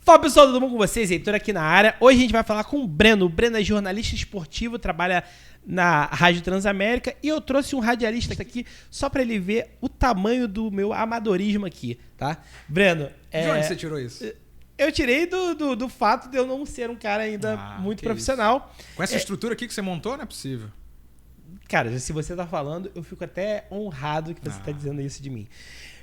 Fala pessoal, tudo bom com vocês? Heitor aqui na área. Hoje a gente vai falar com o Breno. O Breno é jornalista esportivo, trabalha na Rádio Transamérica e eu trouxe um radialista aqui só pra ele ver o tamanho do meu amadorismo aqui, tá? Breno, De onde você tirou isso? Eu tirei do fato de eu não ser um cara ainda muito profissional. Isso. Com essa estrutura aqui que você montou, não é possível. Cara, se você tá falando, eu fico até honrado que você tá dizendo isso de mim.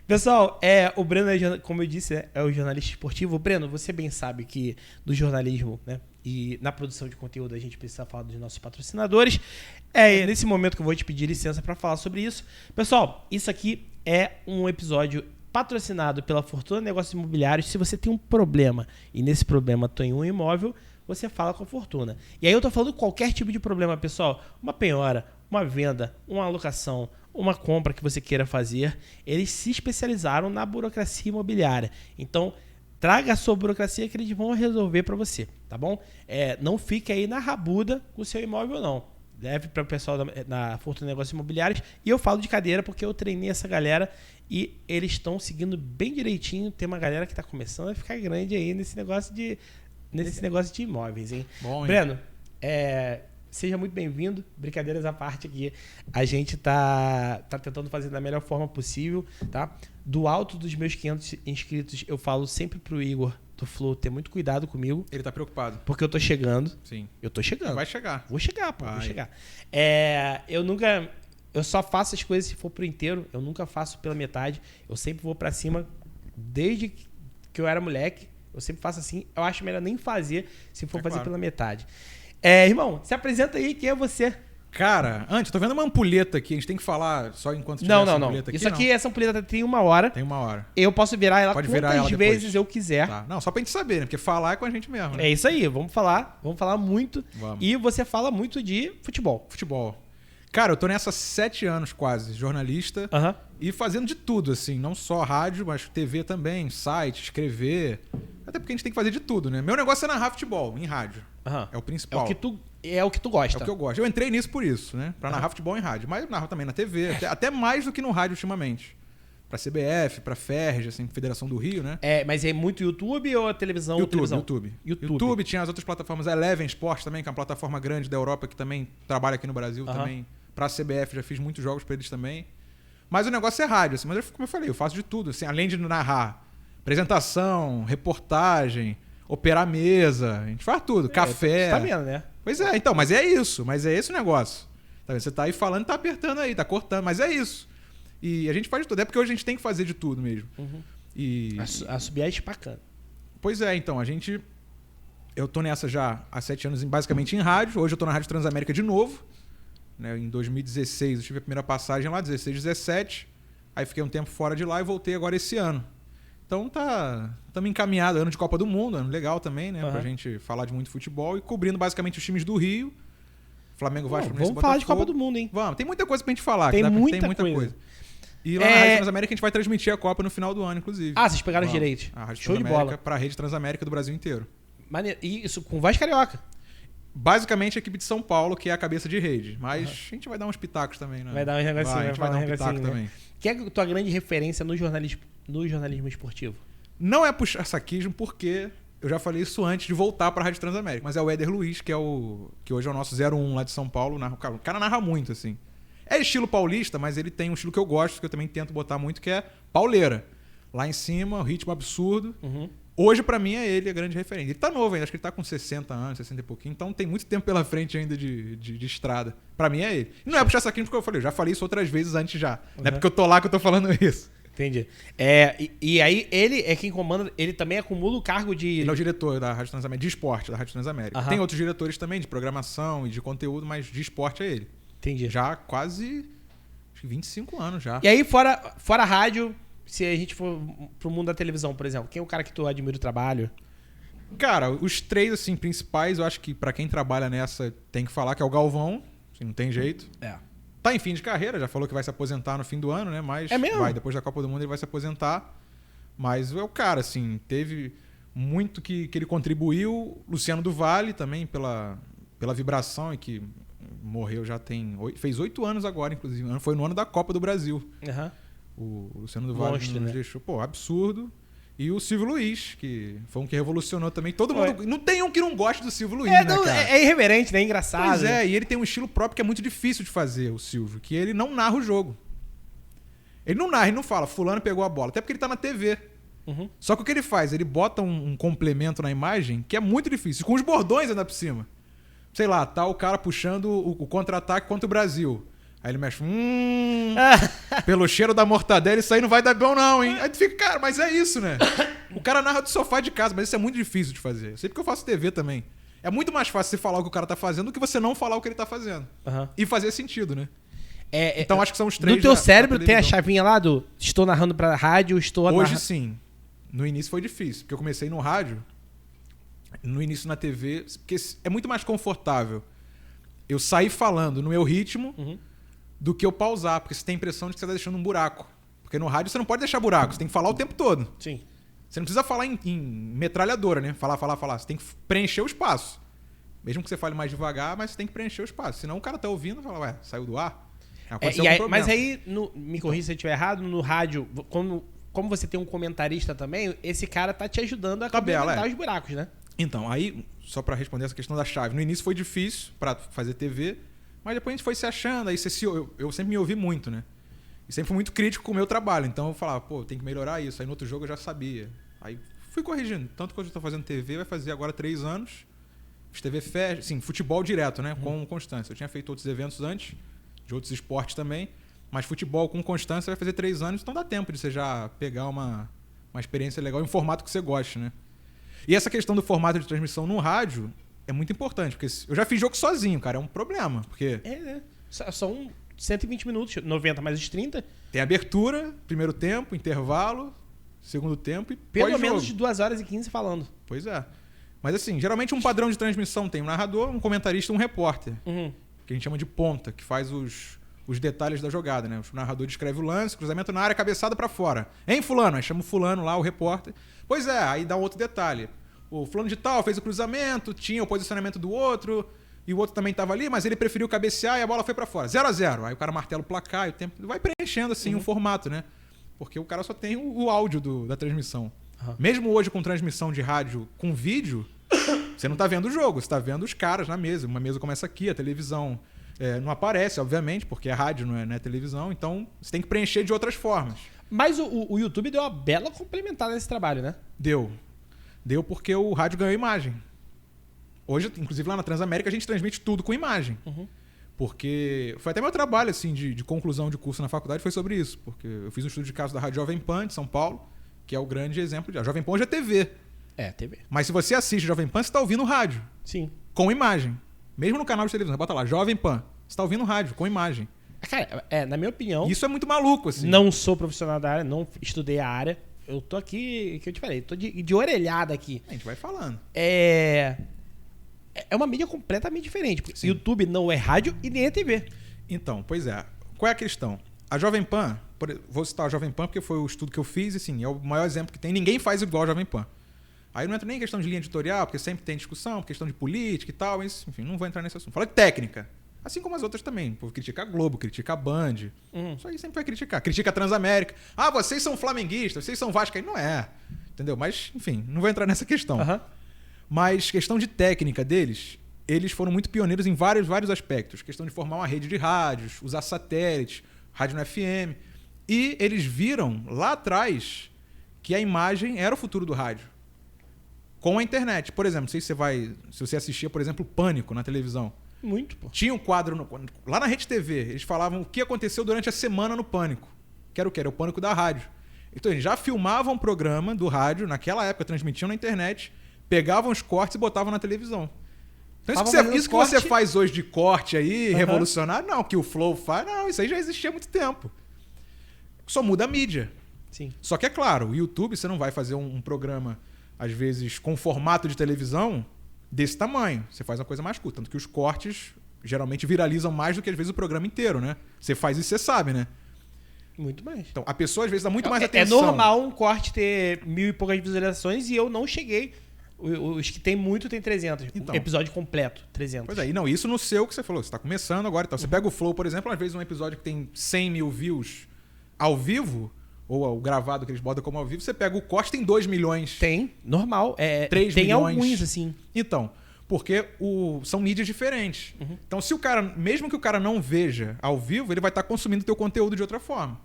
Pessoal, o Breno, como eu disse, é o jornalista esportivo. Breno, você bem sabe que no jornalismo, né, e na produção de conteúdo a gente precisa falar dos nossos patrocinadores. É nesse momento que eu vou te pedir licença para falar sobre isso. Pessoal, isso aqui é um episódio patrocinado pela Fortuna Negócios Imobiliários. Se você tem um problema e nesse problema tem um imóvel, você fala com a Fortuna. E aí eu tô falando qualquer tipo de problema, pessoal. Uma penhora, uma venda, uma alocação, uma compra que você queira fazer, eles se especializaram na burocracia imobiliária. Então, traga a sua burocracia que eles vão resolver para você, tá bom? Não fique aí na rabuda com o seu imóvel, não. Leve para o pessoal da Fortuna Negócios Imobiliários. E eu falo de cadeira porque eu treinei essa galera e eles estão seguindo bem direitinho. Tem uma galera que está começando a ficar grande aí nesse negócio de imóveis, hein? Bom, hein? Breno, seja muito bem-vindo. Brincadeiras à parte aqui. A gente tá tentando fazer da melhor forma possível, tá? Do alto dos meus 500 inscritos, eu falo sempre pro Igor do Flow ter muito cuidado comigo. Ele tá preocupado. Porque eu tô chegando. Sim. Eu tô chegando. Vai chegar. Vou chegar, pô. Vai. Vou chegar. Eu só faço as coisas se for pro inteiro. Eu nunca faço pela metade. Eu sempre vou pra cima. Desde que eu era moleque, eu sempre faço assim. Eu acho melhor nem fazer se for fazer pela metade. Irmão, se apresenta aí, quem é você? Cara, antes, eu tô vendo uma ampulheta aqui. A gente tem que falar só enquanto tiver essa ampulheta aqui? Isso aqui, essa ampulheta tem 1 hora. Tem 1 hora. Eu posso virar ela Pode quantas virar ela vezes eu quiser. Tá. Não, só pra gente saber, né? Porque falar é com a gente mesmo, né? É isso aí, vamos falar muito. Vamos. E você fala muito de futebol. Futebol. Cara, eu tô nessa há 7 anos quase, jornalista. E fazendo de tudo, assim. Não só rádio, mas TV também, site, escrever. Até porque a gente tem que fazer de tudo, né? Meu negócio é narrar futebol, em rádio. É o principal. É o que tu gosta. É o que eu gosto. Eu entrei nisso por isso, né? Pra narrar futebol em rádio. Mas eu narro também na TV, até mais do que no rádio ultimamente. Pra CBF, pra FERJ, assim, Federação do Rio, né? Mas é muito YouTube ou televisão? YouTube. Tinha as outras plataformas. A Eleven Sports também, que é uma plataforma grande da Europa que também trabalha aqui no Brasil também. Pra CBF, já fiz muitos jogos pra eles também. Mas o negócio é rádio, assim. Mas como eu falei, eu faço de tudo, assim. Além de narrar apresentação, reportagem, operar mesa, a gente faz tudo. Café. Você tá vendo, né? Pois é, então, mas é isso. Mas é esse o negócio. Tá vendo? Você tá aí falando, tá apertando aí, tá cortando, mas é isso. E a gente faz de tudo. É porque hoje a gente tem que fazer de tudo mesmo. E Subir é espacana. Pois é, então, eu tô nessa já há 7 anos, basicamente em rádio. Hoje eu tô na Rádio Transamérica de novo. Né? Em 2016 eu tive a primeira passagem lá, 16, 17. Aí fiquei um tempo fora de lá e voltei agora esse ano. Então estamos encaminhados, ano de Copa do Mundo, ano legal também, né? Pra gente falar de muito futebol e cobrindo basicamente os times do Rio. Flamengo, Vasco, Fluminense, vamos falar de Copa do Mundo, hein? Vamos, tem muita coisa pra gente falar. Tem muita coisa. E lá na Rádio Transamérica a gente vai transmitir a Copa no final do ano, inclusive. Vocês pegaram os direitos. A Rádio Show de bola. Pra Rede Transamérica do Brasil inteiro. Maneiro. E isso com Voz Carioca. Basicamente a equipe de São Paulo, que é a cabeça de rede. Mas a gente vai dar uns pitacos também, né? Vai dar uns negocinhos. A gente vai dar um pitaco também. Quem é a tua grande referência no jornalismo esportivo? Não é puxar saquismo, porque eu já falei isso antes de voltar pra Rádio Transamérica. Mas é o Éder Luiz, que hoje é o nosso 01 lá de São Paulo. O cara narra muito, assim. É estilo paulista, mas ele tem um estilo que eu gosto, que eu também tento botar muito, que é pauleira. Lá em cima, o ritmo absurdo. Hoje, pra mim, é ele a grande referência. Ele tá novo ainda, acho que ele tá com 60 anos, 60 e pouquinho. Então tem muito tempo pela frente ainda de estrada. Pra mim é ele. E não é puxar saquinho porque eu falei, eu já falei isso outras vezes antes já. Não é porque eu tô lá que eu tô falando isso. Entendi. E aí ele é quem comanda, ele também acumula o cargo de... Ele é o diretor da Rádio Transamérica, de esporte da Rádio Transamérica. Tem outros diretores também, de programação e de conteúdo, mas de esporte é ele. Entendi. Já quase, acho que 25 anos já. E aí, fora a rádio, se a gente for pro mundo da televisão, por exemplo, quem é o cara que tu admira o trabalho? Cara, os 3, assim, principais, eu acho que pra quem trabalha nessa tem que falar, que é o Galvão, assim, não tem jeito. Tá em fim de carreira, já falou que vai se aposentar no fim do ano, né? Mas depois da Copa do Mundo ele vai se aposentar. Mas é o cara, assim, teve muito que ele contribuiu. Luciano do Vale também pela vibração e que morreu já fez 8 anos agora, inclusive. Foi no ano da Copa do Brasil. O Luciano do Vale nos deixou, absurdo. E o Silvio Luiz, que foi um que revolucionou também. Todo mundo. Não tem um que não goste do Silvio Luiz, não, cara? É irreverente, né? É engraçado. Pois é, e ele tem um estilo próprio que é muito difícil de fazer, o Silvio, que ele não narra o jogo. Ele não narra, ele não fala, fulano pegou a bola, até porque ele tá na TV. Uhum. Só que o que ele faz? Ele bota um complemento na imagem que é muito difícil, com os bordões ainda por cima. Sei lá, tá o cara puxando o contra-ataque contra o Brasil. Aí ele mexe, pelo cheiro da mortadela, isso aí não vai dar bom não, hein? Aí tu fica, cara, mas é isso, né? O cara narra do sofá de casa, mas isso é muito difícil de fazer. Eu sei porque eu faço TV também. É muito mais fácil você falar o que o cara tá fazendo do que você não falar o que ele tá fazendo. Uhum. E fazer sentido, né? Então acho que são os três. No teu cérebro tem a chavinha lá do estou narrando pra rádio, estou Hoje sim. No início foi difícil, porque eu comecei no rádio, no início na TV, porque é muito mais confortável eu sair falando no meu ritmo do que eu pausar, porque você tem a impressão de que você tá deixando um buraco. Porque no rádio você não pode deixar buraco, você tem que falar o tempo todo. Sim. Você não precisa falar em metralhadora, né? Falar. Você tem que preencher o espaço. Mesmo que você fale mais devagar, mas você tem que preencher o espaço. Senão o cara tá ouvindo e fala, ué, saiu do ar? Mas aí, me corrija se eu estiver errado, no rádio, como você tem um comentarista também, esse cara tá te ajudando a complementar os buracos, né? Então, aí, só pra responder essa questão da chave, no início foi difícil pra fazer TV, mas depois a gente foi se achando, aí eu sempre me ouvi muito, né? E sempre fui muito crítico com o meu trabalho, então eu falava, pô, tem que melhorar isso. Aí no outro jogo eu já sabia. Aí fui corrigindo. Tanto que eu estou fazendo TV, vai fazer agora 3 anos. Fiz TV Fest, sim, futebol direto, né? Com constância. Eu tinha feito outros eventos antes, de outros esportes também, mas futebol com constância vai fazer 3 anos, então dá tempo de você já pegar uma experiência legal em um formato que você goste, né? E essa questão do formato de transmissão no rádio é muito importante, porque eu já fiz jogo sozinho, cara, é um problema, porque... né? São 120 minutos, 90 mais os 30. Tem abertura, primeiro tempo, intervalo, segundo tempo e pelo menos de 2 horas e 15 falando. Pois é. Mas assim, geralmente um padrão de transmissão tem um narrador, um comentarista e um repórter. Que a gente chama de ponta, que faz os detalhes da jogada, né? O narrador descreve o lance, cruzamento na área, cabeçada pra fora. Hein, fulano? Aí chama o fulano lá, o repórter. Pois é, aí dá um outro detalhe. O fulano de tal fez o cruzamento, tinha o posicionamento do outro, e o outro também tava ali, mas ele preferiu cabecear e a bola foi pra fora. 0-0. Aí o cara martela o placar e o tempo vai preenchendo assim o formato, né? Porque o cara só tem o áudio da transmissão. Mesmo hoje com transmissão de rádio com vídeo, você não tá vendo o jogo, você tá vendo os caras na mesa. Uma mesa começa aqui, a televisão não aparece, obviamente, porque é rádio, não é televisão. Então, você tem que preencher de outras formas. Mas o YouTube deu uma bela complementar nesse trabalho, né? Deu porque o rádio ganhou imagem. Hoje, inclusive lá na Transamérica, a gente transmite tudo com imagem. Porque foi até meu trabalho assim, de conclusão de curso na faculdade, foi sobre isso. Porque eu fiz um estudo de caso da Rádio Jovem Pan de São Paulo, que é o grande exemplo. A Jovem Pan hoje é TV. É, TV. Mas se você assiste Jovem Pan, você está ouvindo rádio. Sim. Com imagem. Mesmo no canal de televisão. Bota lá, Jovem Pan. Você está ouvindo rádio, com imagem. Cara, na minha opinião... Isso é muito maluco, assim. Não sou profissional da área, não estudei a área. Eu tô aqui, que eu te falei, tô de orelhada aqui. A gente vai falando. É uma mídia completamente diferente. Porque YouTube não é rádio e nem é TV. Então, pois é. Qual é a questão? A Jovem Pan, vou citar a Jovem Pan porque foi o estudo que eu fiz e assim, é o maior exemplo que tem. Ninguém faz igual a Jovem Pan. Aí não entra nem em questão de linha editorial, porque sempre tem discussão, questão de política e tal, mas enfim, não vou entrar nesse assunto. Fala de técnica. Assim como as outras também. O povo critica a Globo, critica a Band. Isso aí sempre vai criticar. Critica a Transamérica. Ah, vocês são flamenguistas, vocês são Vasco. Aí não é. Entendeu? Mas, enfim, não vou entrar nessa questão. Mas questão de técnica deles, eles foram muito pioneiros em vários aspectos. Questão de formar uma rede de rádios, usar satélites, rádio no FM. E eles viram lá atrás que a imagem era o futuro do rádio. Com a internet. Por exemplo, não sei se você assistia, por exemplo, Pânico na televisão. Muito, pô. Tinha um quadro lá na Rede TV, eles falavam o que aconteceu durante a semana no Pânico. Que era o quê? Era o Pânico da rádio. Então eles já filmavam um programa do rádio, naquela época transmitiam na internet, pegavam os cortes e botavam na televisão. Então isso que você faz hoje de corte aí, revolucionário, não, que o Flow faz, não, isso aí já existia há muito tempo. Só muda a mídia. Sim. Só que é claro, o YouTube você não vai fazer um programa, às vezes, com formato de televisão desse tamanho. Você faz uma coisa mais curta. Tanto que os cortes geralmente viralizam mais do que, às vezes, o programa inteiro, né? Você faz isso, você sabe, né? Muito mais. Então, a pessoa, às vezes, dá muito mais atenção. É normal um corte ter 1000 e poucas visualizações e eu não cheguei. Os que tem muito tem 300. Então, episódio completo, 300. Pois é. E não, isso no seu que você falou. Você está começando agora. Então, você pega o Flow, por exemplo, às vezes um episódio que tem 100 mil views ao vivo, ou o gravado que eles botam como ao vivo, você pega o corte, tem 2 milhões. Tem, normal. 3 tem milhões. alguns, assim. Então, porque são mídias diferentes. Então, se o cara, mesmo que o cara não veja ao vivo, ele vai estar consumindo o teu conteúdo de outra forma.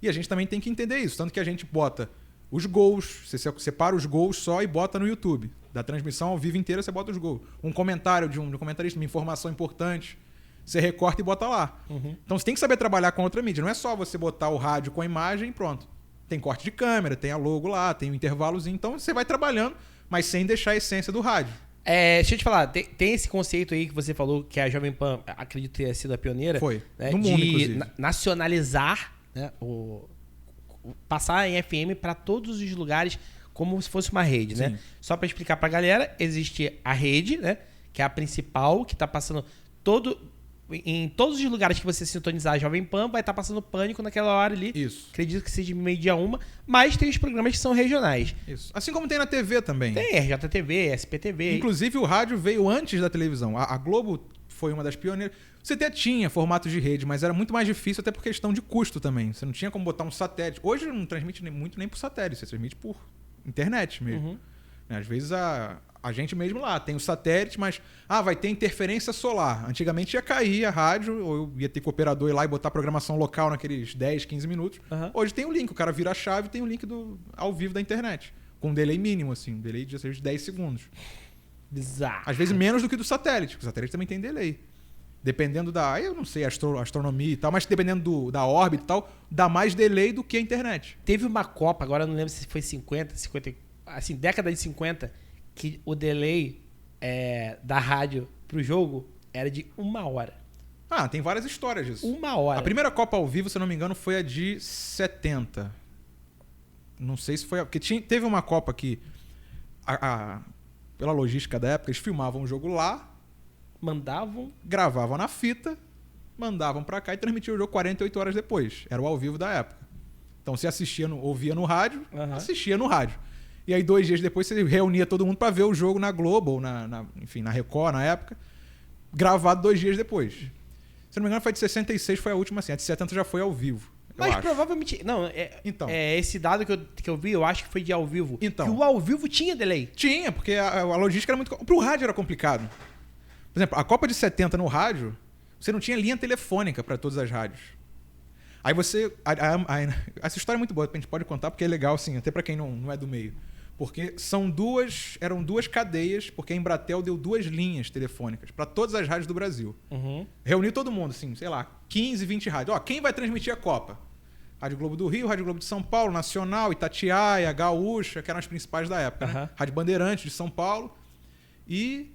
E a gente também tem que entender isso. Tanto que a gente bota os gols, você separa os gols só e bota no YouTube. Da transmissão ao vivo inteira, você bota os gols. Um comentário de um comentarista, uma informação importante, você recorta e bota lá. Então, você tem que saber trabalhar com outra mídia. Não é só você botar o rádio com a imagem e pronto. Tem corte de câmera, tem a logo lá, tem um intervalozinho. Então, você vai trabalhando, mas sem deixar a essência do rádio. Deixa eu te falar, tem esse conceito aí que você falou que a Jovem Pan, acredito ter sido a pioneira. Foi, né, no mundo, de inclusive. Nacionalizar, né, passar em FM para todos os lugares como se fosse uma rede, né? Só para explicar para a galera, existe a rede, né, que é a principal, que está passando em todos os lugares que você sintonizar a Jovem Pan, vai estar passando Pânico naquela hora ali. Isso. Acredito que seja meio-dia 1, mas tem os programas que são regionais. Isso. Assim como tem na TV também. Tem RJTV, SPTV. Inclusive, o rádio veio antes da televisão. A Globo foi uma das pioneiras. Você até tinha formatos de rede, mas era muito mais difícil, até por questão de custo também. Você não tinha como botar um satélite. Hoje não transmite muito nem por satélite, você transmite por internet mesmo. Às vezes a gente mesmo lá tem o satélite, mas vai ter interferência solar. Antigamente ia cair a rádio, ou eu ia ter que o operador ir lá e botar programação local naqueles 10, 15 minutos. Hoje tem o link, o cara vira a chave e tem o link ao vivo da internet. Com um delay mínimo, assim, um delay de 10 segundos. Bizarro. Às vezes menos do que do satélite, porque o satélite também tem delay. Dependendo eu não sei, astronomia e tal, mas dependendo da órbita e tal, dá mais delay do que a internet. Teve uma Copa, agora eu não lembro se foi 50, assim, década de 50, que o delay da rádio pro jogo era de 1 hora. Tem várias histórias disso. 1 hora. A primeira Copa ao vivo, se eu não me engano, foi a de 70. Não sei se foi... Porque teve uma Copa que, pela logística da época, eles filmavam o jogo lá, gravavam na fita, mandavam pra cá e transmitiam o jogo 48 horas depois. Era o ao vivo da época. Então você ouvia no rádio, assistia no rádio. E aí 2 dias depois você reunia todo mundo pra ver o jogo na Globo, ou enfim, na Record na época, gravado 2 dias depois. Se não me engano, foi de 66, foi a última assim. A de 70 já foi ao vivo. Mas provavelmente... Não, então, esse dado que eu vi, eu acho que foi de ao vivo. Então, que o ao vivo tinha delay. Tinha, porque a logística era muito... Pro rádio era complicado. Por exemplo, a Copa de 70 no rádio, você não tinha linha telefônica para todas as rádios. Aí você... essa história é muito boa, a gente pode contar, porque é legal, assim, até para quem não é do meio. Porque eram 2 cadeias, porque a Embratel deu 2 linhas telefônicas para todas as rádios do Brasil. Reuniu todo mundo, assim, sei lá, 15, 20 rádios. Quem vai transmitir a Copa? Rádio Globo do Rio, Rádio Globo de São Paulo, Nacional, Itatiaia, Gaúcha, que eram as principais da época. Né? Rádio Bandeirantes de São Paulo e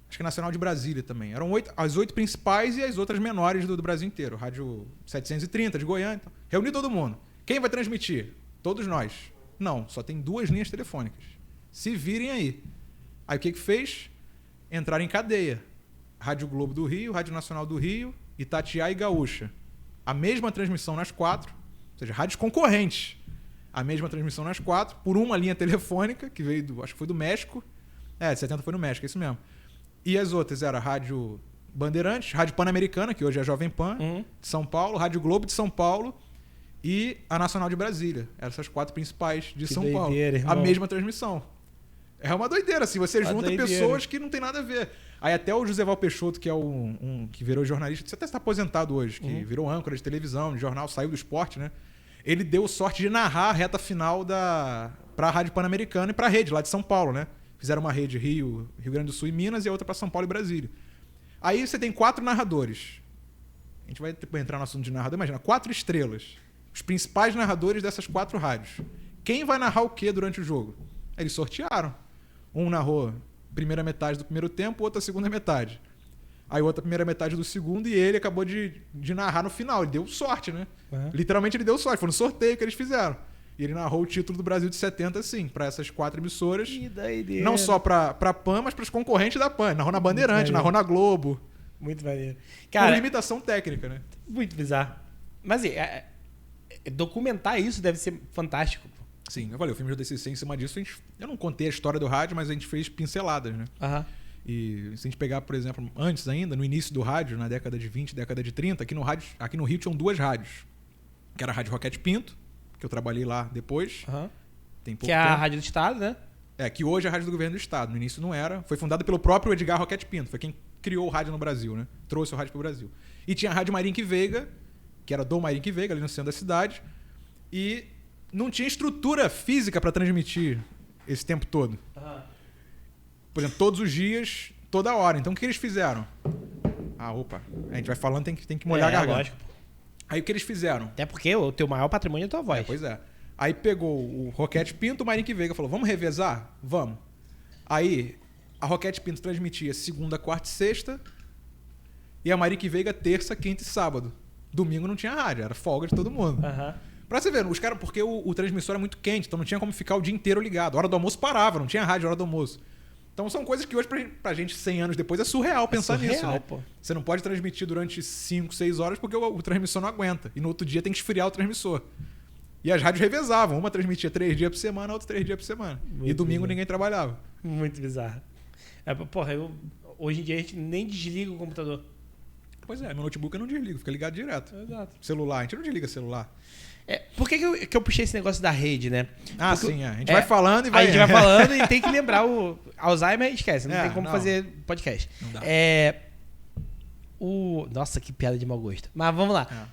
acho que Nacional de Brasília também. Eram as 8 principais e as outras menores do Brasil inteiro. Rádio 730 de Goiânia. Então. Reuniu todo mundo. Quem vai transmitir? Todos nós. Não, só tem 2 linhas telefônicas. Se virem aí. Aí o que fez? Entraram em cadeia. Rádio Globo do Rio, Rádio Nacional do Rio, Itatiaia e Gaúcha. A mesma transmissão nas 4, ou seja, rádios concorrentes. A mesma transmissão nas 4, por uma linha telefônica, que veio acho que foi do México. 70 foi no México, é isso mesmo. E as outras eram Rádio Bandeirantes, Rádio Pan-Americana, que hoje é a Jovem Pan, de São Paulo, Rádio Globo de São Paulo e a Nacional de Brasília. Eram essas 4 principais de São Paulo. Irmão. A mesma transmissão. É uma doideira, assim, você junta pessoas que não tem nada a ver. Aí até o José Val Peixoto, que é que virou jornalista, você até está aposentado hoje, que virou âncora de televisão, de jornal, saiu do esporte, né? Ele deu sorte de narrar a reta final para a Rádio Pan-Americana e para a rede lá de São Paulo, né? Fizeram uma rede Rio Grande do Sul e Minas e a outra para São Paulo e Brasília. Aí você tem 4 narradores. A gente vai entrar no assunto de narrador. Imagina, 4 estrelas. Os principais narradores dessas 4 rádios. Quem vai narrar o quê durante o jogo? Eles sortearam. Um narrou primeira metade do primeiro tempo, outro a segunda metade. Aí outra primeira metade do segundo e ele acabou de narrar no final. Ele deu sorte, né? Literalmente ele deu sorte. Foi no sorteio que eles fizeram. E ele narrou o título do Brasil de 70, sim, para essas 4 emissoras. Não só para Pan, mas para os concorrentes da Pan. Narrou na Bandeirante, narrou na Globo. Muito maneiro. Cara, com limitação técnica, né? Muito bizarro. Mas documentar isso deve ser fantástico. Sim, eu falei, o filme já DCC em cima disso. Eu não contei a história do rádio, mas a gente fez pinceladas, né? E se a gente pegar, por exemplo, antes ainda, no início do rádio, na década de 20, década de 30, aqui no Rio tinham 2 rádios. Que era a Rádio Roquete Pinto, que eu trabalhei lá depois. Aham. Tem pouco Que é a tempo. Rádio do Estado, né? Que hoje é a Rádio do Governo do Estado. No início não era. Foi fundada pelo próprio Edgar Roquete Pinto. Foi quem criou o rádio no Brasil, né? Trouxe o rádio pro Brasil. E tinha a Rádio Marinque Veiga, que era do Marinque Veiga, ali no centro da cidade. E não tinha estrutura física para transmitir esse tempo todo. Aham. Por exemplo, todos os dias, toda hora. Então o que eles fizeram? Opa. A gente vai falando, tem que molhar a garganta. Lógico. Aí o que eles fizeram? Até porque o teu maior patrimônio é a tua voz. Pois é. Aí pegou o Roquete Pinto, o Marinque Veiga falou, vamos revezar? Vamos. Aí a Roquete Pinto transmitia segunda, quarta e sexta. E a Marinque Veiga terça, quinta e sábado. Domingo não tinha rádio, era folga de todo mundo. Aham. Pra você ver, os caras, porque o transmissor é muito quente, então não tinha como ficar o dia inteiro ligado. A hora do almoço parava, não tinha rádio a hora do almoço. Então são coisas que hoje, pra gente 100 anos depois, é surreal pensar nisso, né? Pô. Você não pode transmitir durante 5, 6 horas porque o transmissor não aguenta. E no outro dia tem que esfriar o transmissor. E as rádios revezavam. Uma transmitia 3 dias por semana, a outra 3 dias por semana. Muito e domingo bizarro. ninguém trabalhava. Muito bizarro. Porra, hoje em dia a gente nem desliga o computador. Pois é, meu notebook eu não desligo, fica ligado direto. Exato. Celular, a gente não desliga celular. Por que eu puxei esse negócio da rede, né? Ah, Porque sim, A gente vai falando e vai... A gente vai falando e tem que lembrar o Alzheimer, esquece. Não tem como não. fazer podcast. Não dá. Nossa, que piada de mau gosto. Mas vamos lá.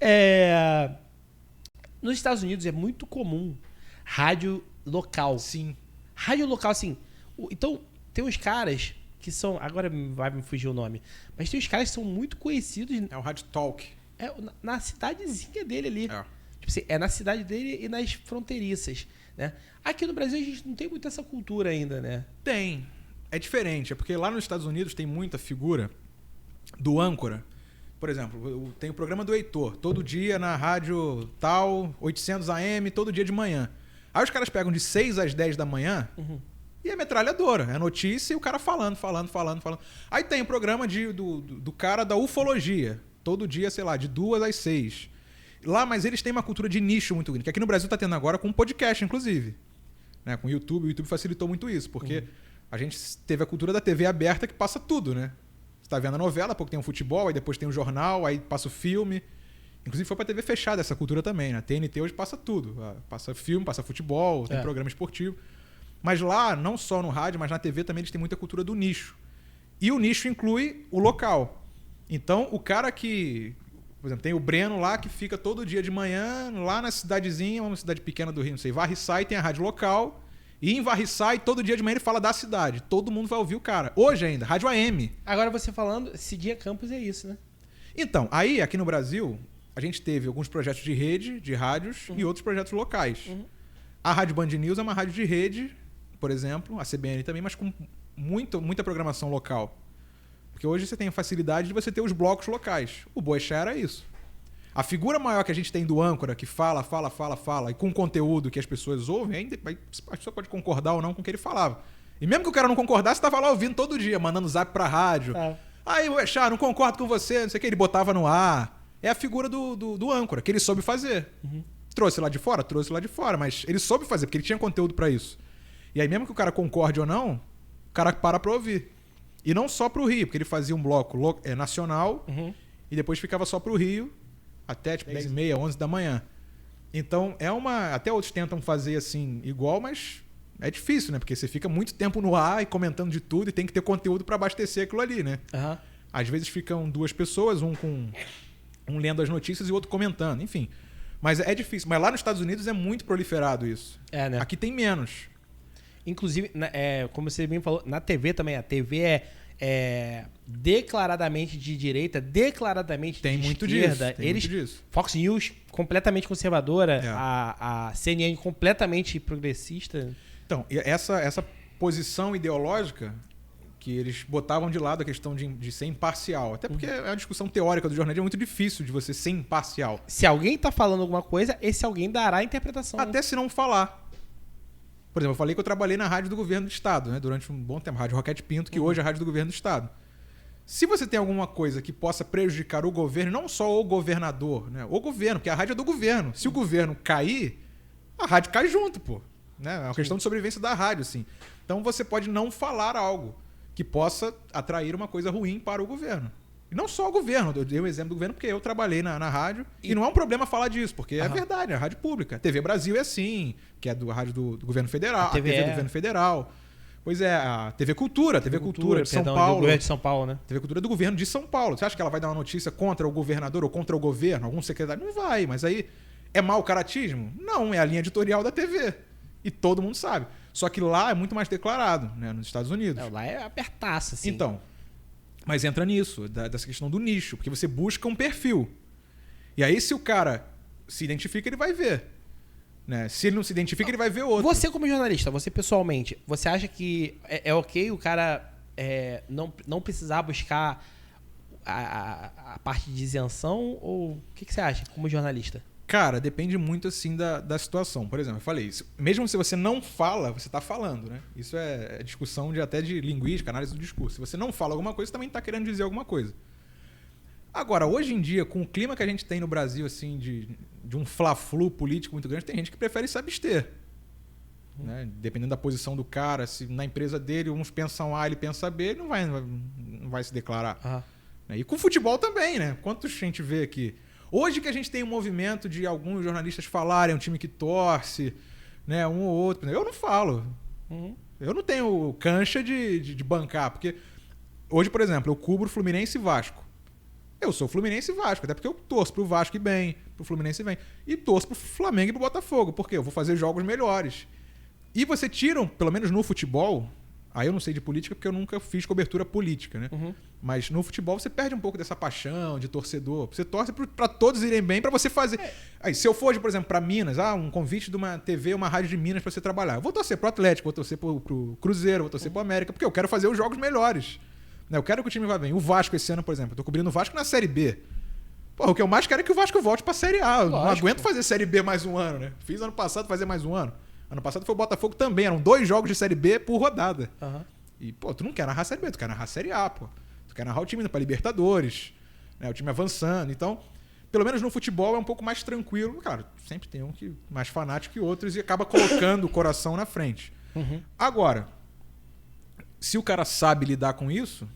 É. Nos Estados Unidos é muito comum rádio local. Sim. Rádio local, assim. Então, tem uns caras que são... Agora vai me fugir o nome. Mas tem uns caras que são muito conhecidos É o Rádio Talk. na cidadezinha dele ali. É. Tipo assim, é na cidade dele e nas fronteiriças, né? Aqui no Brasil a gente não tem muito essa cultura ainda, né? Tem. É diferente. É porque lá nos Estados Unidos tem muita figura do âncora. Por exemplo, tem o programa do Heitor. Todo dia na rádio tal, 800 AM, todo dia de manhã. Aí os caras pegam de 6 às 10 da manhã e é metralhadora. É notícia e o cara falando. Aí tem o programa do cara da ufologia. Todo dia, sei lá, de 2 às 6. Lá, mas eles têm uma cultura de nicho muito grande. Que aqui no Brasil tá tendo agora com podcast, inclusive. Né? Com o YouTube. O YouTube facilitou muito isso. Porque a gente teve a cultura da TV aberta que passa tudo, né? Você tá vendo a novela, pouco tem o futebol, aí depois tem o jornal, aí passa o filme. Inclusive foi pra TV fechada essa cultura também, né? A TNT hoje passa tudo. Passa filme, passa futebol, tem programa esportivo. Mas lá, não só no rádio, mas na TV também eles têm muita cultura do nicho. E o nicho inclui o local. Então, o cara que... Por exemplo, tem o Breno lá que fica todo dia de manhã lá na cidadezinha, uma cidade pequena do Rio, não sei, Varriçai, tem a rádio local. E em Varriçai, todo dia de manhã ele fala da cidade. Todo mundo vai ouvir o cara. Hoje ainda, rádio AM. Agora você falando, Cidinha Campos é isso, né? Então, aí aqui no Brasil, a gente teve alguns projetos de rede, de rádios, e outros projetos locais. A Rádio Band News é uma rádio de rede, por exemplo, a CBN também, mas com muita programação local. Porque hoje você tem a facilidade de você ter os blocos locais. O Boechat era isso. A figura maior que a gente tem do âncora, que fala, e com conteúdo que as pessoas ouvem, ainda a pessoa pode concordar ou não com o que ele falava. E mesmo que o cara não concordasse, estava lá ouvindo todo dia, mandando zap pra rádio. Aí, Boechat, não concordo com você, não sei o que, ele botava no ar. É a figura do âncora, que ele soube fazer. Trouxe lá de fora, mas ele soube fazer, porque ele tinha conteúdo pra isso. E aí, mesmo que o cara concorde ou não, o cara para pra ouvir. E não só pro Rio, porque ele fazia um bloco nacional e depois ficava só pro Rio até tipo 10h30, 11 da manhã. Então, até outros tentam fazer assim igual, mas é difícil, né? Porque você fica muito tempo no ar e comentando de tudo e tem que ter conteúdo para abastecer aquilo ali, né? Às vezes ficam 2 pessoas, um lendo as notícias e o outro comentando, enfim. Mas é difícil. Mas lá nos Estados Unidos é muito proliferado isso. Né? Aqui tem menos. Inclusive, como você bem falou, na TV também. A TV é declaradamente de direita, declaradamente tem de muito esquerda. Disso, tem muito disso. Fox News, completamente conservadora. A CNN, completamente progressista. Então, essa posição ideológica que eles botavam de lado a questão de ser imparcial. Até porque a discussão teórica do jornalismo é muito difícil de você ser imparcial. Se alguém está falando alguma coisa, esse alguém dará a interpretação. Até se não falar. Por exemplo, eu falei que eu trabalhei na rádio do governo do estado, né? Durante um bom tempo, a Rádio Roquete Pinto, que hoje é a rádio do governo do estado. Se você tem alguma coisa que possa prejudicar o governo, não só o governador, né? O governo, porque a rádio é do governo. Se o governo cair, a rádio cai junto, pô. Né? É uma questão de sobrevivência da rádio, assim. Então você pode não falar algo que possa atrair uma coisa ruim para o governo. E não só o governo, eu dei o exemplo do governo porque eu trabalhei na rádio e não é um problema falar disso, porque é verdade, é a rádio pública. TV Brasil é assim, que é a rádio do governo federal, a TV do governo federal. Pois é, a TV Cultura de São Paulo. Do governo de São Paulo, né? TV Cultura do governo de São Paulo. Você acha que ela vai dar uma notícia contra o governador ou contra o governo, algum secretário? Não vai, mas aí é mau caratismo? Não, é a linha editorial da TV. E todo mundo sabe. Só que lá é muito mais declarado, né, nos Estados Unidos. Lá é apertaço, assim. Então, mas entra nisso, dessa questão do nicho, porque você busca um perfil. E aí, se o cara se identifica, ele vai ver. Né? Se ele não se identifica, ele vai ver outro. Você, como jornalista, você pessoalmente, você acha que é ok o cara não precisar buscar a parte de isenção? Ou o que você acha, como jornalista? Cara, depende muito assim da situação. Por exemplo, eu falei isso. Mesmo se você não fala, você está falando, né? Isso é discussão até de linguística, análise do discurso. Se você não fala alguma coisa, você também está querendo dizer alguma coisa. Agora, hoje em dia, com o clima que a gente tem no Brasil, assim, de um fla-flu político muito grande, tem gente que prefere se abster. Né? Dependendo da posição do cara, se na empresa dele uns pensam A, ele pensa B, ele não vai se declarar. E com o futebol também, né? Quantos a gente vê aqui? Hoje que a gente tem um movimento de alguns jornalistas falarem, um time que torce, né, um ou outro. Eu não falo. Eu não tenho cancha de bancar. Porque hoje, por exemplo, eu cubro Fluminense e Vasco. Eu sou Fluminense e Vasco, até porque eu torço pro Vasco e bem, pro Fluminense e bem. E torço pro Flamengo e pro Botafogo, porque eu vou fazer jogos melhores. E você tira, pelo menos no futebol, aí eu não sei de política porque eu nunca fiz cobertura política, né? Mas no futebol você perde um pouco dessa paixão de torcedor. Você torce para todos irem bem, para você fazer. Aí, se eu for, por exemplo, para Minas, um convite de uma TV, uma rádio de Minas para você trabalhar, eu vou torcer pro Atlético, vou torcer pro Cruzeiro, vou torcer pro América, porque eu quero fazer os jogos melhores. Eu quero que o time vá bem. O Vasco esse ano, por exemplo, eu tô cobrindo o Vasco na Série B. Pô, o que eu mais quero é que o Vasco volte pra Série A. Eu não aguento fazer Série B mais um ano, né? Fiz ano passado fazer mais um ano. Ano passado foi o Botafogo também. Eram 2 jogos de Série B por rodada. E, pô, tu não quer narrar Série B, tu quer narrar Série A, pô. Tu quer narrar o time indo pra Libertadores, né? O time avançando. Então, pelo menos no futebol é um pouco mais tranquilo. Claro, sempre tem um que mais fanático que outros e acaba colocando o coração na frente. Agora, se o cara sabe lidar com isso,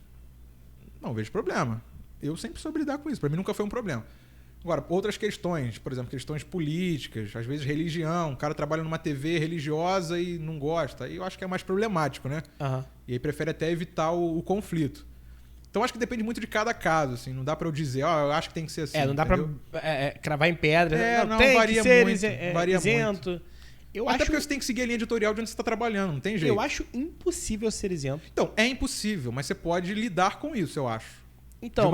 não vejo problema. Eu sempre soube lidar com isso. Pra mim nunca foi um problema. Agora, outras questões, por exemplo, questões políticas, às vezes religião. O cara trabalha numa TV religiosa e não gosta. Aí eu acho que é mais problemático, né? E aí prefere até evitar o conflito. Então acho que depende muito de cada caso, assim. Não dá pra eu dizer, eu acho que tem que ser assim. Não dá pra cravar em pedra. Não tem varia que ser muito. Varia isento. Muito. Até porque você tem que seguir a linha editorial de onde você está trabalhando, não tem jeito. Eu acho impossível ser isento. Então, é impossível, mas você pode lidar com isso, eu acho. Então,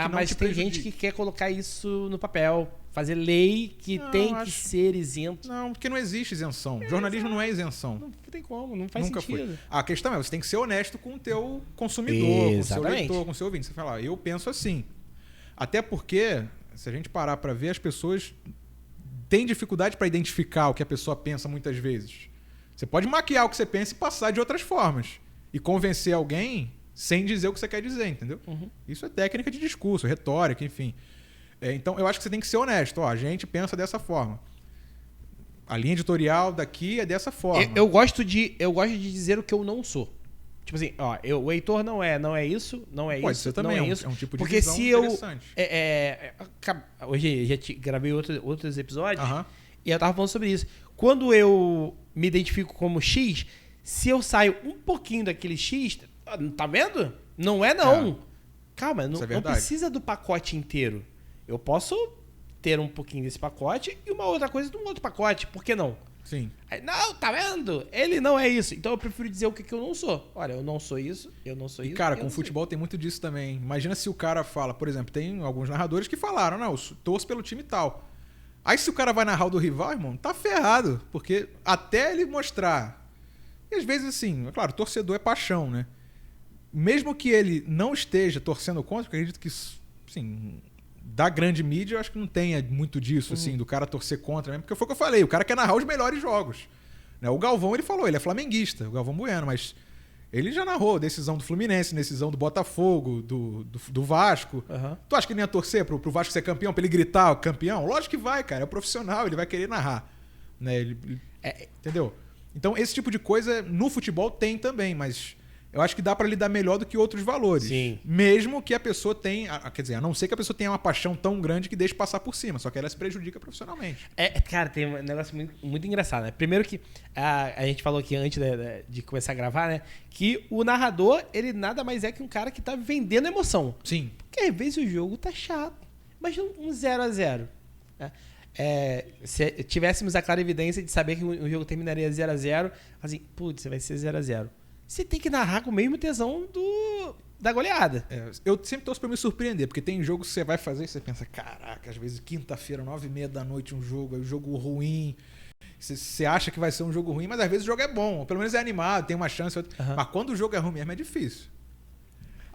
mas tem gente que quer colocar isso no papel, fazer lei que tem que ser isento. Não, porque não existe isenção. Jornalismo não é isenção. Não tem como, não faz Nunca sentido. Foi. A questão é, você tem que ser honesto com o teu consumidor, com o seu leitor, com o seu ouvinte. Você fala, eu penso assim. Até porque, se a gente parar para ver, as pessoas têm dificuldade para identificar o que a pessoa pensa muitas vezes. Você pode maquiar o que você pensa e passar de outras formas. E convencer alguém sem dizer o que você quer dizer, entendeu? Isso é técnica de discurso, retórica, enfim. Então, eu acho que você tem que ser honesto. A gente pensa dessa forma. A linha editorial daqui é dessa forma. Eu gosto de dizer o que eu não sou. Tipo assim, o Heitor não é isso, não é Pode isso, ser também, não é isso. É um tipo de porque visão se interessante. Hoje já gravei outros episódios e eu tava falando sobre isso. Quando eu me identifico como X, se eu saio um pouquinho daquele X, tá vendo? Não é não. Calma, não precisa do pacote inteiro. Eu posso ter um pouquinho desse pacote e uma outra coisa de um outro pacote. Por que não? Sim. Aí, não, tá vendo? Ele não é isso. Então eu prefiro dizer o que eu não sou. Olha, eu não sou isso, eu não sou isso. Cara, com futebol tem muito disso também. Imagina se o cara fala, por exemplo, tem alguns narradores que falaram, não, eu torço pelo time tal. Aí se o cara vai narrar o do rival, irmão, tá ferrado. Porque até ele mostrar... E às vezes, assim, claro, torcedor é paixão, né? Mesmo que ele não esteja torcendo contra, porque eu acredito que, assim, da grande mídia, eu acho que não tenha muito disso, assim, do cara torcer contra mesmo. Porque foi o que eu falei, o cara quer narrar os melhores jogos. Né? O Galvão, ele falou, ele é flamenguista, o Galvão Bueno, mas ele já narrou decisão do Fluminense, decisão do Botafogo, do Vasco. Tu acha que ele ia torcer pro Vasco ser campeão, pra ele gritar campeão? Lógico que vai, cara, é profissional, ele vai querer narrar. Né? Entendeu? Então, esse tipo de coisa no futebol tem também, mas eu acho que dá pra lidar melhor do que outros valores. Sim. Mesmo que a pessoa tenha... Quer dizer, a não ser que a pessoa tenha uma paixão tão grande que deixe passar por cima. Só que ela se prejudica profissionalmente. Cara, tem um negócio muito engraçado, né? Primeiro que a gente falou aqui antes de começar a gravar, né? Que o narrador, ele nada mais é que um cara que tá vendendo emoção. Sim. Porque às vezes o jogo tá chato. Imagina um 0x0. Né? Se tivéssemos a clara evidência de saber que o jogo terminaria 0x0, assim, putz, vai ser 0x0. Você tem que narrar com o mesmo tesão da goleada. Eu sempre torço pra me surpreender, porque tem jogo que você vai fazer e você pensa, caraca, às vezes quinta-feira, 9h30 da noite, um jogo, aí o jogo ruim. Você acha que vai ser um jogo ruim, mas às vezes o jogo é bom, pelo menos é animado, tem uma chance. Mas quando o jogo é ruim mesmo, é difícil.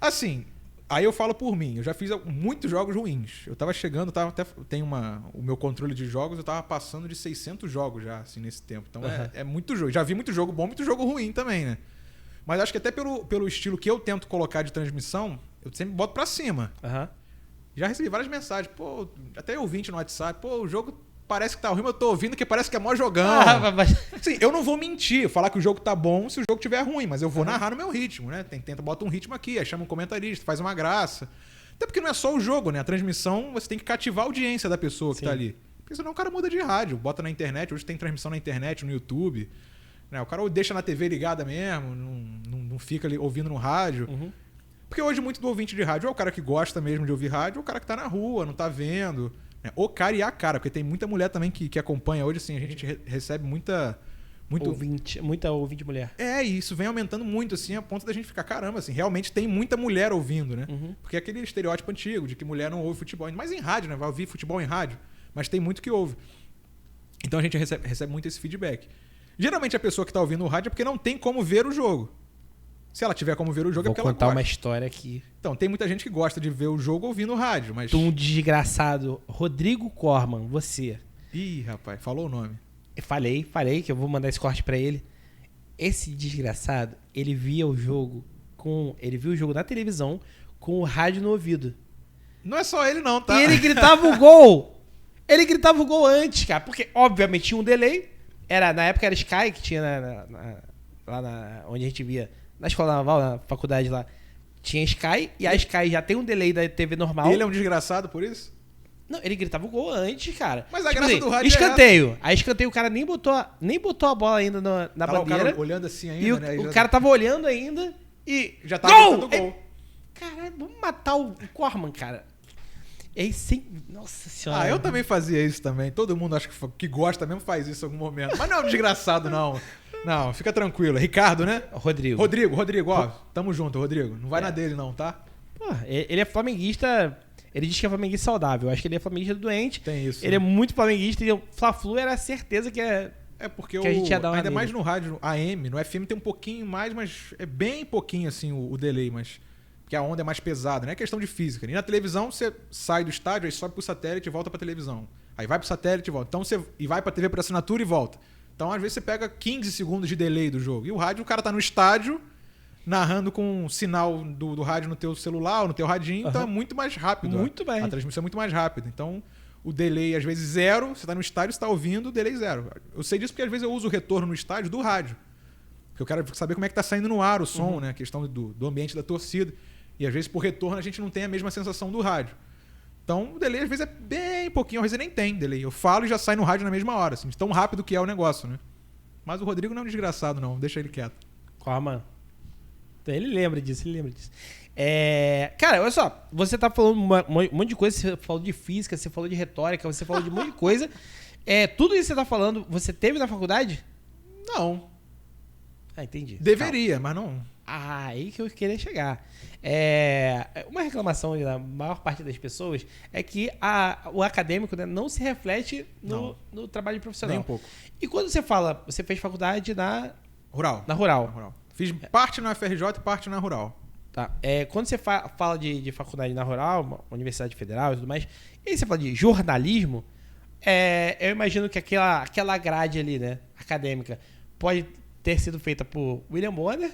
Assim, aí eu falo por mim, eu já fiz muitos jogos ruins. Eu tava chegando, o meu controle de jogos, eu tava passando de 600 jogos já, assim, nesse tempo. Então é muito jogo. Já vi muito jogo bom, muito jogo ruim também, né? Mas acho que até pelo estilo que eu tento colocar de transmissão, eu sempre boto pra cima. Já recebi várias mensagens, pô, até ouvinte no WhatsApp, pô, o jogo parece que tá ruim, mas eu tô ouvindo que parece que é mó jogão. Sim, eu não vou mentir, falar que o jogo tá bom se o jogo tiver ruim, mas eu vou narrar no meu ritmo, né? Bota um ritmo aqui, aí chama um comentarista, faz uma graça. Até porque não é só o jogo, né? A transmissão, você tem que cativar a audiência da pessoa que tá ali. Porque senão o cara muda de rádio, bota na internet, hoje tem transmissão na internet, no YouTube. Né? O cara deixa na TV ligada mesmo, não fica ali ouvindo no rádio. Porque hoje muito do ouvinte de rádio é o cara que gosta mesmo de ouvir rádio, ou o cara que tá na rua, não tá vendo. Né? O cara e a cara, porque tem muita mulher também que acompanha hoje, assim, a gente recebe muita ouvinte mulher. E isso vem aumentando muito, assim, a ponto da gente ficar, caramba, assim, realmente tem muita mulher ouvindo, né? Porque é aquele estereótipo antigo de que mulher não ouve futebol, mas em rádio, né? Vai ouvir futebol em rádio, mas tem muito que ouve. Então a gente recebe muito esse feedback. Geralmente a pessoa que está ouvindo o rádio é porque não tem como ver o jogo. Se ela tiver como ver o jogo, é porque ela gosta. Vou contar uma história aqui. Então, tem muita gente que gosta de ver o jogo ouvindo o rádio, mas... Um desgraçado, Rodrigo Corman, você. Ih, rapaz, falou o nome. Falei que eu vou mandar esse corte pra ele. Esse desgraçado, ele viu o jogo na televisão com o rádio no ouvido. Não é só ele não, tá? E ele gritava o gol. Ele gritava o gol antes, cara. Porque, obviamente, tinha um delay. Na época era Sky, que tinha lá onde a gente via. Na escola naval, na faculdade lá. Tinha Sky. E a Sky já tem um delay da TV normal. Ele é um desgraçado por isso? Não, ele gritava o gol antes, cara. Mas a graça do rádio escanteio. Aí escanteio, o cara nem botou a bola ainda na bandeira. O cara olhando assim ainda, e né? O cara tava olhando ainda e... Já tava gritando gol. Caralho, vamos matar o Corman, cara. Nossa senhora. Eu também fazia isso também. Todo mundo acho que gosta mesmo faz isso em algum momento. Mas não é um desgraçado, não. Não, fica tranquilo. Ricardo, né? Rodrigo, ó. Tamo junto, Rodrigo. Não vai na dele não, tá? Pô, ele é flamenguista... Ele diz que é flamenguista saudável. Eu acho que ele é flamenguista doente. Tem isso. Ele é muito flamenguista. E o Fla-Flu era certeza que porque que a gente ia dar uma ainda nele. mais no rádio AM, no FM tem um pouquinho mais, mas é bem pouquinho assim o delay, mas porque a onda é mais pesada, não é questão de física. E na televisão você sai do estádio, aí sobe pro satélite e volta pra televisão. Aí vai pro satélite e volta. Então e vai pra TV por assinatura e volta. Então às vezes você pega 15 segundos de delay do jogo. E o rádio, o cara tá no estádio narrando com um sinal do rádio no teu celular ou no teu radinho, então é muito mais rápido. Muito bem. A transmissão é muito mais rápida. Então o delay às vezes 0, você tá no estádio, você tá ouvindo, o delay 0. Eu sei disso porque às vezes eu uso o retorno no estádio do rádio. Porque eu quero saber como é que tá saindo no ar o som, né? A questão do ambiente da torcida. E às vezes por retorno a gente não tem a mesma sensação do rádio. Então o delay às vezes é bem pouquinho, às vezes nem tem delay. Eu falo e já sai no rádio na mesma hora, assim, de tão rápido que é o negócio, né? Mas o Rodrigo não é um desgraçado, não. Deixa ele quieto. Corman. Ele lembra disso. Cara, olha só. Você tá falando um monte de coisa. Você falou de física, você falou de retórica, você falou de um monte de coisa. Tudo isso que você tá falando, você teve na faculdade? Não. Entendi. Deveria, mas não. Aí que eu queria chegar. Uma reclamação da maior parte das pessoas é que o acadêmico, né, não se reflete no trabalho profissional. Nem um pouco. E quando você fez faculdade na Rural. Na Rural. Fiz parte na FRJ e parte na Rural. Tá. Quando você fala de faculdade na Rural, Universidade Federal e tudo mais, e aí você fala de jornalismo, eu imagino que aquela grade ali, né, acadêmica, pode ter sido feita por William Bonner,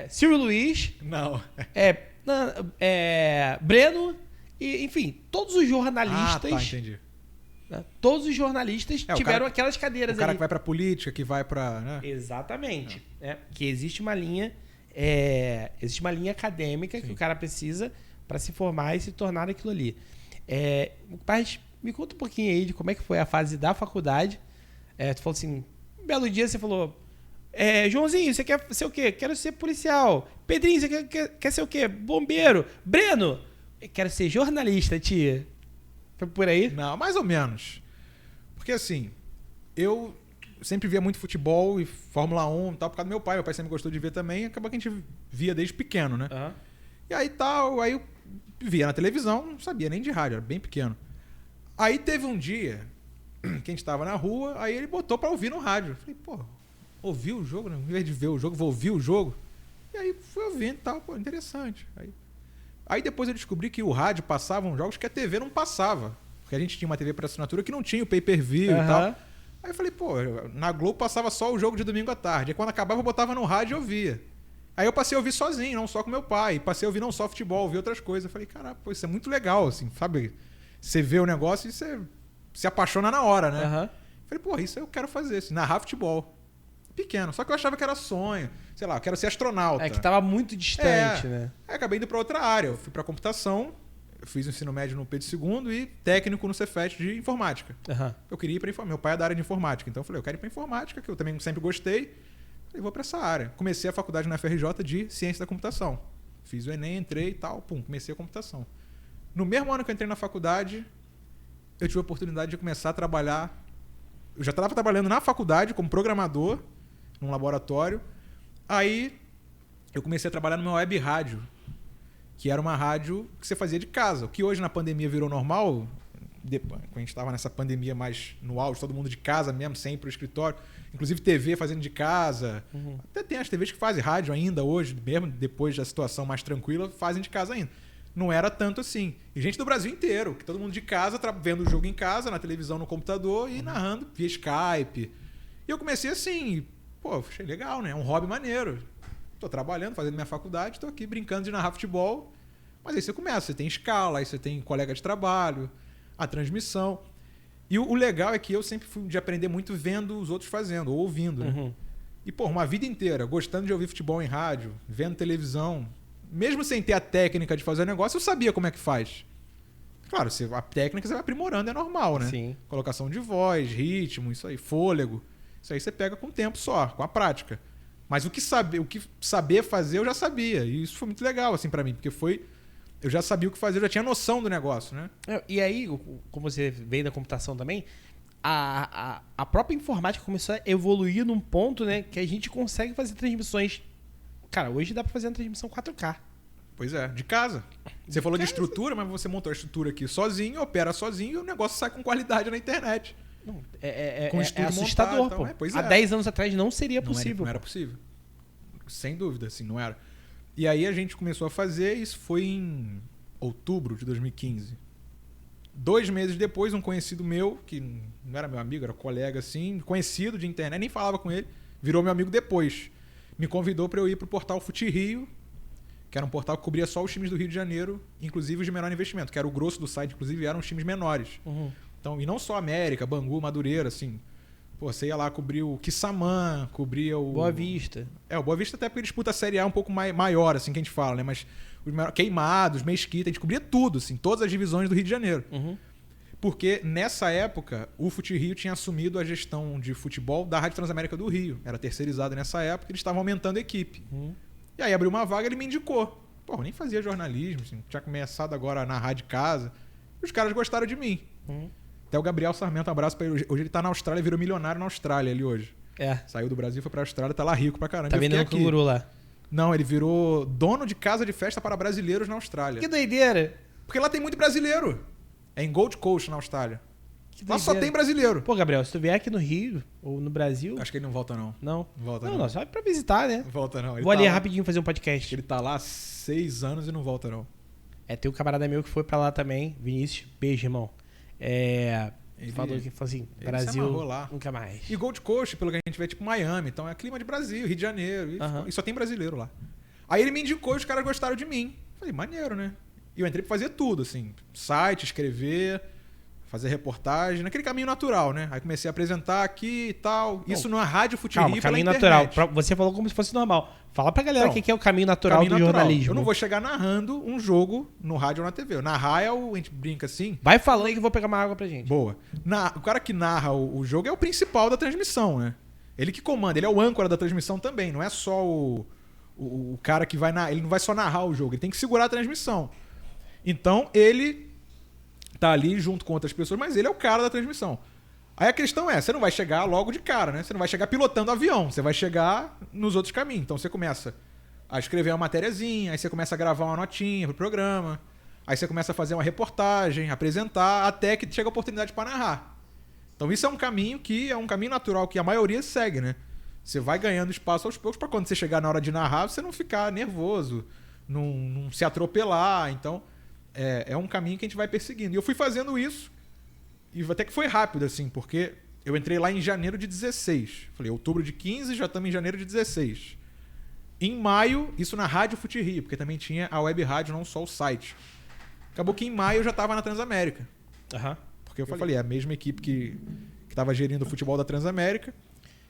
Ciro Luiz, Não. Breno, e, enfim, todos os jornalistas. Entendi. né? Todos os jornalistas tiveram aquelas cadeiras ali. O cara ali. que vai pra política, que vai pra... Né? Exatamente. Que existe uma linha acadêmica que o cara precisa para se formar e se tornar aquilo ali. Mas me conta um pouquinho aí de como é que foi a fase da faculdade. Tu falou assim, um belo dia você falou, Joãozinho, você quer ser o quê? Quero ser policial. Pedrinho, você quer ser o quê? Bombeiro. Breno, quero ser jornalista, tia. Foi por aí? Não, mais ou menos. Porque assim, eu sempre via muito futebol e Fórmula 1 e tal, por causa do meu pai. Meu pai sempre gostou de ver também, acabou que a gente via desde pequeno, né? Uhum. E aí aí eu via na televisão, não sabia nem de rádio, era bem pequeno. Aí teve um dia que a gente tava na rua, aí ele botou pra ouvir no rádio. Eu falei, pô, ouvir o jogo, né? Ao invés de ver o jogo, vou ouvir o jogo. E aí fui ouvindo e tal, pô, interessante. Aí depois eu descobri que o rádio passavam jogos que a TV não passava. Porque a gente tinha uma TV por assinatura que não tinha o pay-per-view e tal. Aí eu falei, pô, na Globo passava só o jogo de domingo à tarde. Aí quando acabava eu botava no rádio e ouvia. Aí eu passei a ouvir sozinho, não só com meu pai. Passei a ouvir não só futebol, ouvir outras coisas. Eu falei, caralho, pô, isso é muito legal, assim, sabe? Você vê o negócio e você se apaixona na hora, né? Uhum. Falei, pô, isso eu quero fazer, assim, narrar futebol. Pequeno, só que eu achava que era sonho. Sei lá, eu quero ser astronauta. Que tava muito distante, né? Aí acabei indo pra outra área. Eu fui pra computação, eu fiz o ensino médio no Pedro II e técnico no Cefet de informática. Uhum. Eu queria ir pra informática. Meu pai é da área de informática, então eu falei, eu quero ir pra informática, que eu também sempre gostei. Falei, vou pra essa área. Comecei a faculdade na FRJ de ciência da computação. Fiz o Enem, entrei e tal, comecei a computação. No mesmo ano que eu entrei na faculdade, eu tive a oportunidade de começar a trabalhar. Eu já estava trabalhando na faculdade como programador, num laboratório. Aí eu comecei a trabalhar numa web rádio, que era uma rádio que você fazia de casa. O que hoje na pandemia virou normal, quando a gente estava nessa pandemia mais no auge, todo mundo de casa mesmo, sem ir pro escritório. Inclusive TV fazendo de casa. Uhum. Até tem as TVs que fazem rádio ainda hoje, mesmo depois da situação mais tranquila, fazem de casa ainda. Não era tanto assim. E gente do Brasil inteiro, que todo mundo de casa, vendo o jogo em casa, na televisão, no computador e narrando via Skype. E eu comecei assim, pô, achei legal, né? É um hobby maneiro. Tô trabalhando, fazendo minha faculdade, tô aqui brincando de narrar futebol. Mas aí você começa, você tem escala, aí você tem colega de trabalho, a transmissão. E o legal é que eu sempre fui de aprender muito vendo os outros fazendo, ou ouvindo, né? Uhum. E, pô, uma vida inteira, gostando de ouvir futebol em rádio, vendo televisão, mesmo sem ter a técnica de fazer o negócio, eu sabia como é que faz. Claro, a técnica você vai aprimorando, é normal, né? Sim. Colocação de voz, ritmo, isso aí, fôlego. Isso aí você pega com o tempo só, com a prática. Mas o que saber fazer, eu já sabia. E isso foi muito legal, assim, pra mim, porque eu já sabia o que fazer, eu já tinha noção do negócio, né? E aí, como você veio da computação também, a própria informática começou a evoluir num ponto, né, que a gente consegue fazer transmissões. Cara, hoje dá pra fazer uma transmissão 4K. Pois é, de casa. Você falou de estrutura, mas você montou a estrutura aqui sozinho, opera sozinho e o negócio sai com qualidade na internet. Não, com é assustador, montado, pô. Então, Há 10 anos atrás não seria possível. Não era possível. Sem dúvida, assim, não era. E aí a gente começou a fazer, isso foi em outubro de 2015. 2 meses depois, um conhecido meu, que não era meu amigo, era colega assim, conhecido de internet, nem falava com ele, virou meu amigo depois. Me convidou para eu ir pro portal Fute Rio, que era um portal que cobria só os times do Rio de Janeiro, inclusive os de menor investimento, que era o grosso do site, inclusive eram os times menores. Uhum. Então, e não só América, Bangu, Madureira, assim. Pô, você ia lá cobrir o Quissamã, cobria o... Boa Vista. O Boa Vista até porque disputa a Série A um pouco maior, assim, que a gente fala, né? Mas Queimados, Mesquita, a gente cobria tudo, assim, todas as divisões do Rio de Janeiro. Uhum. Porque nessa época, o Fute Rio tinha assumido a gestão de futebol da Rádio Transamérica do Rio. Era terceirizada nessa época, eles estavam aumentando a equipe. Uhum. E aí abriu uma vaga, ele me indicou. Pô, eu nem fazia jornalismo, assim, tinha começado agora a narrar de casa. E os caras gostaram de mim. Uhum. Até o Gabriel Sarmento, um abraço pra ele. Hoje ele tá na Austrália, virou milionário na Austrália ali hoje. Saiu do Brasil, foi pra Austrália, tá lá rico pra caramba. Tá vendendo canguru lá. Não, ele virou dono de casa de festa para brasileiros na Austrália. Que doideira. Porque lá tem muito brasileiro. É em Gold Coast, na Austrália. Lá só tem brasileiro. Pô, Gabriel, se tu vier aqui no Rio ou no Brasil... Acho que ele não volta, não. Não? Volta, não. Só pra visitar, né? Não volta, não. Vou ali rapidinho fazer um podcast. Ele tá lá há 6 anos e não volta, não. Tem um camarada meu que foi pra lá também, Vinícius. Beijo, irmão. Ele falou assim, Brasil nunca mais. E Gold Coast, pelo que a gente vê, é tipo Miami. Então é clima de Brasil, Rio de Janeiro. E só tem brasileiro lá. Aí ele me indicou e os caras gostaram de mim. Falei, maneiro, né? E eu entrei pra fazer tudo, assim. Site, escrever. fazer reportagem, naquele caminho natural, né? Aí comecei a apresentar aqui e tal. Isso na Rádio Fute Rio, Calma, pela caminho internet. natural. Você falou como se fosse normal. Fala pra galera o Então, que é o caminho natural do jornalismo. Eu não vou chegar narrando um jogo no rádio ou na TV. Narrar é a gente brinca assim. Vai falando aí que eu vou pegar uma água pra gente. Boa. O cara que narra o jogo é o principal da transmissão, né? Ele que comanda, ele é o âncora da transmissão também. Não é só o cara que vai narrar. Ele não vai só narrar o jogo, ele tem que segurar a transmissão. Então, ele tá ali junto com outras pessoas, mas ele é o cara da transmissão. Aí a questão é, você não vai chegar logo de cara, né? Você não vai chegar pilotando avião, você vai chegar nos outros caminhos. Então você começa a escrever uma matériazinha, aí você começa a gravar uma notinha pro programa, aí você começa a fazer uma reportagem, apresentar, até que chega a oportunidade para narrar. Então isso é um caminho que é um caminho natural que a maioria segue, né? Você vai ganhando espaço aos poucos para quando você chegar na hora de narrar, você não ficar nervoso, não se atropelar. Então é um caminho que a gente vai perseguindo. E eu fui fazendo isso. E até que foi rápido, assim, porque eu entrei lá em janeiro de 16. Falei, outubro de 15, já estamos em janeiro de 16. Em maio, isso na Rádio Fute Rio, porque também tinha a web rádio, não só o site. Acabou que em maio eu já estava na Transamérica. Aham. Porque eu falei, é a mesma equipe que estava gerindo o futebol da Transamérica.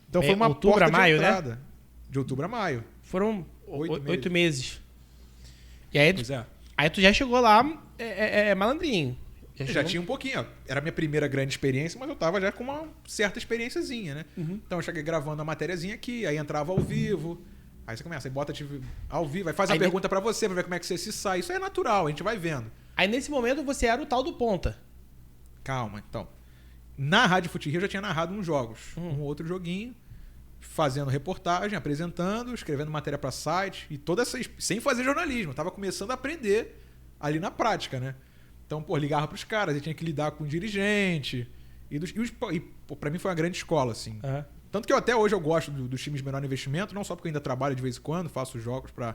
Então foi uma outubro porta a maio, de entrada. Né? De outubro a maio. Foram 8 meses. E Pois é. Aí tu já chegou lá malandrinho. Já tinha um pouquinho, ó. Era a minha primeira grande experiência, mas eu tava já com uma certa experiênciazinha, né? Uhum. Então eu cheguei gravando a matériazinha aqui, aí entrava ao vivo, aí você começa, aí bota ao vivo, aí faz a pergunta pra você, pra ver como é que você se sai. Isso é natural, a gente vai vendo. Aí nesse momento você era o tal do ponta. Calma, então. Na Rádio Fute Rio eu já tinha narrado uns jogos, um outro joguinho, fazendo reportagem, apresentando, escrevendo matéria pra site, e toda essa... sem fazer jornalismo, eu tava começando a aprender ali na prática, né? Então, ligava pros caras, eu tinha que lidar com o dirigente. E pra mim foi uma grande escola, assim. Uhum. Tanto que até hoje eu gosto dos times de menor investimento, não só porque eu ainda trabalho de vez em quando, faço jogos pra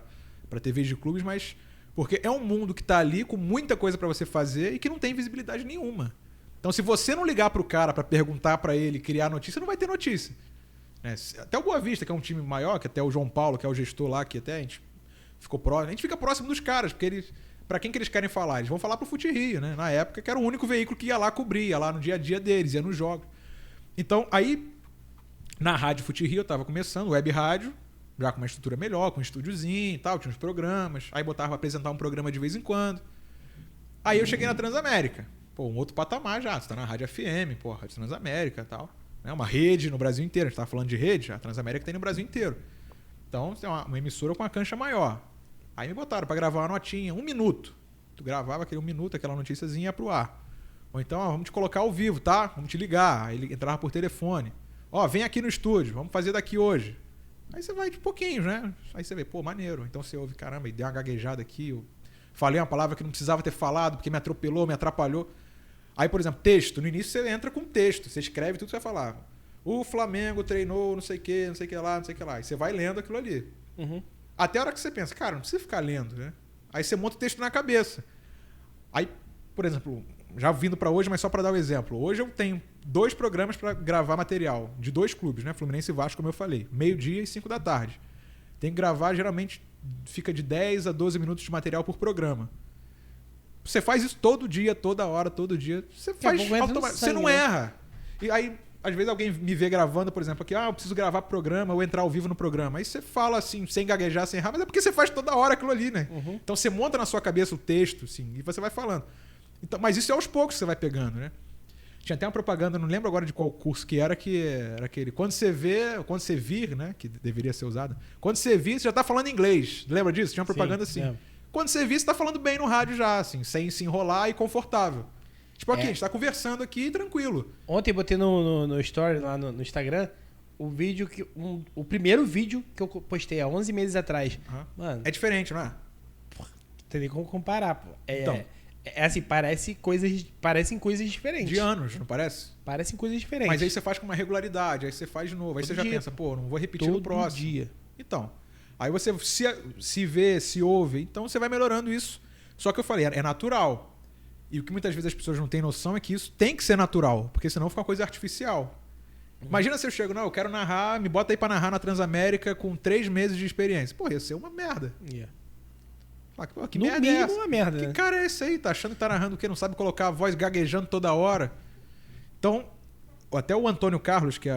TVs de clubes, mas porque é um mundo que tá ali com muita coisa pra você fazer e que não tem visibilidade nenhuma. Então, se você não ligar pro cara pra perguntar pra ele, criar notícia, não vai ter notícia. Até o Boa Vista, que é um time maior, que até o João Paulo, que é o gestor lá, que até a gente ficou próximo. A gente fica próximo dos caras, porque eles... Pra quem que eles querem falar? Eles vão falar pro Fute Rio, né? Na época, que era o único veículo que ia lá cobrir, ia lá no dia a dia deles, ia nos jogos. Então, aí, na Rádio Fute Rio, eu tava começando, web rádio, já com uma estrutura melhor, com um estúdiozinho e tal, tinha uns programas. Aí botava pra apresentar um programa de vez em quando. Aí eu cheguei na Transamérica. Um outro patamar já. Você tá na Rádio FM, Rádio Transamérica e tal. Uma rede no Brasil inteiro. A gente tava falando de rede, a Transamérica tem no Brasil inteiro. Então, tem uma emissora com uma cancha maior. Aí me botaram pra gravar uma notinha, 1 minuto. Tu gravava aquele 1 minuto, aquela noticiazinha ia pro ar. Ou então, vamos te colocar ao vivo, tá? Vamos te ligar. Aí ele entrava por telefone. Vem aqui no estúdio, vamos fazer daqui hoje. Aí você vai de pouquinhos, né? Aí você vê, maneiro. Então você ouve, caramba, e deu uma gaguejada aqui. Eu falei uma palavra que não precisava ter falado, porque me atropelou, me atrapalhou. Aí, por exemplo, texto. No início você entra com texto, você escreve tudo que você vai falar. O Flamengo treinou não sei o que, não sei o que lá, não sei o que lá. Aí você vai lendo aquilo ali. Uhum. Até a hora que você pensa, cara, não precisa ficar lendo, né? Aí você monta o texto na cabeça. Aí, por exemplo, já vindo pra hoje, mas só pra dar o exemplo. Hoje eu tenho 2 programas pra gravar material de 2 clubes, né? Fluminense e Vasco, como eu falei. 12:00 e 5 da tarde. Tem que gravar, geralmente fica de 10 a 12 minutos de material por programa. Você faz isso todo dia, toda hora, todo dia. Você faz automaticamente. Você não erra. E aí, às vezes alguém me vê gravando, por exemplo, aqui, eu preciso gravar programa ou entrar ao vivo no programa. Aí você fala assim, sem gaguejar, sem errar, mas é porque você faz toda hora aquilo ali, né? Uhum. Então você monta na sua cabeça o texto, assim, e você vai falando. Então, mas isso é aos poucos que você vai pegando, né? Tinha até uma propaganda, não lembro agora de qual curso que era aquele. Quando você vir, né? Que deveria ser usado. Quando você vir, você já tá falando inglês. Lembra disso? Tinha uma propaganda assim. É. Quando você vir, você tá falando bem no rádio já, assim, sem se enrolar e confortável. Tipo aqui, a gente tá conversando aqui tranquilo. Ontem eu botei no story lá no Instagram o vídeo o primeiro vídeo que eu postei há 11 meses atrás. Uhum. Mano, é diferente, não é? Não tem nem como comparar, pô. Então. Assim, parecem coisas diferentes. De anos, não parece? Parecem coisas diferentes. Mas aí você faz com uma regularidade, aí você faz de novo. Aí você já pensa, não vou repetir no próximo. Todo dia. Então, aí você se vê, se ouve, então você vai melhorando isso. Só que eu falei, é natural. E o que muitas vezes as pessoas não têm noção é que isso tem que ser natural, porque senão fica uma coisa artificial. Imagina se eu chego, eu quero narrar, me bota aí pra narrar na Transamérica com 3 meses de experiência. Ia ser uma merda. Yeah. Pô, que No merda é mínimo, essa? uma merda. Que né? cara é esse aí? Tá achando que tá narrando o quê? Não sabe colocar a voz gaguejando toda hora. Então, até o Antônio Carlos, que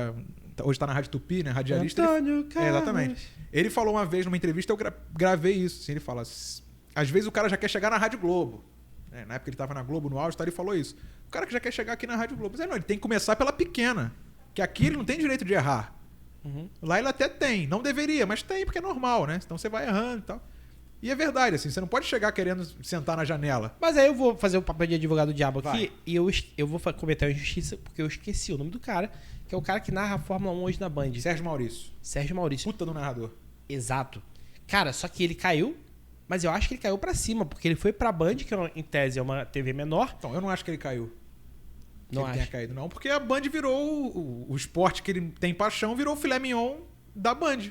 hoje tá na Rádio Tupi, né? Radialista. Antônio Carlos. Exatamente. Ele falou uma vez numa entrevista, eu gravei isso. Assim, ele fala, às vezes o cara já quer chegar na Rádio Globo. Na época ele tava na Globo, no auge, ele falou isso. O cara que já quer chegar aqui na Rádio Globo. Mas não, ele tem que começar pela pequena. Que aqui ele não tem direito de errar. Uhum. Lá ele até tem. Não deveria, mas tem, porque é normal, né? Então você vai errando e tal. E é verdade, assim, você não pode chegar querendo sentar na janela. Mas aí eu vou fazer o papel de advogado do diabo aqui Vai. e eu vou cometer uma injustiça porque eu esqueci o nome do cara, que é o cara que narra a Fórmula 1 hoje na Band. Sérgio Maurício. Sérgio Maurício. Puta do narrador. Exato. Cara, só que ele caiu, mas eu acho que ele caiu pra cima, porque ele foi pra Band, que em tese é uma TV menor. Então, eu não acho que ele caiu. Que Não ele acho. tenha caído, não. Porque a Band virou o esporte que ele tem paixão, virou o filé mignon da Band.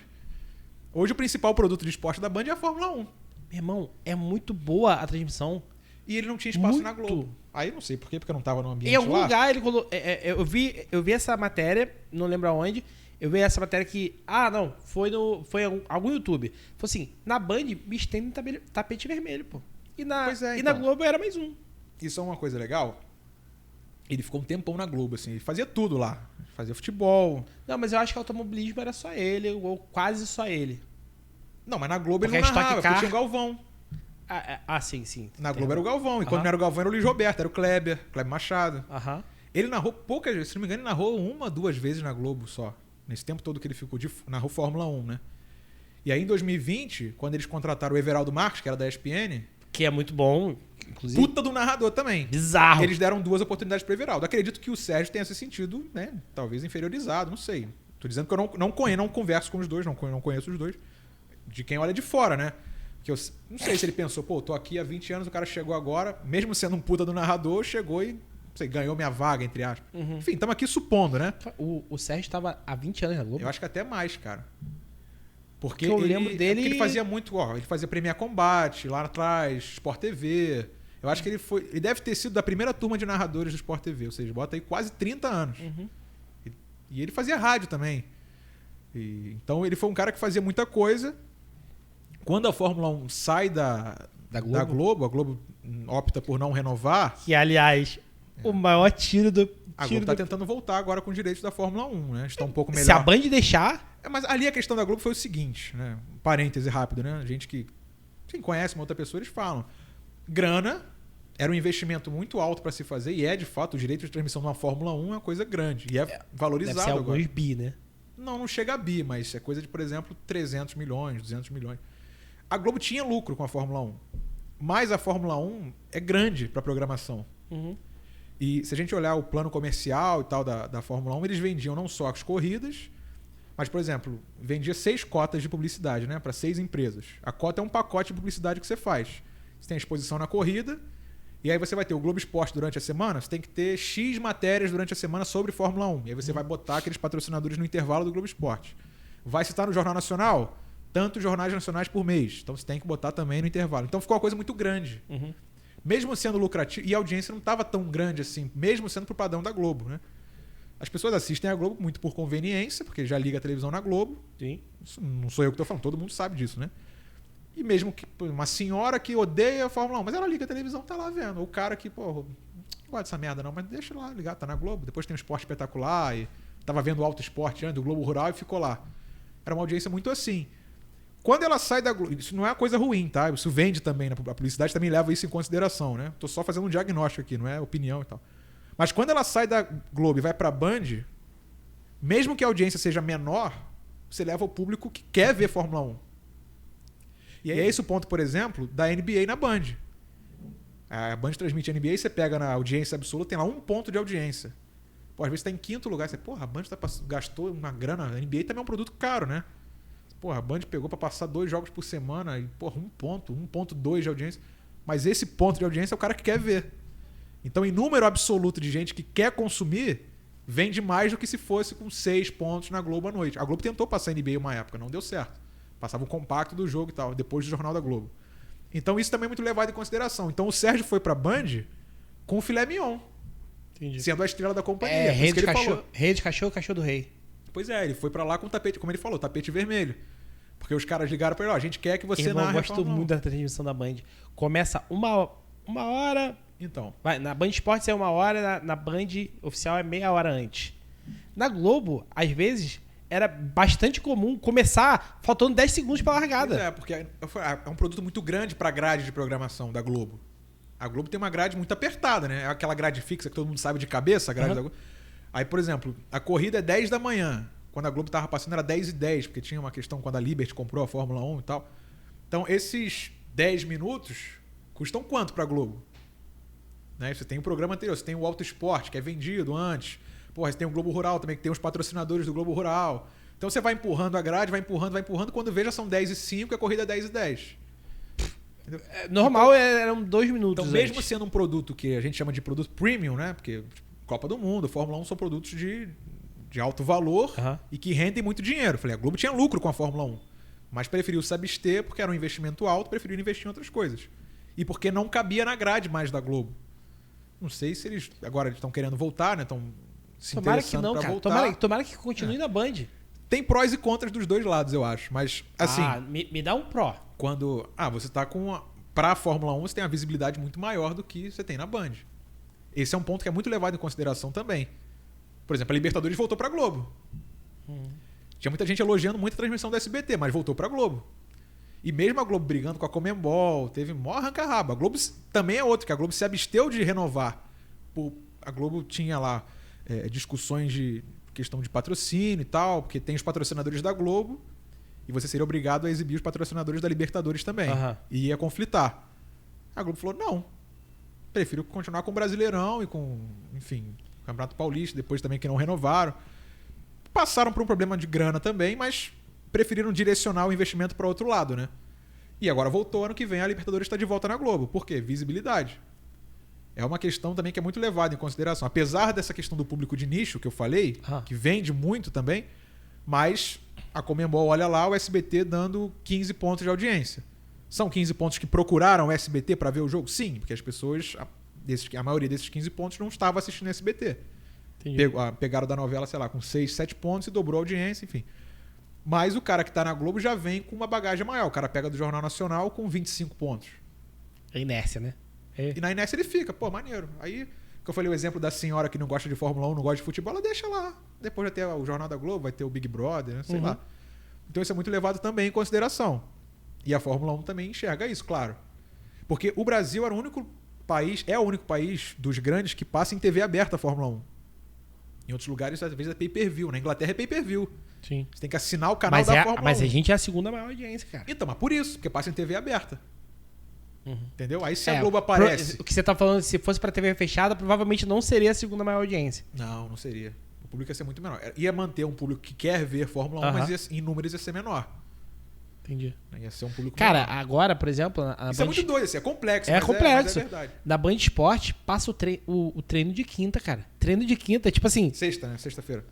Hoje o principal produto de esporte da Band é a Fórmula 1. Meu irmão, é muito boa a transmissão. E ele não tinha espaço Muito. na Globo. Aí não sei por quê, porque eu não tava no ambiente Em algum lá. lugar ele colocou. Eu vi essa matéria, não lembro aonde. Eu vi essa matéria que. Ah, não. Foi em algum YouTube. Falou assim: na Band, bicho tem tapete vermelho, pô. E na, Pois é, e na então. Globo era mais um. Isso é uma coisa legal. Ele ficou um tempão na Globo, assim. Ele fazia tudo lá. Fazia futebol. Não, mas eu acho que automobilismo era só ele, ou quase só ele. Não, mas na Globo ele Porque não a Stock narrava, porque Car- tinha o Galvão. Sim. Na Globo era o Galvão. E quando Aham. não era o Galvão era o Luiz Roberto, era o Kleber Machado. Aham. Ele narrou poucas vezes, se não me engano, ele narrou 1, 2 vezes na Globo só. Nesse tempo todo que ele ficou narrou Fórmula 1, né? E aí em 2020, quando eles contrataram o Everaldo Marques, que era da ESPN, Que é muito bom, inclusive. puta do narrador também. Bizarro. Eles deram 2 oportunidades pro Everaldo. Acredito que o Sérgio tenha se sentido, né? Talvez inferiorizado, não sei. Tô dizendo que eu não converso com os dois, não conheço os dois. De quem olha de fora, né? Que eu não sei se ele pensou, pô, tô aqui há 20 anos, o cara chegou agora, mesmo sendo um puta do narrador, chegou e, não sei, ganhou minha vaga, entre aspas. Uhum. Enfim, estamos aqui supondo, né? O Sérgio estava há 20 anos na Globo. Eu acho que até mais, cara. Porque Que eu ele, lembro dele- porque ele fazia muito, ele fazia Premier Combate lá atrás, Sport TV. Eu acho que ele deve ter sido da primeira turma de narradores do Sport TV, ou seja, bota aí quase 30 anos. Uhum. E ele fazia rádio também. Então ele foi um cara que fazia muita coisa. Quando a Fórmula 1 sai da Globo, a Globo opta por não renovar. Que, aliás, o maior tiro do... A Globo tá tentando voltar agora com os direitos da Fórmula 1, né? Está um pouco melhor. Se a Band deixar... Mas ali a questão da Globo foi o seguinte, né? Um parêntese rápido, né? A gente que conhece uma outra pessoa, eles falam. Grana era um investimento muito alto para se fazer e é, de fato, o direito de transmissão de uma Fórmula 1 é uma coisa grande. E é Deve valorizado ser agora. alguns bi, né? Não chega a bi, mas é coisa de, por exemplo, 300 milhões, 200 milhões. A Globo tinha lucro com a Fórmula 1, mas a Fórmula 1 é grande para programação. Uhum. E se a gente olhar o plano comercial e tal da Fórmula 1, eles vendiam não só as corridas, mas, por exemplo, vendia 6 cotas de publicidade, né, para 6 empresas. A cota é um pacote de publicidade que você faz. Você tem a exposição na corrida, e aí você vai ter o Globo Esporte durante a semana, você tem que ter X matérias durante a semana sobre Fórmula 1. E aí você vai botar aqueles patrocinadores no intervalo do Globo Esporte. Vai citar no Jornal Nacional tantos jornais nacionais por mês. Então você tem que botar também no intervalo. Então ficou uma coisa muito grande. Uhum. Mesmo sendo lucrativo, e a audiência não estava tão grande assim, mesmo sendo pro padrão da Globo, né? As pessoas assistem a Globo muito por conveniência, porque já liga a televisão na Globo. Sim. Isso não sou eu que estou falando, todo mundo sabe disso, né? E mesmo que uma senhora que odeia a Fórmula 1, mas ela liga a televisão, tá lá vendo. O cara que, pô, não gosta dessa merda não, mas deixa lá ligar, tá na Globo. Depois tem o Esporte Espetacular, e tava vendo o Auto Esporte antes, do Globo Rural, e ficou lá. Era uma audiência muito assim. Quando ela sai da Globo, isso não é uma coisa ruim, tá? Isso vende também, a publicidade também leva isso em consideração, né? Tô só fazendo um diagnóstico aqui, não é opinião e tal. Mas quando ela sai da Globo e vai pra Band, mesmo que a audiência seja menor, você leva o público que quer ver Fórmula 1. E aí é esse o ponto, por exemplo, da NBA na Band. A Band transmite a NBA, você pega na audiência absoluta, tem lá 1 ponto de audiência. Pô, às vezes tá em 5º lugar, você, porra, a Band gastou uma grana, a NBA também é um produto caro, né? Porra, a Band pegou pra passar 2 jogos por semana e, porra, 1 ponto, 1.2 de audiência. Mas esse ponto de audiência é o cara que quer ver. Então, em número absoluto de gente que quer consumir, vende mais do que se fosse com 6 pontos na Globo à noite. A Globo tentou passar a NBA uma época, não deu certo. Passava o compacto do jogo e tal, depois do Jornal da Globo. Então, isso também é muito levado em consideração. Então, o Sérgio foi pra Band com o filé mignon, Entendi. sendo a estrela da companhia. É, Por isso rei que de ele cachorro, falou. rei de cachorro, cachorro do rei. Pois é, ele foi pra lá com o tapete, como ele falou, tapete vermelho. Porque Porque os caras ligaram pra ele, ó, a gente quer que você narre. Eu gosto muito da transmissão da Band. Começa uma hora... Então. Na Band Esportes é 1 hora, na Band oficial é meia hora antes. Na Globo, às vezes, era bastante comum começar faltando 10 segundos pra largada. Pois porque é um produto muito grande pra grade de programação da Globo. A Globo tem uma grade muito apertada, né? É aquela grade fixa que todo mundo sabe de cabeça, a grade da Globo. Aí, por exemplo, a corrida é 10 da manhã. Quando a Globo tava passando era 10h10, porque tinha uma questão quando a Liberty comprou a Fórmula 1 e tal. Então, esses 10 minutos custam quanto pra Globo? Né? Você tem o programa anterior, você tem o Auto Esporte, que é vendido antes. Porra, você tem o Globo Rural também, que tem os patrocinadores do Globo Rural. Então você vai empurrando a grade, vai empurrando. Quando veja, são 10h05 e a corrida é 10h10. Normal eram 2 minutos. Então, mesmo sendo um produto que a gente chama de produto premium, né? Porque Copa do Mundo, Fórmula 1 são produtos de alto valor e que rendem muito dinheiro. Falei, a Globo tinha lucro com a Fórmula 1, mas preferiu se abster porque era um investimento alto, preferiu investir em outras coisas. E porque não cabia na grade mais da Globo. Não sei se eles agora estão querendo voltar, né? Estão se interessando pra voltar. Tomara que continue na Band. Tem prós e contras dos dois lados, eu acho. Mas, assim... me dá um pró. Quando... você tá com... Pra Fórmula 1, você tem uma visibilidade muito maior do que você tem na Band. Esse é um ponto que é muito levado em consideração também. Por exemplo, a Libertadores voltou pra Globo. Tinha muita gente elogiando muito a transmissão da SBT, mas voltou pra Globo. E mesmo a Globo brigando com a Conmebol, teve maior arranca-rabo. A Globo também é outro, que a Globo se absteu de renovar. A Globo tinha lá discussões de questão de patrocínio e tal, porque tem os patrocinadores da Globo e você seria obrigado a exibir os patrocinadores da Libertadores também. E ia conflitar. A Globo falou, não, prefiro continuar com o Brasileirão e com, enfim, o Campeonato Paulista, depois também que não renovaram. Passaram por um problema de grana também, mas preferiram direcionar o investimento para outro lado, né? E agora voltou, ano que vem a Libertadores está de volta na Globo. Por quê? Visibilidade. É uma questão também que é muito levada em consideração. Apesar dessa questão do público de nicho que eu falei, que vende muito também, mas a Conmebol olha lá o SBT dando 15 pontos de audiência. São 15 pontos que procuraram o SBT para ver o jogo? Sim, porque as pessoas, a maioria desses 15 pontos não estava assistindo SBT. Pegaram da novela, sei lá, com 6, 7 pontos e dobrou a audiência, enfim. Mas o cara que está na Globo já vem com uma bagagem maior. O cara pega do Jornal Nacional com 25 pontos. É inércia, né? E na inércia ele fica, maneiro. Aí, que eu falei o exemplo da senhora que não gosta de Fórmula 1, não gosta de futebol, ela deixa lá. Depois vai ter o Jornal da Globo, vai ter o Big Brother, né? Sei lá. Então isso é muito levado também em consideração. E a Fórmula 1 também enxerga isso, claro. Porque o Brasil era o único país dos grandes que passa em TV aberta a Fórmula 1. Em outros lugares, às vezes, é pay-per-view. Na Inglaterra é pay-per-view. Sim. Você tem que assinar o canal da Fórmula 1. Mas a gente é a segunda maior audiência, cara. Então, mas por isso, porque passa em TV aberta. Entendeu? Aí se a Globo aparece... O que você tá falando, se fosse pra TV fechada, provavelmente não seria a segunda maior audiência. Não seria. O público ia ser muito menor. Ia manter um público que quer ver Fórmula 1, mas em números ia ser menor. Entendi. Ia ser um público menor. Cara, agora, por exemplo... Isso é muito doido, assim, é complexo. É complexo. Mas é verdade. Na Band Esporte, passa o treino de quinta, cara. Treino de quinta, tipo assim... Sexta, né? Sexta-feira.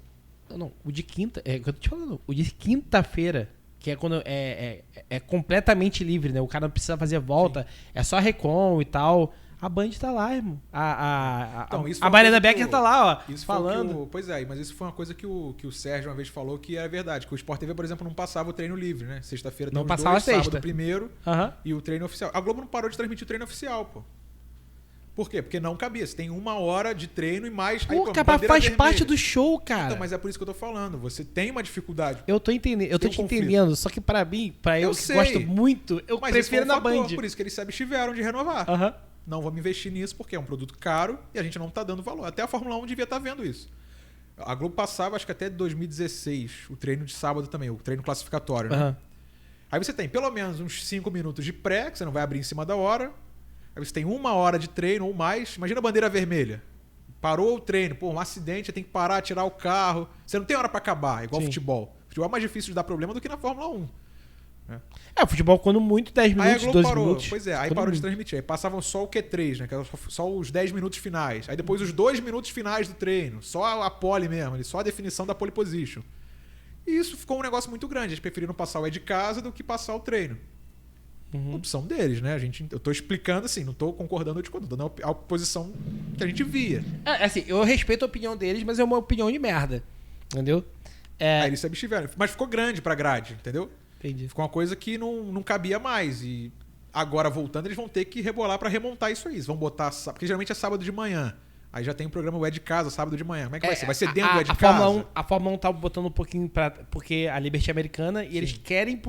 Não, o de quinta... É o que eu tô te falando. O de quinta-feira... Que é quando é completamente livre, né? O cara não precisa fazer volta, é só recon e tal. A Band tá lá, irmão. A Mariana Becker tá lá, ó, falando. Pois é, mas isso foi uma coisa que o Sérgio uma vez falou que era verdade. Que o Sport TV, por exemplo, não passava o treino livre, né? Sexta-feira tem não passava dois, sexta. Sábado primeiro e o treino oficial. A Globo não parou de transmitir o treino oficial, pô. Por quê? Porque não cabia. Você tem 1 hora de treino e mais... Pô, cara, faz parte do show, cara. Então, mas é por isso que eu tô falando. Você tem uma dificuldade. Eu tô entendendo. Eu tô te entendendo. Só que pra mim, pra eu que gosto muito, eu prefiro na Band. Por isso que eles se abstiveram de renovar. Não vamos investir nisso porque é um produto caro e a gente não tá dando valor. Até a Fórmula 1 devia estar vendo isso. A Globo passava, acho que até 2016, o treino de sábado também, o treino classificatório, né? Aí você tem pelo menos uns 5 minutos de pré, que você não vai abrir em cima da hora. Aí você tem 1 hora de treino ou mais. Imagina a bandeira vermelha. Parou o treino. Pô, um acidente, você tem que parar, tirar o carro. Você não tem hora pra acabar, igual futebol. Futebol é mais difícil de dar problema do que na Fórmula 1. O futebol quando muito 10 minutos, aí a Globo 12 parou. minutos. Pois é, aí parou de transmitir. Aí passavam só o Q3, né? Que era só os 10 minutos finais. Aí depois os 2 minutos finais do treino. Só a pole mesmo, só a definição da pole position. E isso ficou um negócio muito grande. Eles preferiram passar o é de casa do que passar o treino. Opção deles, né? Eu tô explicando assim, não tô concordando ou dando a posição que a gente via. Assim, eu respeito a opinião deles, mas é uma opinião de merda. Entendeu? Aí eles se abstiveram. Mas ficou grande pra grade, entendeu? Entendi. Ficou uma coisa que não cabia mais. E agora, voltando, eles vão ter que rebolar pra remontar isso aí. Eles vão botar... Porque geralmente é sábado de manhã. Aí já tem o programa É de Casa, sábado de manhã. Como é que vai ser? Vai ser dentro do É de Casa? A Fórmula 1 tá botando um pouquinho pra... Porque a Liberty é americana e eles querem...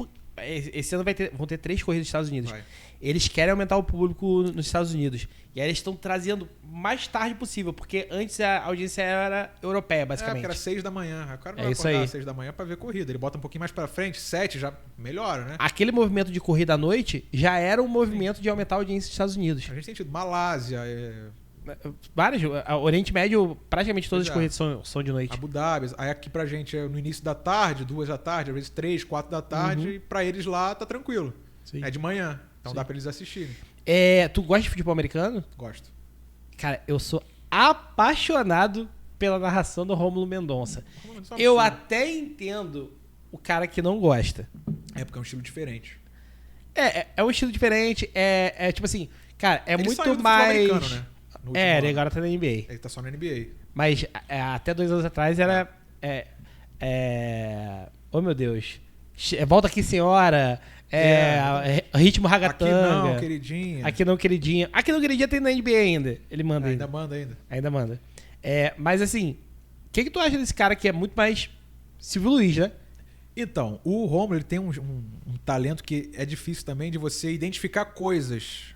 Esse ano vão ter 3 corridas nos Estados Unidos. Vai. Eles querem aumentar o público nos Estados Unidos. E aí eles estão trazendo mais tarde possível, porque antes a audiência era europeia, basicamente. Porque era 6 da manhã. O cara não É vai isso acordar aí. às 6 da manhã pra ver corrida. Ele bota um pouquinho mais pra frente, 7 já melhora, né? Aquele movimento de corrida à noite já era um movimento de aumentar a audiência dos Estados Unidos. A gente tem tido Malásia, Vários. O Oriente Médio, praticamente todas as Pois corridas são de noite. Abu Dhabi. Aí aqui pra gente é no início da tarde, 2 da tarde, às vezes 3, 4 da tarde. E pra eles lá tá tranquilo. Sim. É de manhã. Então Sim. dá pra eles assistirem. Tu gosta de futebol americano? Gosto. Cara, eu sou apaixonado pela narração do Rômulo Mendonça. Só um Eu absurdo. até entendo o cara que não gosta. É porque é um estilo diferente. É um estilo diferente. É tipo assim, cara, é Ele muito saiu do futebol mais. americano, né? No último Ele ano. agora tá na NBA. Ele tá só na NBA. Mas até 2 anos atrás era. Oh meu Deus. Volta aqui, senhora. Ritmo Aqui ragatanga. não, queridinha. Aqui não, queridinha. Aqui não, queridinha tem na NBA ainda. Ele manda Ainda ainda. manda ainda. Ainda manda. Mas assim, o que tu acha desse cara que é muito mais Silvio Luiz, né? Então, o Romulo ele tem um talento que é difícil também de você identificar coisas.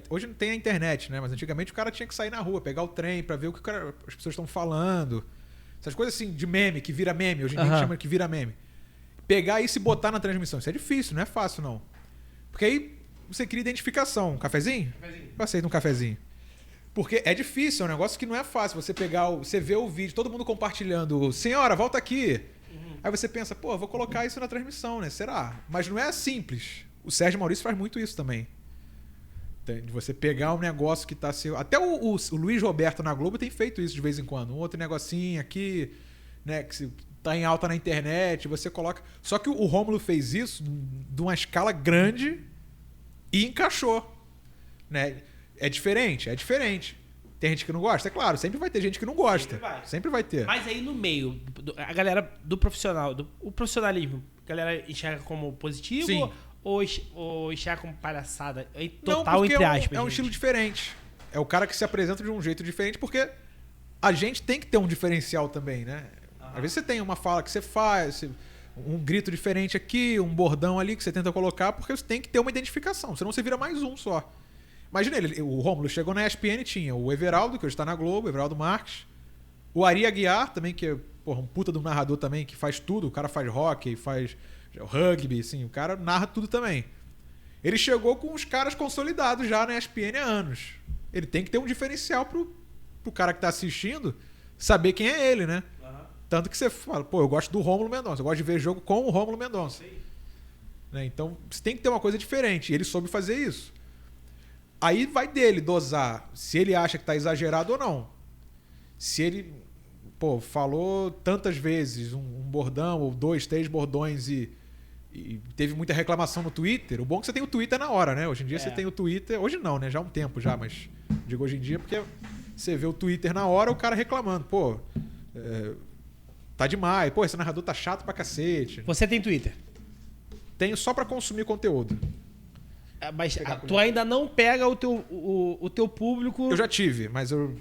Hoje não tem a internet, né? Mas antigamente o cara tinha que sair na rua, pegar o trem pra ver o que as pessoas estão falando. Essas coisas assim de meme, que vira meme. Hoje em dia a gente chama que vira meme. Pegar isso e botar na transmissão. Isso é difícil, não é fácil não. Porque aí você cria identificação. Um cafezinho? Eu aceito um cafezinho. Porque é difícil, é um negócio que não é fácil. Você pegar, você vê o vídeo, todo mundo compartilhando. Senhora, volta aqui. Aí você pensa, pô, vou colocar isso na transmissão, né? Será? Mas não é simples. O Sérgio Maurício faz muito isso também. De você pegar um negócio que tá seu. Até o Luiz Roberto na Globo tem feito isso de vez em quando. Um outro negocinho aqui, né? Que tá em alta na internet, você coloca. Só que o Rômulo fez isso de uma escala grande e encaixou. Né? É diferente. Tem gente que não gosta? É claro, sempre vai ter gente que não gosta. Sempre vai ter. Mas aí no meio, a galera do profissional, o profissionalismo, a galera enxerga como positivo? Sim. Ou enxerga como palhaçada? Não, Total, porque entre aspas. é um gente. estilo diferente. É o cara que se apresenta de um jeito diferente, porque a gente tem que ter um diferencial também, né? Às vezes você tem uma fala que você faz, um grito diferente aqui, um bordão ali que você tenta colocar, porque você tem que ter uma identificação, senão você vira mais um só. Imagina o Rômulo chegou na ESPN e tinha o Everaldo, que hoje está na Globo, Everaldo Marques, o Ari Aguiar também, que é um puta do narrador também, que faz tudo, o cara faz hockey, faz rugby, assim, o cara narra tudo também. Ele chegou com os caras consolidados já na ESPN há anos. Ele tem que ter um diferencial pro cara que tá assistindo saber quem é ele, né? Tanto que você fala, pô, eu gosto do Rômulo Mendonça, eu gosto de ver jogo com o Rômulo Mendonça. Né? Então, você tem que ter uma coisa diferente. E ele soube fazer isso. Aí vai dele dosar se ele acha que tá exagerado ou não. Se ele, falou tantas vezes um bordão, ou 2, 3 bordões e teve muita reclamação no Twitter. O bom é que você tem o Twitter na hora, né? Hoje em dia você tem o Twitter... Hoje não, né? Já há um tempo já, mas digo hoje em dia porque você vê o Twitter na hora, o cara reclamando. Tá demais. Esse narrador tá chato pra cacete. Você tem Twitter? Tenho só pra consumir conteúdo. Mas tu ainda não pega o teu público... Eu já tive, mas eu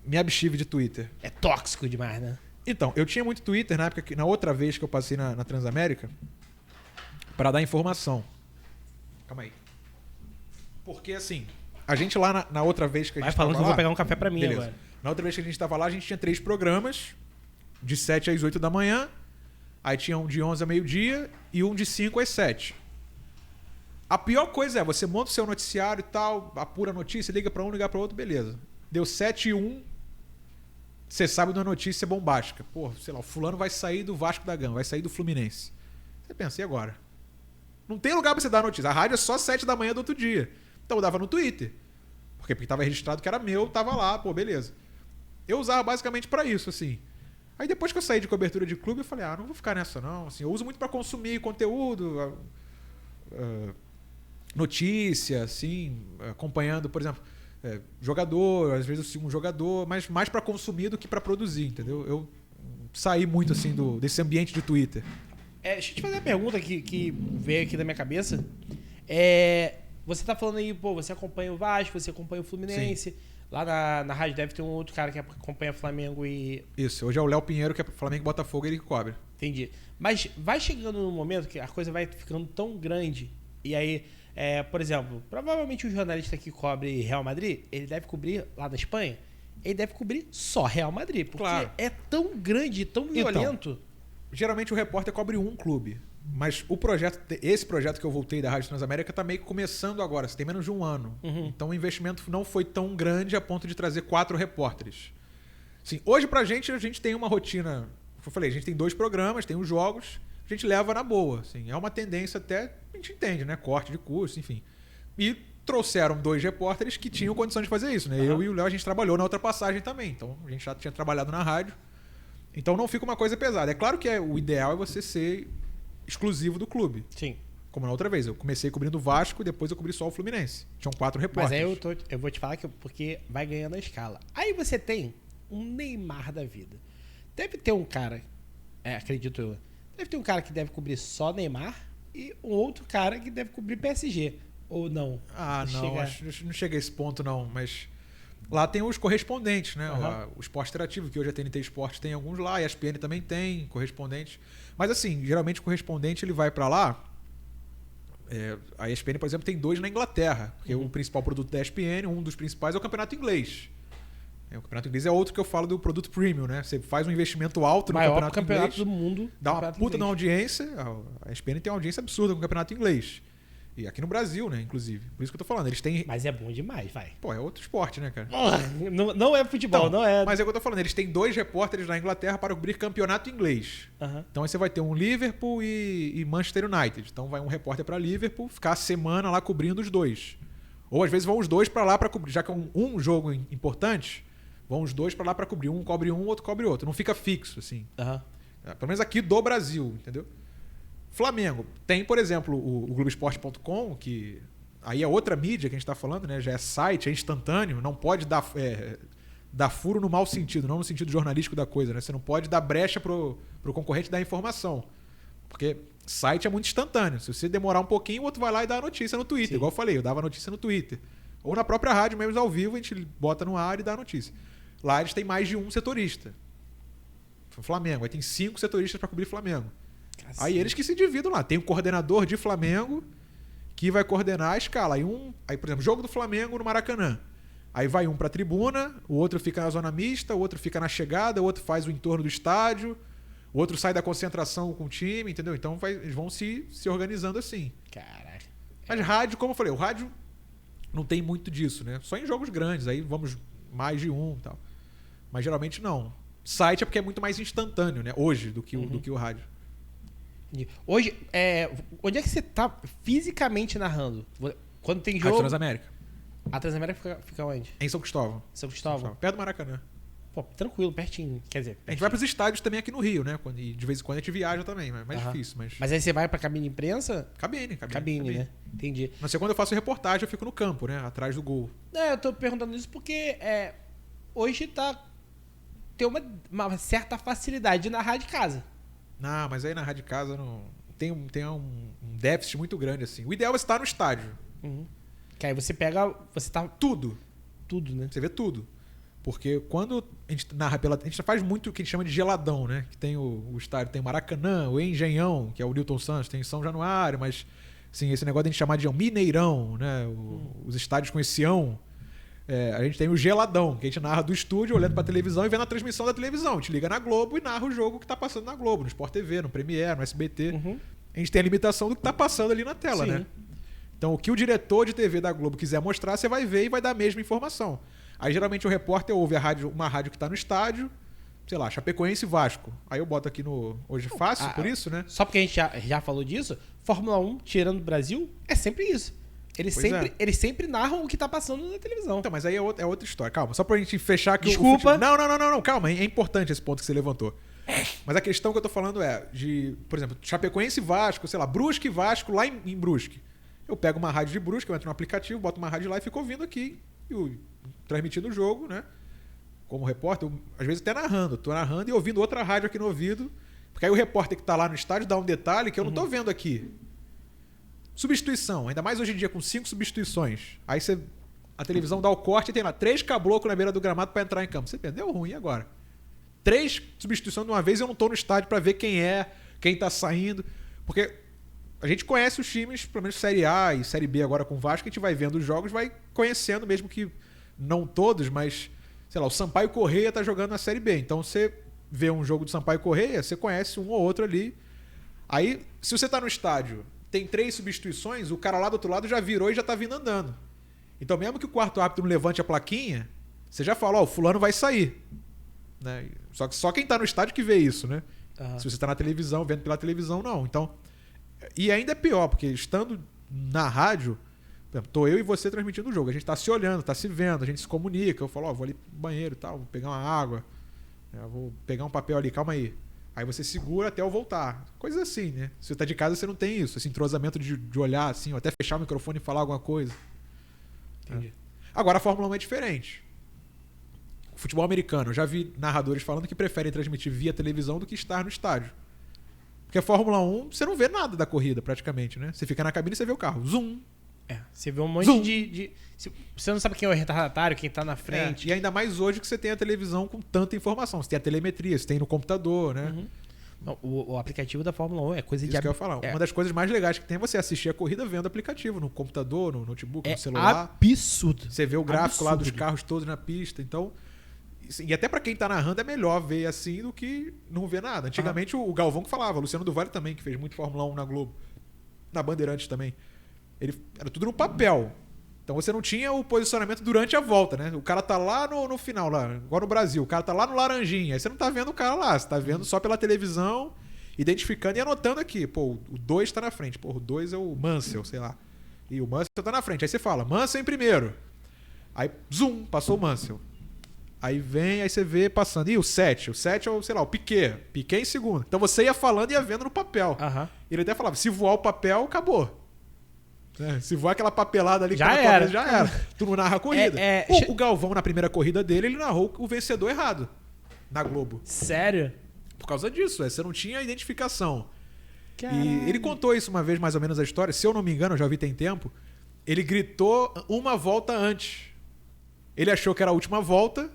me abstive de Twitter. É tóxico demais, né? Então, eu tinha muito Twitter na época, na outra vez que eu passei na Transamérica, para dar informação. Calma aí. Porque assim, a gente lá na outra vez que a gente Vai falando tava que eu lá, vou pegar um café pra mim beleza. agora. Na outra vez que a gente estava lá, a gente tinha 3 programas, de 7 às 8 da manhã, aí tinha um de 11 a meio-dia e um de 5 às 7. A pior coisa é, você monta o seu noticiário e tal, apura a notícia, liga para um, liga para outro, beleza. Deu 7 e 1, você sabe de uma notícia bombástica. Sei lá, o fulano vai sair do Vasco da Gama, vai sair do Fluminense. Você pensa, e agora? Não tem lugar pra você dar a notícia. A rádio é só 7 da manhã do outro dia. Então eu dava no Twitter. Porque tava registrado que era meu, tava lá, beleza. Eu usava basicamente pra isso, assim. Aí depois que eu saí de cobertura de clube, eu falei, não vou ficar nessa não. Assim, eu uso muito pra consumir conteúdo, notícia, assim, acompanhando, por exemplo, jogador, às vezes eu sigo um jogador, mas mais pra consumir do que pra produzir, entendeu? Eu saí muito, assim, desse ambiente de Twitter. Deixa eu te fazer uma pergunta que veio aqui da minha cabeça. Você tá falando aí, pô, você acompanha o Vasco, você acompanha o Fluminense. Sim. Lá na rádio deve ter um outro cara que acompanha Flamengo e... Isso, hoje é o Léo Pinheiro, que é Flamengo e Botafogo, ele que cobre. Entendi. Mas vai chegando num momento que a coisa vai ficando tão grande. E aí, por exemplo, provavelmente o jornalista que cobre Real Madrid, ele deve cobrir lá da Espanha, ele deve cobrir só Real Madrid. Porque claro, é tão grande, tão violento. Então, geralmente o repórter cobre um clube. Mas esse projeto que eu voltei da Rádio Transamérica tá meio que começando agora, tem menos de um ano. Uhum. Então o investimento não foi tão grande a ponto de trazer 4 repórteres. Assim, hoje a gente tem uma rotina, eu falei, a gente tem 2 programas, tem os jogos, a gente leva na boa. Assim, é uma tendência até, a gente entende, né? Corte de custo, enfim. E trouxeram 2 repórteres que tinham condição de fazer isso, né? Uhum. Eu e o Léo, a gente trabalhou na outra passagem também, então a gente já tinha trabalhado na rádio. Então não fica uma coisa pesada. É claro que o ideal é você ser exclusivo do clube. Sim. Como na outra vez. Eu comecei cobrindo o Vasco e depois eu cobri só o Fluminense. Tinham 4 repórteres. Mas aí eu vou te falar porque vai ganhando a escala. Aí você tem um Neymar da vida. Deve ter um cara, acredito eu, deve ter um cara que deve cobrir só Neymar e um outro cara que deve cobrir PSG. Ou não? Ah, não. Não chega a esse ponto, não. Mas lá tem os correspondentes, né? Uhum. O Esporte Interativo, que hoje a TNT Esporte tem alguns lá, e a ESPN também tem correspondentes. Mas assim, geralmente o correspondente ele vai para lá. A ESPN, por exemplo, tem 2 na Inglaterra, porque o principal produto da ESPN, um dos principais, é o campeonato inglês. O campeonato inglês é outro que eu falo do produto premium, né? Você faz um investimento alto no campeonato inglês, do mundo, dá uma puta na audiência. A ESPN tem uma audiência absurda com o campeonato inglês. E aqui no Brasil, né, inclusive. Por isso que eu tô falando. Eles têm... Mas é bom demais, vai. Pô, é outro esporte, né, cara? Não é futebol, então, não é... Mas é o que eu tô falando. Eles têm 2 repórteres na Inglaterra para cobrir campeonato inglês. Uhum. Então aí você vai ter um Liverpool e Manchester United. Então vai um repórter para Liverpool ficar a semana lá cobrindo os 2. Ou às vezes vão os 2 para lá para cobrir. Já que é um jogo importante, vão os 2 para lá para cobrir. Um cobre um, outro cobre outro. Não fica fixo, assim. Uhum. Pelo menos aqui do Brasil, entendeu? Flamengo. Tem, por exemplo, o Globoesporte.com, que aí é outra mídia que a gente está falando, né? Já é site, é instantâneo, não pode dar furo no mau sentido, não no sentido jornalístico da coisa, né? Você não pode dar brecha pro concorrente dar informação. Porque site é muito instantâneo. Se você demorar um pouquinho, o outro vai lá e dá a notícia no Twitter. Sim. Igual eu falei, eu dava a notícia no Twitter. Ou na própria rádio mesmo, ao vivo, a gente bota no ar e dá a notícia. Lá eles têm mais de um setorista. Flamengo, aí tem 5 setoristas para cobrir Flamengo. Cacete. Aí eles que se dividam lá. Tem o coordenador de Flamengo que vai coordenar a escala. Aí, por exemplo, jogo do Flamengo no Maracanã. Aí vai um para a tribuna, o outro fica na zona mista, o outro fica na chegada, o outro faz o entorno do estádio, o outro sai da concentração com o time, entendeu? Então eles vão se organizando assim. Caraca. Mas rádio, como eu falei, o rádio não tem muito disso, né? Só em jogos grandes, aí vamos mais de um e tal. Mas geralmente não. Site é porque é muito mais instantâneo, né? Hoje, do que o rádio. Hoje, onde é que você tá fisicamente narrando? Quando tem jogo... Rádio Transamérica. A Transamérica fica onde? Em São Cristóvão. São Cristóvão? Perto do Maracanã. Pô, tranquilo, pertinho. Quer dizer... A gente vai pros estádios também aqui no Rio, né? E de vez em quando a gente viaja também, mas é mais difícil. Mas aí você vai pra cabine de imprensa? Cabine, né? Entendi. Não sei, quando eu faço reportagem, eu fico no campo, né? Atrás do gol. Eu tô perguntando isso porque hoje tem uma certa facilidade de narrar de casa. Não, mas aí narrar de casa não... tem um déficit muito grande, assim. O ideal é você estar no estádio. Que aí você pega... Você tá... Tudo, né? Você vê tudo. Porque quando a gente narra a gente faz muito o que a gente chama de geladão, né? Que tem o estádio, tem o Maracanã, o Engenhão, que é o Newton Santos, tem São Januário, mas assim, esse negócio de a gente chamar de Mineirão, né? Os estádios com esse ão. A gente tem o geladão, que a gente narra do estúdio, olhando pra televisão e vendo a transmissão da televisão. A gente liga na Globo e narra o jogo que tá passando na Globo, no Sport TV, no Premiere, no SBT. A gente tem a limitação do que tá passando ali na tela, né? Então, o que o diretor de TV da Globo quiser mostrar, você vai ver e vai dar a mesma informação. Aí, geralmente, o repórter ouve uma rádio que tá no estádio, sei lá, Chapecoense e Vasco. Aí eu boto aqui no Hoje Fácil, por isso, né? Só porque a gente já falou disso, Fórmula 1, tirando o Brasil, é sempre isso. Eles sempre narram o que tá passando na televisão. Então, mas aí é outra história. Calma, só pra gente fechar aqui. Desculpa. Não, calma. É importante esse ponto que você levantou. Mas a questão que eu tô falando é de, por exemplo, Chapecoense e Vasco, sei lá, Brusque e Vasco lá em Brusque. Eu pego uma rádio de Brusque, eu entro no aplicativo, boto uma rádio lá e fico ouvindo aqui, transmitindo o jogo, né? Como repórter, às vezes até narrando. Tô narrando e ouvindo outra rádio aqui no ouvido, Porque aí o repórter que tá lá no estádio dá um detalhe que eu não tô vendo aqui. Substituição, ainda mais hoje em dia com 5 substituições. Aí a televisão dá o corte e tem lá 3 caboclos na beira do gramado para entrar em campo. Você perdeu ruim agora. 3 substituições de uma vez e eu não tô no estádio para ver quem tá saindo. Porque a gente conhece os times, pelo menos Série A e Série B agora com o Vasco, a gente vai vendo os jogos, vai conhecendo, mesmo que não todos, mas, sei lá, o Sampaio Correia tá jogando na Série B. Então você vê um jogo do Sampaio Correia, você conhece um ou outro ali. Aí, se você tá no estádio, tem 3 substituições, o cara lá do outro lado já virou e já tá vindo andando. Então, mesmo que o quarto árbitro não levante a plaquinha, você já fala, ó, o fulano vai sair. Né? Só que só quem tá no estádio que vê isso, né? Uhum. Se você tá na televisão, vendo pela televisão, não. Então, e ainda é pior, porque estando na rádio, por exemplo, tô eu e você transmitindo o jogo, a gente tá se olhando, tá se vendo, a gente se comunica, eu falo, ó, vou ali pro banheiro e tal, vou pegar uma água, vou pegar um papel ali, calma aí. Aí você segura até eu voltar. Coisas assim, né? Se você tá de casa, você não tem isso. Esse entrosamento de olhar assim, ou até fechar o microfone e falar alguma coisa. Entendi. Agora a Fórmula 1 é diferente. O futebol americano, eu já vi narradores falando que preferem transmitir via televisão do que estar no estádio. Porque a Fórmula 1, você não vê nada da corrida praticamente, né? Você fica na cabine e você vê o carro. Zoom. Você vê um monte Zoom. Você não sabe quem é o retardatário, quem tá na frente. E ainda mais hoje que você tem a televisão com tanta informação. Você tem a telemetria, você tem no computador, né? Uhum. Não, o aplicativo da Fórmula 1 é coisa Isso que eu ia falar. Uma das coisas mais legais que tem é você assistir a corrida vendo o aplicativo no computador, no notebook, no celular. Absurdo. Você vê o gráfico lá dos Absurdo. carros todos na pista. Então, e até pra quem tá narrando é melhor ver assim do que não ver nada. Antigamente o Galvão que falava, o Luciano do Vale também, que fez muito Fórmula 1 na Globo, na Bandeirantes também. Era tudo no papel. Então você não tinha o posicionamento durante a volta, né? O cara tá lá no final, lá, igual no Brasil. O cara tá lá no Laranjinha. Aí você não tá vendo o cara lá. Você tá vendo só pela televisão, identificando e anotando aqui. Pô, o 2 tá na frente. Pô, o 2 é o Mansell, sei lá. E o Mansell tá na frente. Aí você fala, Mansell em primeiro. Aí, zoom, passou o Mansell. Aí vem, aí você vê passando. E o 7? O 7 é o, sei lá, o Piquet. Piquet em segundo. Então você ia falando e ia vendo no papel. Uhum. Ele até falava, se voar o papel, acabou. Se voar aquela papelada ali, já era. Já era. Tu não narra a corrida. O Galvão, na primeira corrida dele, ele narrou o vencedor errado. Na Globo. Sério? Por causa disso, você não tinha identificação. Caralho. E ele contou isso uma vez, mais ou menos, a história. Se eu não me engano, eu já vi tem tempo. Ele gritou uma volta antes. Ele achou que era a última volta.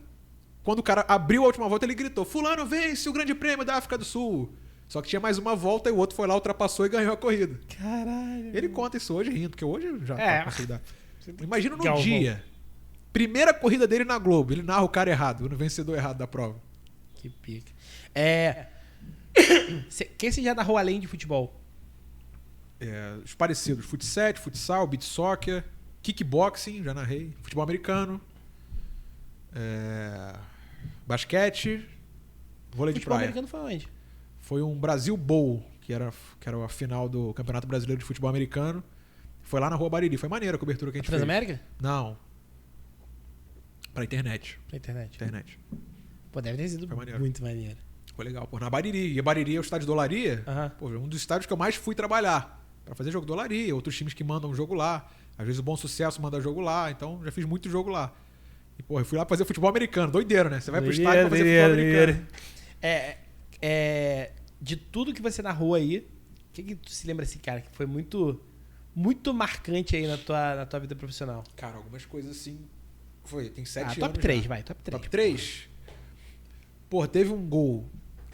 Quando o cara abriu a última volta, ele gritou, fulano vence o Grande Prêmio da África do Sul. Só que tinha mais uma volta e o outro foi lá, ultrapassou e ganhou a corrida. Caralho. Ele conta isso hoje rindo, porque hoje já tá com essa idade. Imagina no Galvão. dia. Primeira corrida dele na Globo. Ele narra o cara errado, o vencedor errado da prova. Que pica. Quem você já narrou além de futebol? Os parecidos. Futsal, futsal, beach soccer, kickboxing, já narrei. Futebol americano. Basquete. Vôlei de Futebol praia. americano foi onde? Foi um Brasil Bowl, que era a final do Campeonato Brasileiro de Futebol Americano. Foi lá na Rua Bariri. Foi maneira a cobertura que a gente fez. Transamérica? Não. Pra internet. Pra internet. Pô, deve ter sido Foi maneiro. muito maneiro. Foi legal, pô. Na Bariri. E a Bariri é o estádio do Olaria. Aham. Pô, um dos estádios que eu mais fui trabalhar. Pra fazer jogo do Olaria. Outros times que mandam jogo lá. Às vezes o Bom Sucesso manda jogo lá. Então já fiz muito jogo lá. E, pô, eu fui lá fazer futebol americano. Doideiro, né? Você vai pro estádio pra fazer futebol americano. De tudo que você narrou aí, o que tu se lembra assim, cara, que foi muito, muito marcante aí na tua vida profissional? Cara, algumas coisas assim... Tem 7 anos top 3, já. vai, top 3. Top 3? Pô, teve um gol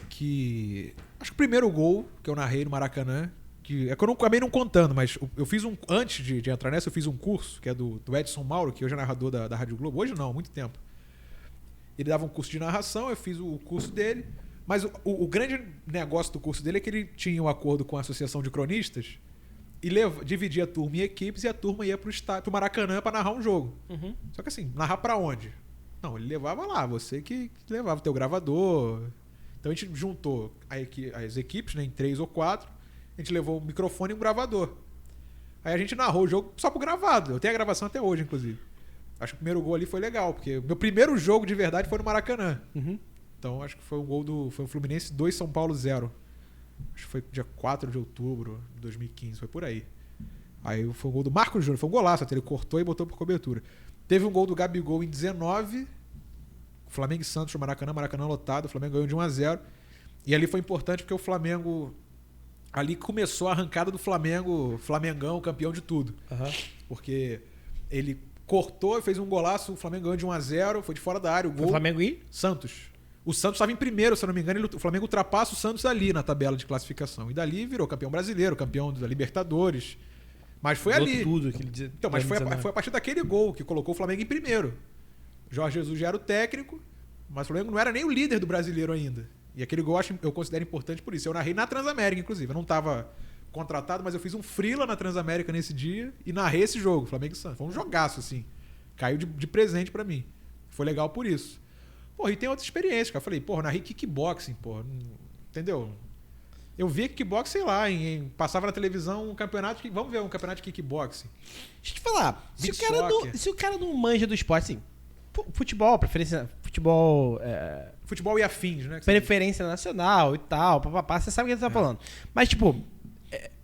que... Acho que o primeiro gol que eu narrei no Maracanã, que é que eu acabei não contando, mas eu fiz um... Antes de entrar nessa, eu fiz um curso, que é do Edson Mauro, que hoje é narrador da Rádio Globo. Hoje não, há muito tempo. Ele dava um curso de narração, eu fiz o curso dele. Mas o grande negócio do curso dele é que ele tinha um acordo com a Associação de Cronistas e dividia a turma em equipes e a turma ia pro Maracanã pra narrar um jogo. Uhum. Só que assim, narrar pra onde? Não, ele levava lá, você que levava o teu gravador. Então a gente juntou as equipes, né, em 3 ou 4, a gente levou um microfone e um gravador. Aí a gente narrou o jogo só pro gravado. Eu tenho a gravação até hoje, inclusive. Acho que o primeiro gol ali foi legal, porque o meu primeiro jogo de verdade foi no Maracanã. Uhum. Então acho que foi um gol foi o Fluminense 2, São Paulo 0. Acho que foi dia 4 de outubro de 2015, foi por aí. Aí foi um gol do Marcos Júnior, foi um golaço, até ele cortou e botou por cobertura. Teve um gol do Gabigol em 19, Flamengo e Santos no Maracanã lotado, o Flamengo ganhou de 1-0. E ali foi importante porque o Flamengo... Ali começou a arrancada do Flamengo, Flamengão, campeão de tudo. Aham. Porque ele cortou e fez um golaço, o Flamengo ganhou de 1-0, foi de fora da área, o Foi gol... o Flamengo e? Santos. O Santos estava em primeiro, se eu não me engano, o Flamengo ultrapassa o Santos ali na tabela de classificação. E dali virou campeão brasileiro, campeão da Libertadores. Mas foi Mudou ali. tudo aquele dia. Então, mas foi a partir daquele gol que colocou o Flamengo em primeiro. Jorge Jesus já era o técnico, mas o Flamengo não era nem o líder do brasileiro ainda. E aquele gol eu considero importante por isso. Eu narrei na Transamérica, inclusive. Eu não estava contratado, mas eu fiz um freela na Transamérica nesse dia e narrei esse jogo, Flamengo e Santos. Foi um jogaço, assim. Caiu de presente pra mim. Foi legal por isso. Porra, e tem outras experiências, cara. Eu falei, porra, narrei kickboxing, porra. Entendeu? Eu via kickboxing, sei lá, passava na televisão um campeonato... Vamos ver um campeonato de kickboxing. Deixa eu te falar. Se Beach o cara não manja do esporte, assim... Futebol, preferência... Futebol... Futebol e afins, né? preferência nacional e tal, papapá. Você sabe o que você tá falando. Mas, tipo...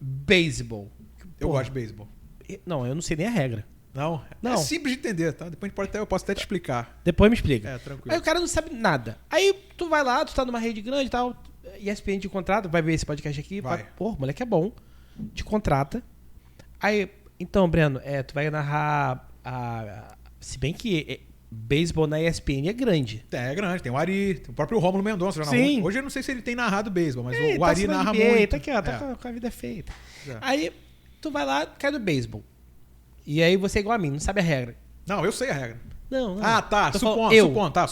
beisebol. Eu Porra, gosto de beisebol. Não, eu não sei nem a regra. Não? Não. É simples de entender, tá? Depois eu posso até te explicar. Depois me explica. É, tranquilo. Aí o cara não sabe nada. Aí tu vai lá, tu tá numa rede grande e tal, ESPN te contrata, vai ver esse podcast aqui, Vai. pô, o moleque é bom, te contrata. Aí, então, Breno, tu vai narrar se bem que beisebol na ESPN é grande. É grande, tem o Ari, tem o próprio Rômulo Mendonça. Já Sim. Hoje eu não sei se ele tem narrado beisebol, mas o tá Ari acima de narra NBA, muito. tá aqui, ó, tá É. com a vida feita. É. Aí, tu vai lá, cai no beisebol. E aí você é igual a mim, não sabe a regra. Não, eu sei a regra. Não. Ah, tá. Tô Supondo,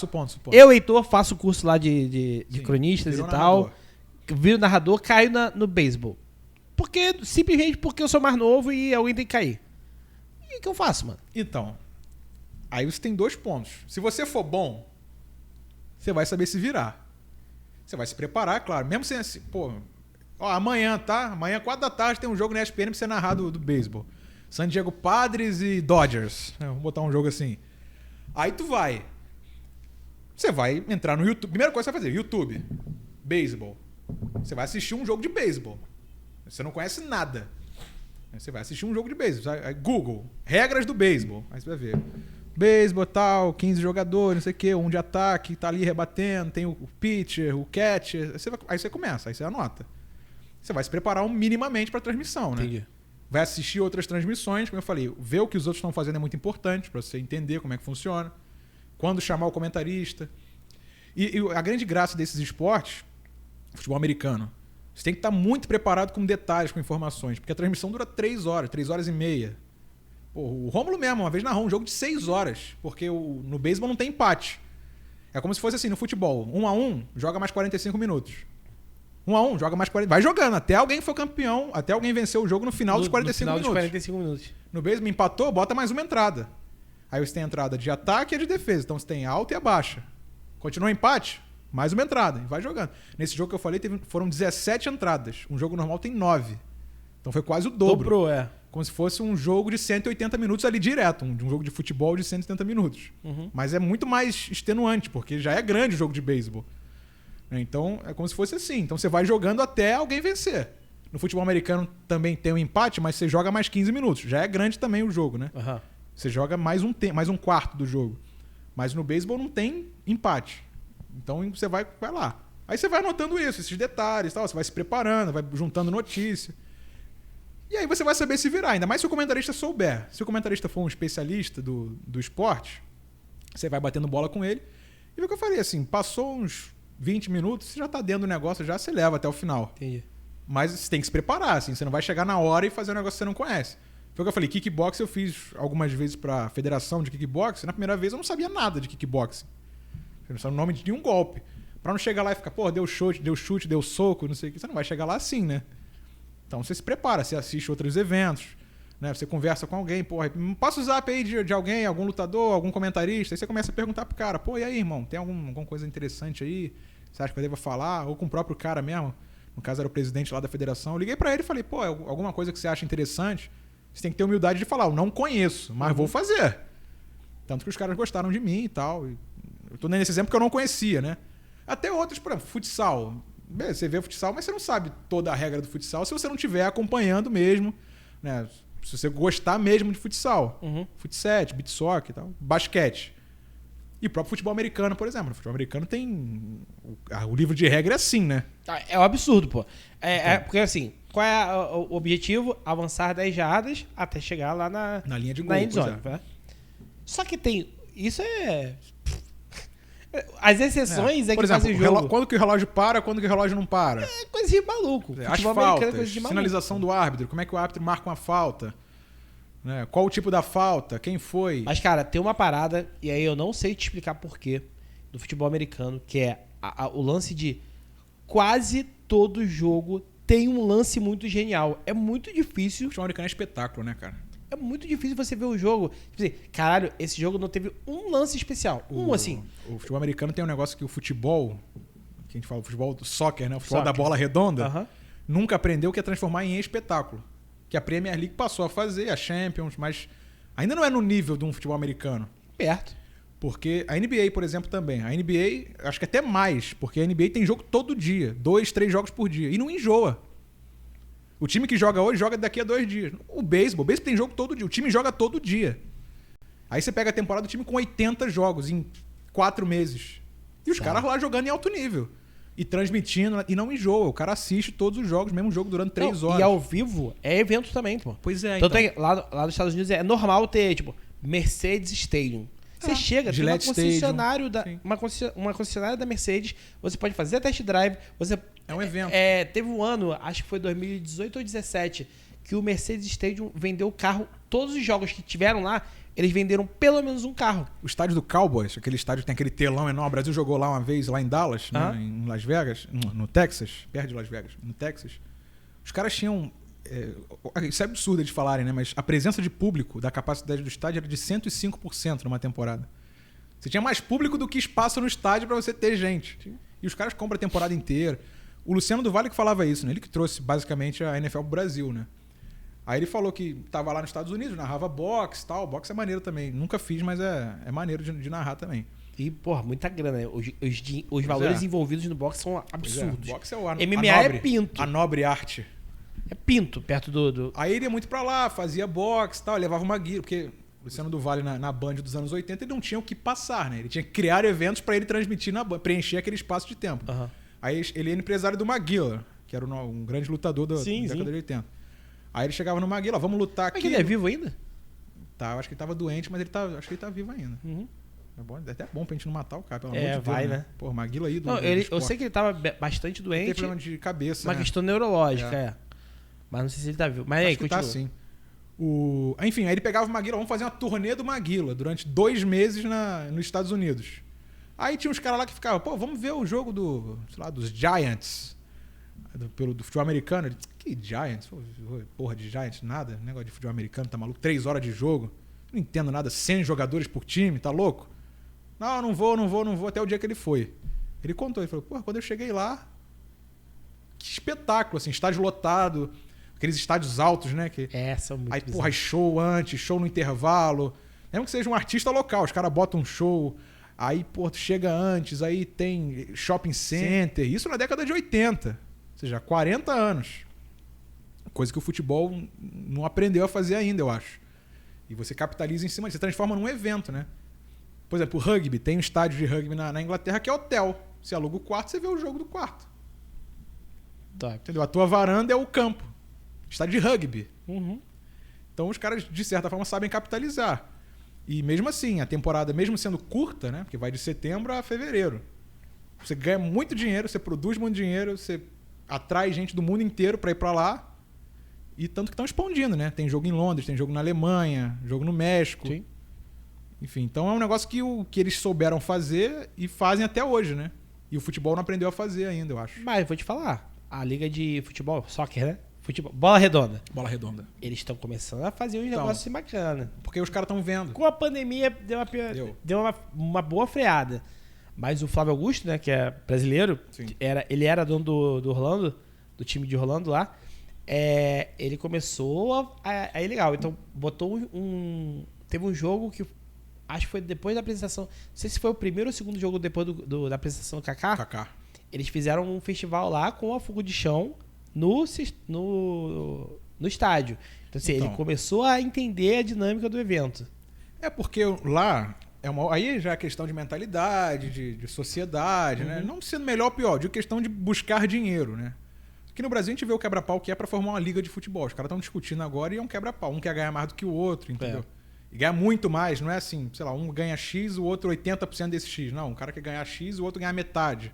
falando, supondo. Eu, Heitor, faço curso lá de Sim, cronistas virou e tal. narrador. Viro narrador, caio no beisebol. Simplesmente porque eu sou mais novo e alguém tem que cair. E o que eu faço, mano? Então, aí você tem 2 pontos. Se você for bom, você vai saber se virar. Você vai se preparar, claro. Mesmo sem assim, pô, ó, amanhã, tá? Amanhã, 4 da tarde, tem um jogo na ESPN pra você narrar do beisebol. San Diego Padres e Dodgers. Vamos botar um jogo assim. Aí tu vai. Você vai entrar no YouTube. Primeira coisa que você vai fazer, YouTube. Beisebol. Você vai assistir um jogo de beisebol. Você não conhece nada. Você vai assistir um jogo de beisebol. Aí, Google. Regras do beisebol. Aí você vai ver. Beisebol tal, 15 jogadores, não sei o quê. Um de ataque, tá ali rebatendo. Tem o pitcher, o catcher. Aí você começa, aí você anota. Você vai se preparar minimamente pra transmissão, né? Entendi. Vai assistir outras transmissões, como eu falei. Ver o que os outros estão fazendo é muito importante para você entender como é que funciona. Quando chamar o comentarista. E a grande graça desses esportes, futebol americano, você tem que estar muito preparado com detalhes, com informações. Porque a transmissão dura 3 horas, 3 horas e meia. Pô, o Rômulo mesmo, uma vez narrou um jogo de 6 horas. Porque no beisebol não tem empate. É como se fosse assim, no futebol. 1-1, joga mais 45 minutos. 1-1, joga mais 40. Vai jogando, até alguém for campeão, até alguém vencer o jogo no final dos 45 no final minutos. Dos 45 minutos. No beisebol, empatou, bota mais uma entrada. Aí você tem a entrada de ataque e a de defesa. Então você tem a alta e a baixa. Continua empate, mais uma entrada. E vai jogando. Nesse jogo que eu falei, foram 17 entradas. Um jogo normal tem 9. Então foi quase o dobro. Dobrou, Como se fosse um jogo de 180 minutos ali direto. Um jogo de futebol de 170 minutos. Uhum. Mas é muito mais extenuante, porque já é grande o jogo de beisebol. Então é como se fosse assim. Então você vai jogando até alguém vencer. No futebol americano também tem um empate, mas você joga mais 15 minutos. Já é grande também o jogo, né? Uhum. Você joga mais um quarto do jogo. Mas no beisebol não tem empate. Então você vai lá. Aí você vai anotando isso, esses detalhes, tal. Você vai se preparando, vai juntando notícia. E aí você vai saber se virar. Ainda mais se o comentarista souber. Se o comentarista for um especialista do esporte, você vai batendo bola com ele. E o que eu falei, assim, passou uns 20 minutos, você já tá dentro do negócio, já se leva até o final. Entendi. Mas você tem que se preparar, assim. Você não vai chegar na hora e fazer um negócio que você não conhece. Foi o que eu falei, kickboxing eu fiz algumas vezes pra federação de kickboxing. Na primeira vez eu não sabia nada de kickboxing. Eu não sabia o nome de nenhum golpe. Pra não chegar lá e ficar, pô, deu chute, deu soco, não sei o que. Você não vai chegar lá assim, né? Então você se prepara, você assiste outros eventos, né? Você conversa com alguém, porra, passa o zap aí de alguém, algum lutador, algum comentarista. Aí você começa a perguntar pro cara, pô, e aí, irmão, tem alguma coisa interessante aí? Você acha que eu devo falar? Ou com o próprio cara mesmo. No caso era o presidente lá da federação. Eu liguei pra ele e falei, pô, alguma coisa que você acha interessante? Você tem que ter humildade de falar, eu não conheço, mas vou fazer. Tanto que os caras gostaram de mim e tal. Eu tô nesse exemplo que eu não conhecia, né? Até outros, por exemplo, futsal. Você vê futsal, mas você não sabe toda a regra do futsal se você não estiver acompanhando mesmo, né? Se você gostar mesmo de futsal. Uhum. Futsal, beach soccer e tal. Basquete. E o próprio futebol americano, por exemplo. O futebol americano tem... O livro de regra é assim, né? É um absurdo, pô. Porque assim, qual é o objetivo? Avançar 10 jardas até chegar lá na linha de gol. endzone, né? Só que tem... Isso é... As exceções é por que exemplo, fazem o jogo. Quando que o relógio para, quando que o relógio não para? É coisa de maluco. As Futebol americano faltas, é coisa de maluco. sinalização do árbitro, como é que o árbitro marca uma falta? Né? Qual o tipo da falta? Quem foi? Mas, cara, tem uma parada, e aí eu não sei te explicar porquê, do futebol americano, que é o lance de quase todo jogo tem um lance muito genial. É muito difícil. O futebol americano é espetáculo, né, cara? É muito difícil você ver o jogo. Tipo assim, caralho, esse jogo não teve um lance especial. Assim. O futebol americano tem um negócio que o futebol, que a gente fala, o futebol do soccer, né? O futebol Soccer. da bola redonda, Aham. nunca aprendeu que é transformar em espetáculo. Que a Premier League passou a fazer, a Champions, mas ainda não é no nível de um futebol americano. Perto. Porque a NBA, por exemplo, também. A NBA, acho que até mais, porque a NBA tem jogo todo dia. 2, 3 jogos por dia. E não enjoa. O time que joga hoje joga daqui a 2 dias. O beisebol tem jogo todo dia. O time joga todo dia. Aí você pega a temporada do time com 80 jogos em 4 meses. E os caras lá jogando em alto nível. E transmitindo, e não enjoa. O cara assiste todos os jogos, mesmo jogo durante 3 horas. E ao vivo é evento também, pô. Pois é, Tanto então. é que lá nos Estados Unidos é normal ter, tipo, Mercedes Stadium. Você chega, tem uma Gillette concessionária, Stadium. uma concessionária da Mercedes, você pode fazer test drive, você... É um evento. Teve um ano, acho que foi 2018 ou 2017, que o Mercedes Stadium vendeu carro, todos os jogos que tiveram lá, eles venderam pelo menos um carro. O estádio do Cowboys, aquele estádio que tem aquele telão enorme. O Brasil jogou lá uma vez, lá em Dallas, né, em Las Vegas, no Texas, perto de Las Vegas, no Texas. Os caras tinham... isso é absurdo de falarem, né? Mas a presença de público da capacidade do estádio era de 105% numa temporada. Você tinha mais público do que espaço no estádio para você ter gente. E os caras compram a temporada inteira. O Luciano do Vale que falava isso, né? Ele que trouxe basicamente a NFL pro Brasil, né? Aí ele falou que tava lá nos Estados Unidos, narrava boxe e tal. Boxe é maneiro também. Nunca fiz, mas é maneiro de narrar também. E, porra, muita grana. Os valores envolvidos no boxe são absurdos. Boxe é o MMA nobre, é pinto. a nobre arte. É pinto perto do... Aí ele ia muito pra lá, fazia boxe e tal, levava uma guia, porque o Luciano do Vale na Band dos anos 80 ele não tinha o que passar, né? Ele tinha que criar eventos pra ele transmitir na Band, preencher aquele espaço de tempo. Uhum. Aí ele era empresário do Maguila, que era um grande lutador da década de 80. Aí ele chegava no Maguila, vamos lutar aqui. Mas ele é vivo ainda? Tá, eu acho que ele tava doente, mas acho que ele tá vivo ainda. Uhum. É até bom pra gente não matar o cara, pelo amor de Deus. Vai, né? Pô, Maguila aí do eu sei que ele tava bastante doente. Tem problema de cabeça, uma né? questão neurológica, Mas não sei se ele tá vivo. Mas aí, Acho que continua. tá sim. Enfim, aí ele pegava o Maguila, vamos fazer uma turnê do Maguila durante 2 meses nos Estados Unidos. Aí tinha uns caras lá que ficavam, pô, vamos ver o jogo dos Giants, do futebol americano. Ele, que Giants? Porra de Giants, nada. Negócio de futebol americano, tá maluco? 3 horas de jogo. Não entendo nada, 100 jogadores por time, tá louco? Não vou, até o dia que ele foi. Ele contou, ele falou, pô, quando eu cheguei lá, que espetáculo, assim, estádio lotado, aqueles estádios altos, né? São muito aí, bizarros. porra, show antes, show no intervalo. Mesmo que seja um artista local, os caras botam um show, aí, pô, tu chega antes, aí tem shopping center, isso na década de 80, ou seja, 40 anos. Coisa que o futebol não aprendeu a fazer ainda, eu acho. E você capitaliza em cima, você transforma num evento, né? Por exemplo, o rugby, tem um estádio de rugby na Inglaterra que é hotel. Você aluga o quarto, você vê o jogo do quarto. Tá. Entendeu? A tua varanda é o campo. Estádio de rugby. Uhum. Então os caras, de certa forma, sabem capitalizar. E mesmo assim, a temporada, mesmo sendo curta, né? Porque vai de setembro a fevereiro. Você ganha muito dinheiro, você produz muito dinheiro, você atrai gente do mundo inteiro para ir para lá. E tanto que estão expandindo, né? Tem jogo em Londres, tem jogo na Alemanha, jogo no México. Sim. Enfim, então é um negócio que eles souberam fazer e fazem até hoje, né? E o futebol não aprendeu a fazer ainda, eu acho. Mas vou te falar, a liga de futebol, soccer, né? Futebol, bola redonda. Bola redonda. Eles estão começando a fazer uns Então, negócios bacanas. Porque os caras estão vendo. Com a pandemia deu uma boa freada. Mas o Flávio Augusto, né, que é brasileiro, Sim. ele era dono do Orlando, do time de Orlando lá. Ele começou a ir legal. Então botou teve um jogo que acho que foi depois da apresentação. Não sei se foi o primeiro ou o segundo jogo depois da apresentação do Kaká. Eles fizeram um festival lá com a fogo de chão no estádio. Então, assim, ele começou a entender a dinâmica do evento. É porque lá Aí já é questão de mentalidade, de sociedade, né? Não sendo melhor ou pior, de questão de buscar dinheiro, né? Aqui no Brasil a gente vê o quebra-pau que é pra formar uma liga de futebol. Os caras estão discutindo agora e é um quebra-pau. Um quer ganhar mais do que o outro, entendeu? E ganhar muito mais, não é assim, sei lá, um ganha X, o outro 80% desse X. Não, um cara quer ganhar X e o outro ganhar metade.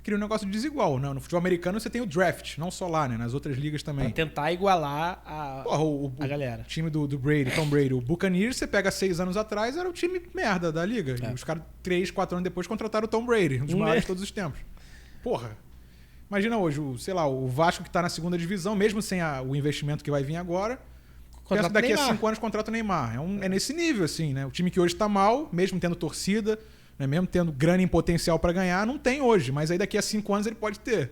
Cria um negócio desigual, né? No futebol americano você tem o draft, não só lá, né? Nas outras ligas também. Pra tentar igualar a galera. O time do Brady, Tom Brady, o Buccaneers, você pega 6 anos atrás, era o time merda da liga. E os caras, 3, 4 anos depois, contrataram o Tom Brady, um dos maiores de todos os tempos. Porra. Imagina hoje, o Vasco que tá na segunda divisão, mesmo sem o investimento que vai vir agora, pensa que daqui a 5 anos contrata o Neymar. É nesse nível, assim, né? O time que hoje tá mal, mesmo tendo torcida, né? Mesmo tendo grana em potencial para ganhar, não tem hoje. Mas aí daqui a 5 anos ele pode ter.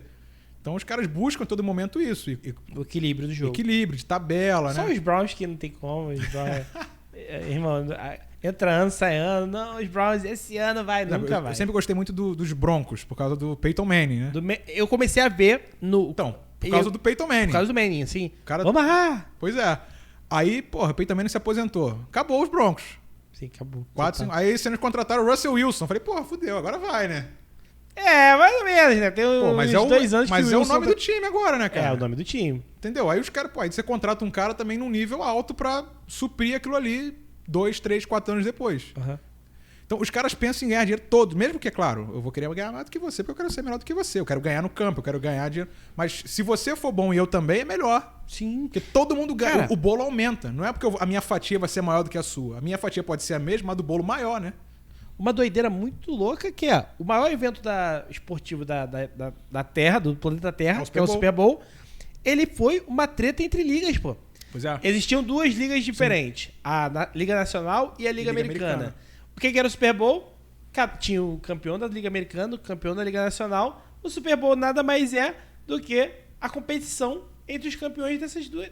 Então os caras buscam a todo momento isso. O equilíbrio do jogo. Equilíbrio, de tabela, Só né? os Browns que não tem como. Os Browns, irmão, entra ano, sai ano. Não, os Browns esse ano nunca vai. Eu sempre gostei muito dos Broncos, por causa do Peyton Manning, né? Eu comecei a ver no... Então, por causa do Peyton Manning. Por causa do Manning, sim. Cara... Vamos lá! Pois é. Aí, porra, o Peyton Manning se aposentou. Acabou os Broncos. Sim, acabou. 4, 5. Aí eles contrataram o Russell Wilson. Falei, porra, fudeu, agora vai, né? Mais ou menos, né? Tem uns 2 anos que mas é o nome do time agora, né, cara? É o nome do time. Entendeu? Aí os caras, aí você contrata um cara também num nível alto pra suprir aquilo ali 2, 3, 4 anos depois. Então os caras pensam em ganhar dinheiro todos, mesmo que, é claro, eu vou querer ganhar mais do que você, porque eu quero ser melhor do que você. Eu quero ganhar no campo, eu quero ganhar dinheiro. Mas se você for bom e eu também, é melhor. Sim. Porque todo mundo ganha. Cara, o bolo aumenta. Não é porque a minha fatia vai ser maior do que a sua. A minha fatia pode ser a mesma, mas do bolo maior, né? Uma doideira muito louca que é o maior evento esportivo da Terra, do planeta Terra, que é o Super Bowl. Ele foi uma treta entre ligas, pô. Pois é. Existiam 2 ligas diferentes. A Liga Nacional e a Liga Americana. O que era o Super Bowl? Tinha o campeão da Liga Americana, o campeão da Liga Nacional. O Super Bowl nada mais é do que a competição entre os campeões dessas duas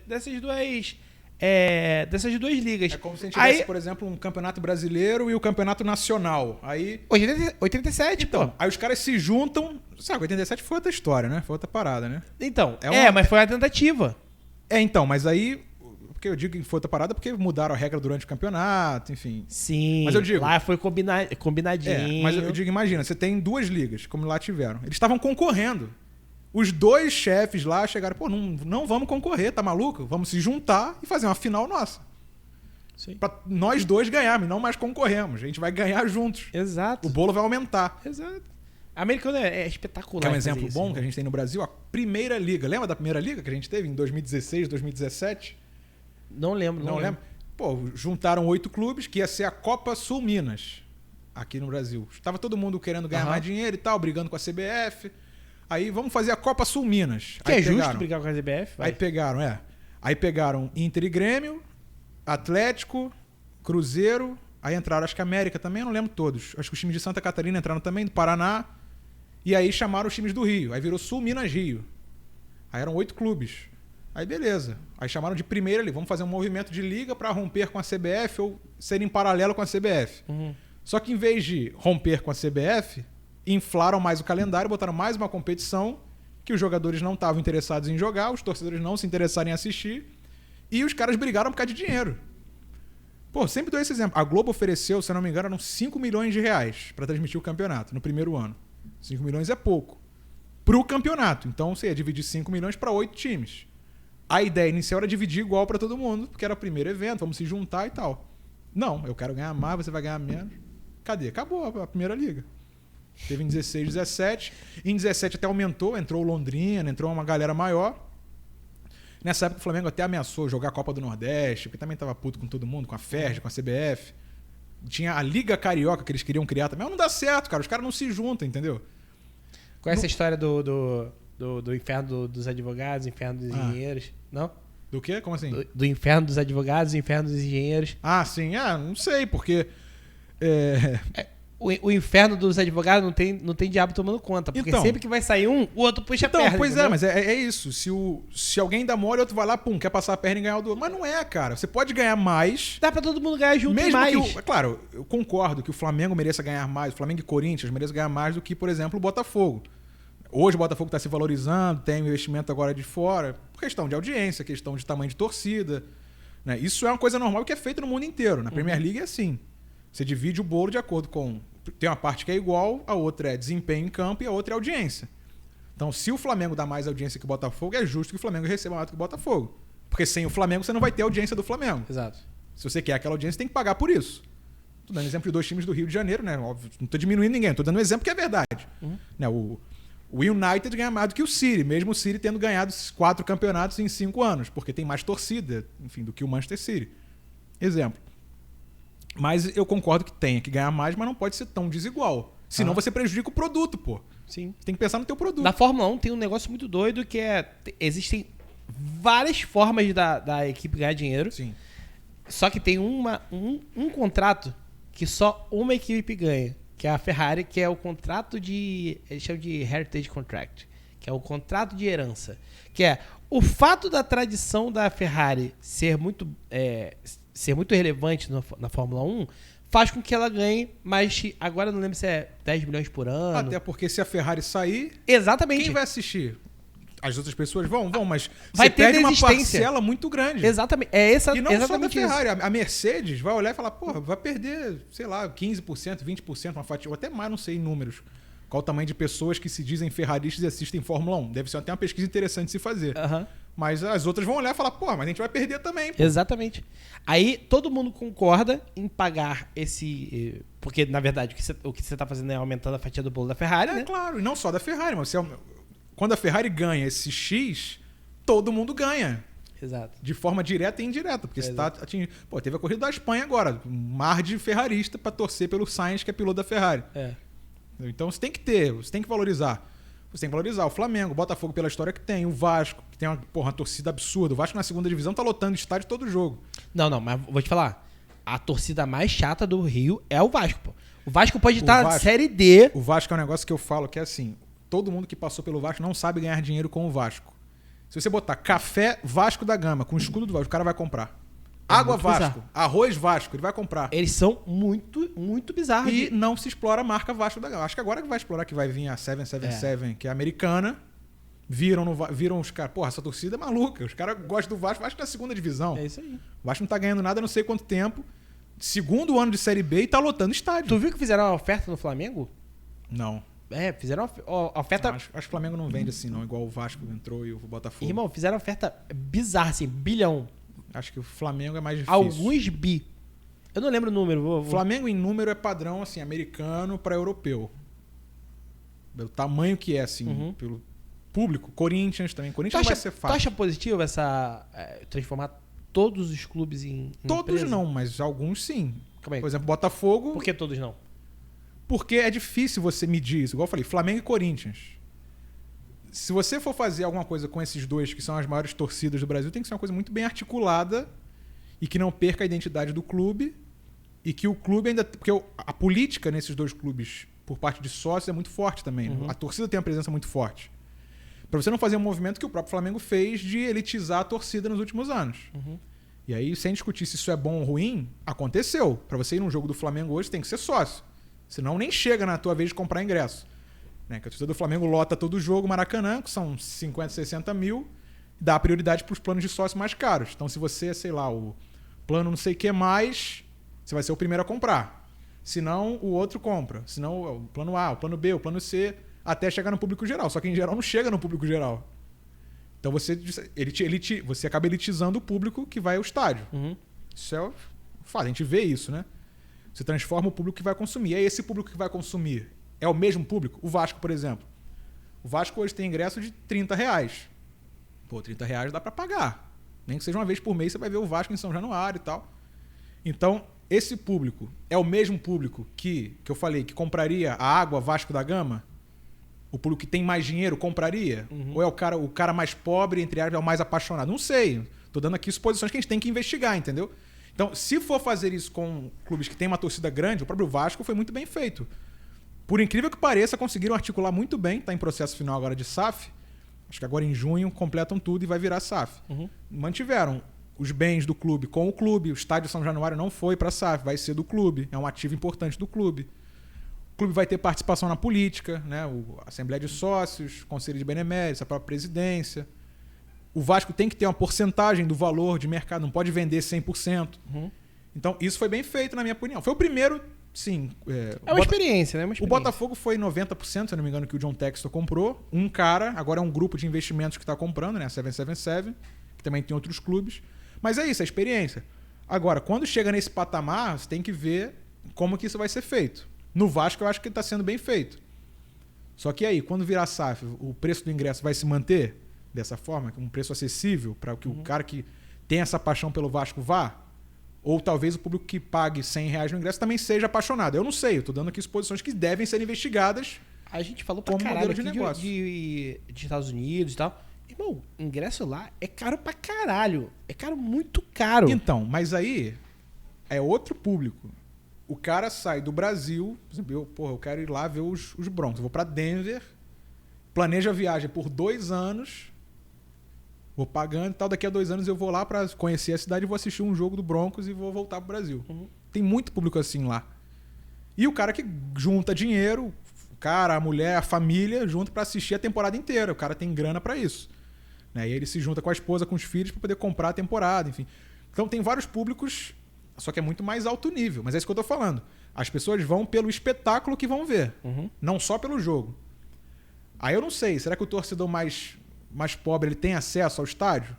ligas. É como se a gente tivesse, por exemplo, um campeonato brasileiro e o campeonato nacional. Aí 87, então, pô. aí os caras se juntam. Sabe, 87 foi outra história, né? Foi outra parada, né? Então, mas foi uma tentativa. Então, mas aí... Porque eu digo que foi outra parada porque mudaram a regra durante o campeonato, enfim. Sim, mas eu digo, lá foi combinadinho. Mas eu digo, imagina, você tem 2 ligas, como lá tiveram. Eles estavam concorrendo. Os 2 chefes lá chegaram, pô, não vamos concorrer, tá maluco? Vamos se juntar e fazer uma final nossa. Sim. Pra nós 2 ganharmos, não mais concorremos. A gente vai ganhar juntos. Exato. O bolo vai aumentar. Exato. A americana é espetacular. Quer um exemplo bom que a gente tem no Brasil? A primeira liga. Lembra da primeira liga que a gente teve em 2016, 2017? Não lembro. Pô, juntaram 8 clubes, que ia ser a Copa Sul Minas, aqui no Brasil. Estava todo mundo querendo ganhar mais dinheiro e tal, brigando com a CBF. Aí vamos fazer a Copa Sul Minas. Que aí justo brigar com a CBF. Aí pegaram Inter e Grêmio, Atlético, Cruzeiro, aí entraram, acho que América também, eu não lembro todos. Acho que os times de Santa Catarina entraram também, do Paraná. E aí chamaram os times do Rio. Aí virou Sul Minas Rio. Aí eram 8 clubes. Aí beleza. Aí chamaram de primeira ali. Vamos fazer um movimento de liga para romper com a CBF ou ser em paralelo com a CBF. Só que em vez de romper com a CBF, inflaram mais o calendário, botaram mais uma competição que os jogadores não estavam interessados em jogar, os torcedores não se interessaram em assistir e os caras brigaram por causa de dinheiro. Pô, sempre dou esse exemplo. A Globo ofereceu, se eu não me engano, eram 5 milhões de reais para transmitir o campeonato no primeiro ano. 5 milhões é pouco. Pro campeonato. Então você ia dividir 5 milhões para 8 times. A ideia inicial era dividir igual para todo mundo, porque era o primeiro evento, vamos se juntar e tal. Não, eu quero ganhar mais, você vai ganhar menos. Cadê? Acabou a primeira liga. Teve em 16, 17. Em 17 até aumentou, entrou o Londrina, entrou uma galera maior. Nessa época o Flamengo até ameaçou jogar a Copa do Nordeste, porque também estava puto com todo mundo, com a FERJ, com a CBF. Tinha a Liga Carioca que eles queriam criar também. Mas não dá certo, cara. Os caras não se juntam, entendeu? Qual é essa história do inferno dos advogados, inferno dos engenheiros? Não? Do quê? Como assim? Do inferno dos advogados, inferno dos engenheiros. Ah, sim. Não sei, porque... O inferno dos advogados não tem diabo tomando conta. Porque então, sempre que vai sair um, o outro puxa a perna. Pois entendeu? Mas é isso. Se alguém dá mole, o outro vai lá, pum, quer passar a perna e ganhar o do outro. Mas não é, cara. Você pode ganhar mais. Dá pra todo mundo ganhar junto mesmo mais. Claro, eu concordo que o Flamengo mereça ganhar mais. O Flamengo e Corinthians mereçam ganhar mais do que, por exemplo, o Botafogo. Hoje o Botafogo está se valorizando, tem investimento agora de fora. Por questão de audiência, questão de tamanho de torcida. Né? Isso é uma coisa normal que é feita no mundo inteiro. Na Premier League é assim. Você divide o bolo de acordo com... Tem uma parte que é igual, a outra é desempenho em campo e a outra é audiência. Então, se o Flamengo dá mais audiência que o Botafogo, é justo que o Flamengo receba mais do que o Botafogo. Porque sem o Flamengo, você não vai ter audiência do Flamengo. Exato. Se você quer aquela audiência, você tem que pagar por isso. Tô dando exemplo de 2 times do Rio de Janeiro, né? Óbvio, não tô diminuindo ninguém, tô dando um exemplo que é verdade. Né? O United ganha mais do que o City, mesmo o City tendo ganhado 4 campeonatos em 5 anos, porque tem mais torcida, enfim, do que o Manchester City. Exemplo. Mas eu concordo que tenha que ganhar mais, mas não pode ser tão desigual. Senão você prejudica o produto, pô. Sim. Você tem que pensar no teu produto. Na Fórmula 1 tem um negócio muito doido que existem várias formas da equipe ganhar dinheiro. Sim. Só que tem um contrato que só uma equipe ganha, que é a Ferrari, que é o contrato de... Eles chamam de Heritage Contract, que é o contrato de herança. Que é o fato da tradição da Ferrari ser muito relevante na Fórmula 1, faz com que ela ganhe mais... Agora eu não lembro se é 10 milhões por ano. Até porque se a Ferrari sair... Exatamente. Quem vai assistir? As outras pessoas vão, mas vai você ter perde uma desistência. parcela muito grande. Exatamente. E não exatamente só da Ferrari. isso. A Mercedes vai olhar e falar, porra, vai perder, sei lá, 15%, 20%, uma fatia, ou até mais, não sei em números. Qual o tamanho de pessoas que se dizem ferraristas e assistem Fórmula 1. Deve ser até uma pesquisa interessante de se fazer. Mas as outras vão olhar e falar, porra, mas a gente vai perder também. Pô. Exatamente. Aí todo mundo concorda em pagar esse... Porque, na verdade, o que você está fazendo é aumentando a fatia do bolo da Ferrari, né? Claro, e não só da Ferrari, mas quando a Ferrari ganha esse X, todo mundo ganha. Exato. De forma direta e indireta, porque você está atingindo... Pô, teve a corrida da Espanha agora, um mar de ferrarista para torcer pelo Sainz, que é piloto da Ferrari. Então você tem que valorizar. Você tem que valorizar o Flamengo, o Botafogo pela história que tem, o Vasco, que tem uma torcida absurda. O Vasco na segunda divisão tá lotando estádio todo jogo. Não, mas vou te falar. A torcida mais chata do Rio é o Vasco, pô. O Vasco pode estar na Série D. O Vasco é um negócio que eu falo que é assim, todo mundo que passou pelo Vasco não sabe ganhar dinheiro com o Vasco. Se você botar café Vasco da Gama com o escudo do Vasco, o cara vai comprar. Água Vasco, bizarro. Arroz Vasco, ele vai comprar. Eles são muito, muito bizarros. E não se explora a marca Vasco da Gama. Acho que agora que vai explorar, que vai vir a 777, que é americana. Viram os caras, porra, essa torcida é maluca. Os caras gostam do Vasco, Vasco na segunda divisão. É isso aí. O Vasco não tá ganhando nada, não sei quanto tempo. Segundo ano de Série B e tá lotando estádio. Tu viu que fizeram uma oferta no Flamengo? Não. Fizeram uma oferta... Não, acho que o Flamengo não vende assim, não. Igual o Vasco entrou e o Botafogo. Irmão, fizeram uma oferta bizarra, assim, bilhão. Acho que o Flamengo é mais difícil. Alguns bi. Eu não lembro o número. Flamengo em número é padrão, assim, americano para europeu. Pelo tamanho que é, assim, pelo público. Corinthians também. Corinthians não vai ser fácil. Tu acha positivo transformar todos os clubes em todos empresa? Não, mas alguns sim. Calma aí. Por exemplo, Botafogo... Por que todos não? Porque é difícil você medir isso. Igual eu falei, Flamengo e Corinthians. Se você for fazer alguma coisa com esses dois, que são as maiores torcidas do Brasil, tem que ser uma coisa muito bem articulada e que não perca a identidade do clube e que o clube ainda... Porque a política nesses dois clubes, por parte de sócios, é muito forte também. A torcida tem uma presença muito forte. Para você não fazer um movimento que o próprio Flamengo fez de elitizar a torcida nos últimos anos. E aí, sem discutir se isso é bom ou ruim, aconteceu. Para você ir num jogo do Flamengo hoje, tem que ser sócio. Senão nem chega na tua vez de comprar ingresso. Né? Que a torcida do Flamengo lota todo o jogo, Maracanã, que são 50, 60 mil, dá prioridade para os planos de sócio mais caros. Então, se você, sei lá, o plano não sei o que mais, você vai ser o primeiro a comprar. Se não, o outro compra. Se não, o plano A, o plano B, o plano C, até chegar no público geral. Só que, em geral, não chega no público geral. Então, você acaba elitizando o público que vai ao estádio. Isso é fato. A gente vê isso, né? Você transforma o público que vai consumir. E aí, esse público que vai consumir é o mesmo público? O Vasco, por exemplo. O Vasco hoje tem ingresso de R$30. Pô, R$30 dá para pagar. Nem que seja uma vez por mês, você vai ver o Vasco em São Januário e tal. Então, esse público é o mesmo público que eu falei, que compraria a água Vasco da Gama? O público que tem mais dinheiro compraria? Ou é o cara mais pobre, entre aspas, é o mais apaixonado? Não sei. Tô dando aqui suposições que a gente tem que investigar, entendeu? Então, se for fazer isso com clubes que têm uma torcida grande, o próprio Vasco foi muito bem feito. Por incrível que pareça, conseguiram articular muito bem. Está em processo final agora de SAF. Acho que agora em junho completam tudo e vai virar SAF. Mantiveram os bens do clube com o clube. O estádio São Januário não foi para a SAF, vai ser do clube. É um ativo importante do clube. O clube vai ter participação na política, né? A Assembleia de Sócios, Conselho de Beneméritos, a própria presidência. O Vasco tem que ter uma porcentagem do valor de mercado, não pode vender 100%. Então, isso foi bem feito, na minha opinião. Foi o primeiro, sim. É uma experiência, né? O Botafogo foi 90%, se eu não me engano, que o John Textor comprou. Um cara, agora é um grupo de investimentos que está comprando, né? A 777, que também tem outros clubes. Mas é isso, é experiência. Agora, quando chega nesse patamar, você tem que ver como que isso vai ser feito. No Vasco, eu acho que está sendo bem feito. Só que aí, quando virar SAF, o preço do ingresso vai se manter dessa forma? Um preço acessível para que o cara que tem essa paixão pelo Vasco vá? Ou talvez o público que pague R$100 no ingresso também seja apaixonado. Eu não sei, eu estou dando aqui exposições que devem ser investigadas. A gente falou pra como caralho modelo de aqui negócio. de Estados Unidos e tal. Irmão, ingresso lá é caro pra caralho. É caro, muito caro. Então, mas aí é outro público. O cara sai do Brasil, por exemplo, eu quero ir lá ver os Broncos. Eu vou para Denver, planejo a viagem por 2 anos, vou pagando e tal. Daqui a 2 anos eu vou lá para conhecer a cidade, vou assistir um jogo do Broncos e vou voltar pro Brasil. Tem muito público assim lá. E o cara que junta dinheiro, o cara, a mulher, a família, junta para assistir a temporada inteira. O cara tem grana para isso. Né? E aí ele se junta com a esposa, com os filhos para poder comprar a temporada, enfim. Então tem vários públicos, só que é muito mais alto nível. Mas é isso que eu tô falando. As pessoas vão pelo espetáculo que vão ver, não só pelo jogo. Aí eu não sei, será que o torcedor mais pobre ele tem acesso ao estádio?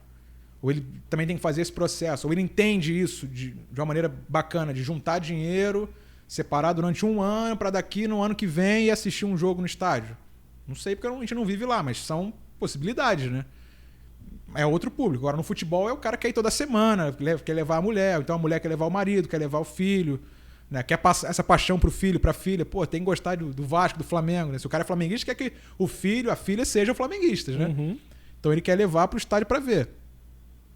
Ou ele também tem que fazer esse processo? Ou ele entende isso de uma maneira bacana, de juntar dinheiro, separar durante 1 ano para daqui no ano que vem e assistir um jogo no estádio? Não sei porque a gente não vive lá, mas são possibilidades, né? É outro público. Agora no futebol é o cara que quer ir toda semana, quer levar a mulher, então a mulher quer levar o marido, quer levar o filho, né? Quer passar essa paixão pro filho, pra filha. Pô, tem que gostar do Vasco, do Flamengo, né? Se o cara é flamenguista, quer que o filho, a filha sejam flamenguistas, né? Então ele quer levar pro estádio para ver.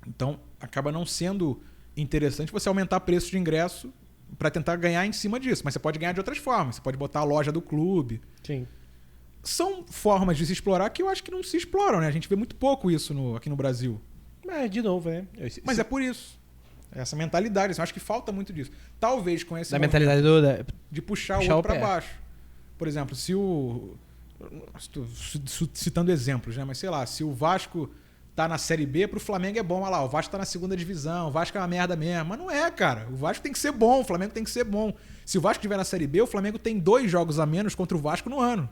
Então acaba não sendo interessante você aumentar preço de ingresso para tentar ganhar em cima disso. Mas você pode ganhar de outras formas. Você pode botar a loja do clube. Sim. São formas de se explorar que eu acho que não se exploram, né? A gente vê muito pouco isso aqui no Brasil. Mas, de novo, né? Mas é por isso. Essa mentalidade. Assim, eu acho que falta muito disso. Talvez com esse Da mentalidade de puxar o puxar outro o para pé. baixo. Por exemplo, se o... Estou citando exemplos, né? Mas sei lá, se o Vasco tá na Série B, pro Flamengo é bom. Olha lá, o Vasco tá na 2ª divisão, o Vasco é uma merda mesmo. Mas não é, cara. O Vasco tem que ser bom, o Flamengo tem que ser bom. Se o Vasco estiver na Série B, o Flamengo tem 2 jogos a menos contra o Vasco no ano.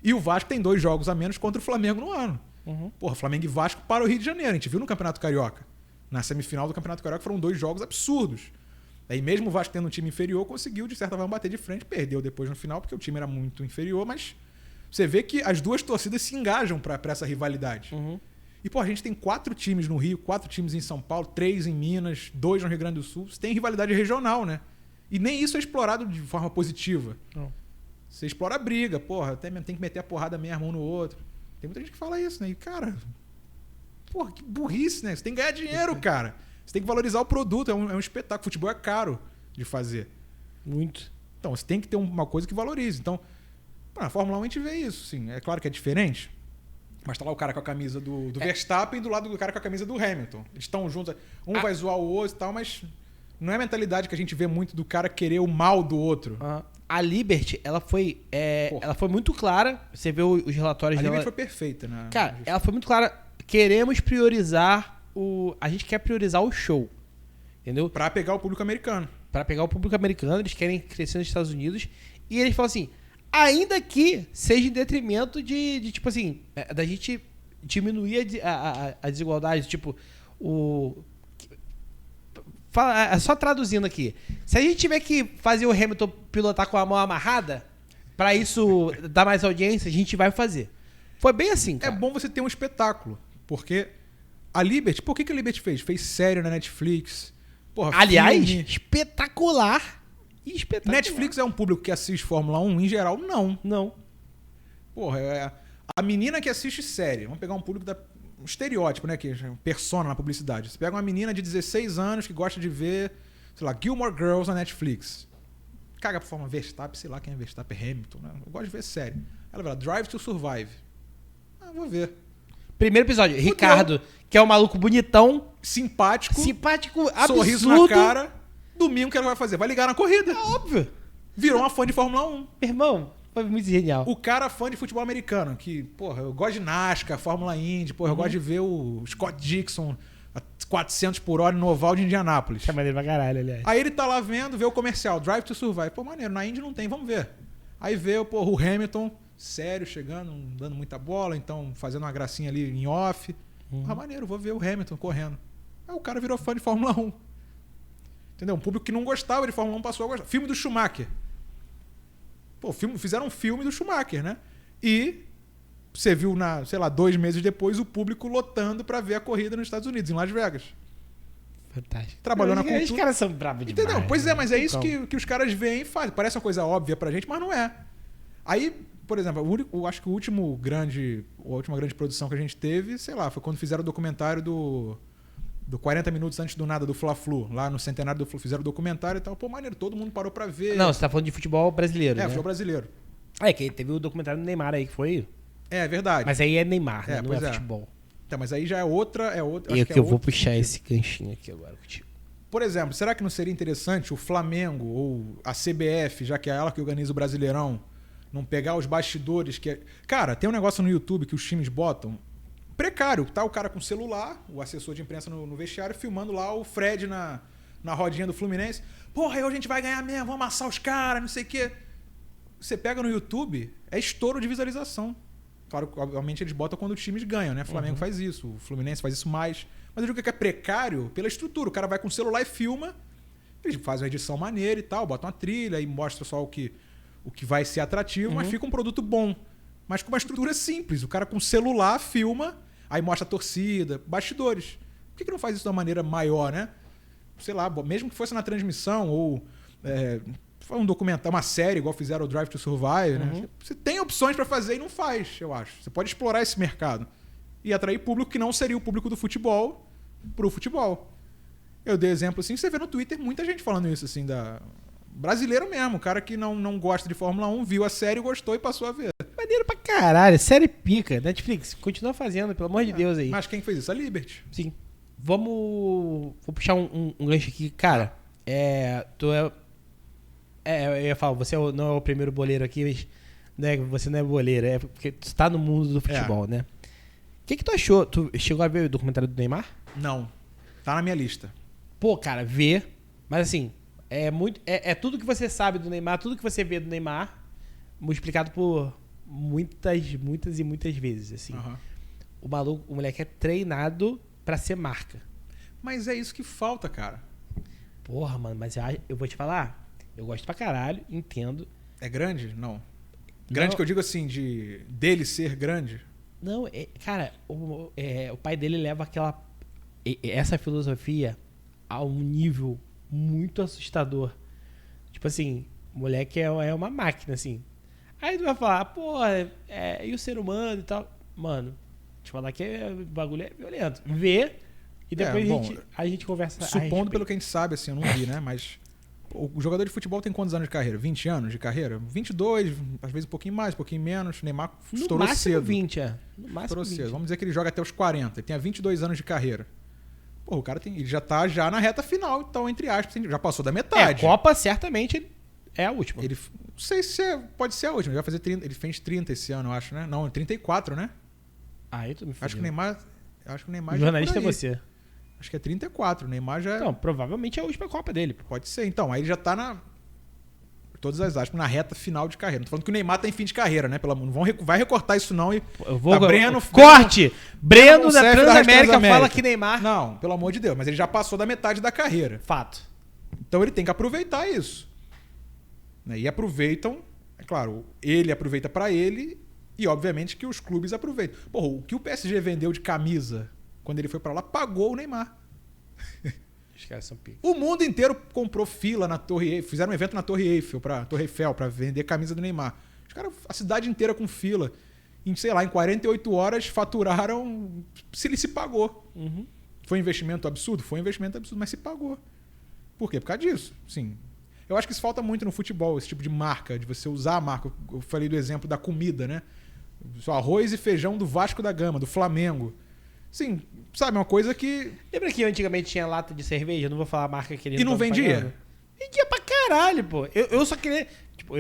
E o Vasco tem 2 jogos a menos contra o Flamengo no ano. Porra, Flamengo e Vasco para o Rio de Janeiro. A gente viu no Campeonato Carioca. Na semifinal do Campeonato Carioca foram 2 jogos absurdos. Aí mesmo o Vasco tendo um time inferior, conseguiu de certa forma bater de frente. Perdeu depois no final, porque o time era muito inferior, mas você vê que as 2 torcidas se engajam para essa rivalidade. E, pô, a gente tem 4 times no Rio, 4 times em São Paulo, 3 em Minas, 2 no Rio Grande do Sul. Você tem rivalidade regional, né? E nem isso é explorado de forma positiva. Não. Você explora a briga, porra, tem que meter a porrada mesmo um no outro. Tem muita gente que fala isso, né? E, cara, porra, que burrice, né? Você tem que ganhar dinheiro, cara. Você tem que valorizar o produto, é um espetáculo. Futebol é caro de fazer. Muito. Então, você tem que ter uma coisa que valorize. Então, na Fórmula 1 a gente vê isso, sim. É claro que é diferente, mas tá lá o cara com a camisa do Verstappen e do lado do cara com a camisa do Hamilton. Eles estão juntos, um vai zoar o outro e tal, mas não é a mentalidade que a gente vê muito do cara querer o mal do outro. A Liberty, ela foi muito clara. Você vê os relatórios A dela. Liberty foi perfeita, né? Cara, ela foi muito clara. Queremos priorizar a gente quer priorizar o show. Entendeu? Pra pegar o público americano. Pra pegar o público americano, eles querem crescer nos Estados Unidos. E eles falam assim, ainda que seja em detrimento de tipo assim, da gente diminuir a desigualdade. Tipo, só traduzindo aqui. Se a gente tiver que fazer o Hamilton pilotar com a mão amarrada, pra isso dar mais audiência, a gente vai fazer. Foi bem assim, cara. É bom você ter um espetáculo, porque a Liberty, por que a Liberty fez? Fez série na Netflix. Porra, Aliás, filme. espetacular. Netflix é um público que assiste Fórmula 1? Em geral, não. Não. Porra, a menina que assiste série. Vamos pegar um público um estereótipo, né? Que é persona na publicidade. Você pega uma menina de 16 anos que gosta de ver, sei lá, Gilmore Girls na Netflix. Caga pra forma Verstappen, sei lá quem é Verstappen, Hamilton, né? Eu gosto de ver série. Ela vai lá, Drive to Survive. Vou ver. Primeiro episódio, Ricardo, que é um maluco bonitão, simpático, absurdo. Sorriso na cara. Domingo o que ela vai fazer? Vai ligar na corrida. É óbvio. Virou uma fã de Fórmula 1. Irmão, foi muito genial. O cara fã de futebol americano, que, porra, eu gosto de NASCAR, Fórmula Indy, porra, eu gosto de ver o Scott Dixon a 400 por hora no oval de Indianápolis. Que é maneiro pra caralho, aliás. Aí ele tá lá vendo, vê o comercial, Drive to Survive. Pô, maneiro, na Indy não tem, vamos ver. Aí vê pô, o Hamilton, sério, chegando, não dando muita bola, então fazendo uma gracinha ali em off. Ah, maneiro, vou ver o Hamilton correndo. Aí o cara virou fã de Fórmula 1. Entendeu? Um público que não gostava de Fórmula 1 passou a gostar. Filme do Schumacher. Pô, fizeram um filme do Schumacher, né? E você viu, sei lá, 2 meses depois, o público lotando pra ver a corrida nos Estados Unidos, em Las Vegas. Fantástico. Trabalhou na cultura. Os caras são bravos demais. Entendeu? Pois é, mas é Não isso tem que os caras veem e fazem. Parece uma coisa óbvia pra gente, mas não é. Aí, por exemplo, acho que a última grande produção que a gente teve, sei lá, foi quando fizeram o documentário do 40 minutos antes do nada, do Fla-Flu. Lá no centenário do Fla, fizeram o documentário e tal. Pô, maneiro, todo mundo parou pra ver. Não, você tá falando de futebol brasileiro, né? futebol brasileiro. É, que teve o documentário do Neymar aí, que foi... É verdade. Mas aí é Neymar, né? Não é pois futebol. Tá, mas aí já é outra... Eu que eu vou puxar esse ganchinho aqui agora contigo. Por exemplo, será que não seria interessante o Flamengo ou a CBF, já que é ela que organiza o Brasileirão, não pegar os bastidores que... Cara, tem um negócio no YouTube que os times botam precário. Tá o cara com celular, o assessor de imprensa no vestiário, filmando lá o Fred na rodinha do Fluminense. Porra, aí hoje a gente vai ganhar mesmo, vamos amassar os caras, não sei o quê. Você pega no YouTube, é estouro de visualização. Claro, obviamente eles botam quando os times ganham, né? O Flamengo faz isso, o Fluminense faz isso mais. Mas eu digo que é precário pela estrutura. O cara vai com o celular e filma, eles fazem uma edição maneira e tal, botam uma trilha e mostra só o que vai ser atrativo, mas fica um produto bom. Mas com uma estrutura simples. O cara com o celular filma, aí mostra a torcida, bastidores. Por que não faz isso de uma maneira maior, né? Sei lá, mesmo que fosse na transmissão ou... um documentário, uma série, igual fizeram o Drive to Survive, né? Você tem opções para fazer e não faz, eu acho. Você pode explorar esse mercado e atrair público que não seria o público do futebol pro futebol. Eu dei exemplo assim, você vê no Twitter muita gente falando isso, assim, brasileiro mesmo, o cara que não gosta de Fórmula 1, viu a série, gostou e passou a ver. Maneiro pra caralho, série pica. Netflix, continua fazendo, pelo amor de Deus aí. Mas quem fez isso? A Liberty. Sim. Vou puxar um gancho aqui. Cara, eu ia falar, você não é o primeiro boleiro aqui, mas né, você não é boleiro, é porque tu tá no mundo do futebol, né? O que tu achou? Tu chegou a ver o documentário do Neymar? Não. Tá na minha lista. Pô, cara, vê. Mas assim, é tudo que você sabe do Neymar, tudo que você vê do Neymar, multiplicado por muitas e muitas vezes, assim. O moleque é treinado pra ser marca. Mas é isso que falta, cara. Porra, mano, mas eu vou te falar, eu gosto pra caralho, entendo. É grande? Não. Grande não. Que eu digo assim, dele ser grande? Não, cara, o pai dele leva essa filosofia a um nível muito assustador. Tipo assim, o moleque é uma máquina, assim. Aí tu vai falar, porra, e o ser humano e tal? Mano, te falar que o bagulho é violento. Vê, e depois a gente conversa. Supondo pelo que a gente sabe, assim, eu não vi, né? Mas o jogador de futebol tem quantos anos de carreira? 20 anos de carreira? 22, às vezes um pouquinho mais, um pouquinho menos. O Neymar estourou cedo. 20, no máximo estourou 20. cedo. Vamos dizer que ele joga até os 40. Ele tem 22 anos de carreira. Pô, o cara ele já tá na reta final, então, entre aspas, já passou da metade. Copa certamente é a última. Não sei se pode ser a última. Ele vai fazer 30, ele fez 30 esse ano, eu acho, né? Não, 34, né? Aí tu me fudeu. Acho que o Neymar o jornalista é você. Acho que é 34. O Neymar já... Então, provavelmente é a última Copa dele. Pode ser. Então, aí ele já tá todas as aspas, na reta final de carreira. Não tô falando que o Neymar tá em fim de carreira, né? Não vai recortar isso não. Corte! Breno da Transamérica fala que Neymar... Não, pelo amor de Deus. Mas ele já passou da metade da carreira. Fato. Então ele tem que aproveitar isso. E aproveitam... É claro, ele aproveita pra ele e, obviamente, que os clubes aproveitam. Porra, o que o PSG vendeu de camisa quando ele foi pra lá, pagou o Neymar. Os caras são pica. O mundo inteiro comprou fila na Torre Eiffel. Fizeram um evento na Torre Eiffel pra vender camisa do Neymar. Os caras, a cidade inteira com fila. Em 48 horas, faturaram... Ele se pagou. Foi um investimento absurdo? Foi um investimento absurdo, mas se pagou. Por quê? Por causa disso. Sim. Eu acho que isso falta muito no futebol, esse tipo de marca, de você usar a marca. Eu falei do exemplo da comida, né? O arroz e feijão do Vasco da Gama, do Flamengo. Sim, sabe, uma coisa que... Lembra que antigamente tinha lata de cerveja? Eu não vou falar a marca que ele... E não vendia? Vendia pra caralho, pô. Eu só queria... Tipo,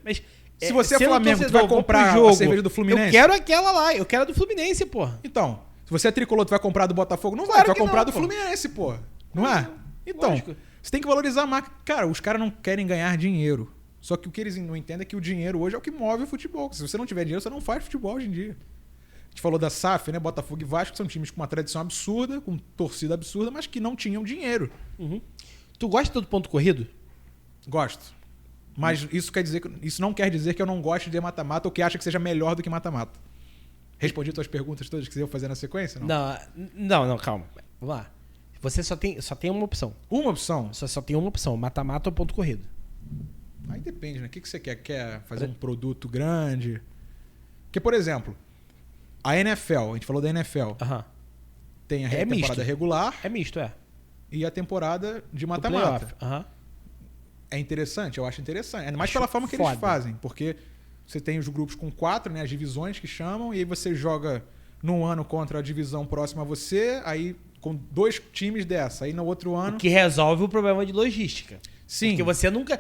mas... Se você é Flamengo, tu vai comprar a cerveja do Fluminense? Eu quero aquela lá, eu quero a do Fluminense, porra. Então, se você é tricolor, tu vai comprar do Botafogo? Não vai, Claro tu vai que comprar não, do pô. Fluminense, pô. Não é? Então, Lógico. você tem que valorizar a marca. Cara, os caras não querem ganhar dinheiro. Só que o que eles não entendem é que o dinheiro hoje é o que move o futebol. Se você não tiver dinheiro, você não faz futebol hoje em dia. A gente falou da SAF, né? Botafogo e Vasco, que são times com uma tradição absurda, com torcida absurda, mas que não tinham dinheiro. Tu gosta do ponto corrido? Gosto. Mas isso não quer dizer que eu não goste de mata-mata ou que acha que seja melhor do que mata-mata. Respondi tuas perguntas todas que você ia fazer na sequência? Não, calma. Vamos lá. Você só tem uma opção. Uma opção? Você só tem uma opção, mata-mata ou ponto corrido. Aí depende, né? O que você quer? Quer fazer um produto grande? Porque, por exemplo, a NFL, a gente falou da NFL, Aham. tem a É temporada misto. regular É misto, é. e a temporada de Do mata-mata. playoff. Aham. É interessante? Eu acho interessante. É mais pela forma que foda. eles fazem, porque você tem os grupos com 4, né? As divisões que chamam, e aí você joga num ano contra a divisão próxima a você, aí com 2 times dessa. Aí no outro ano... O que resolve o problema de logística. Sim. Porque você nunca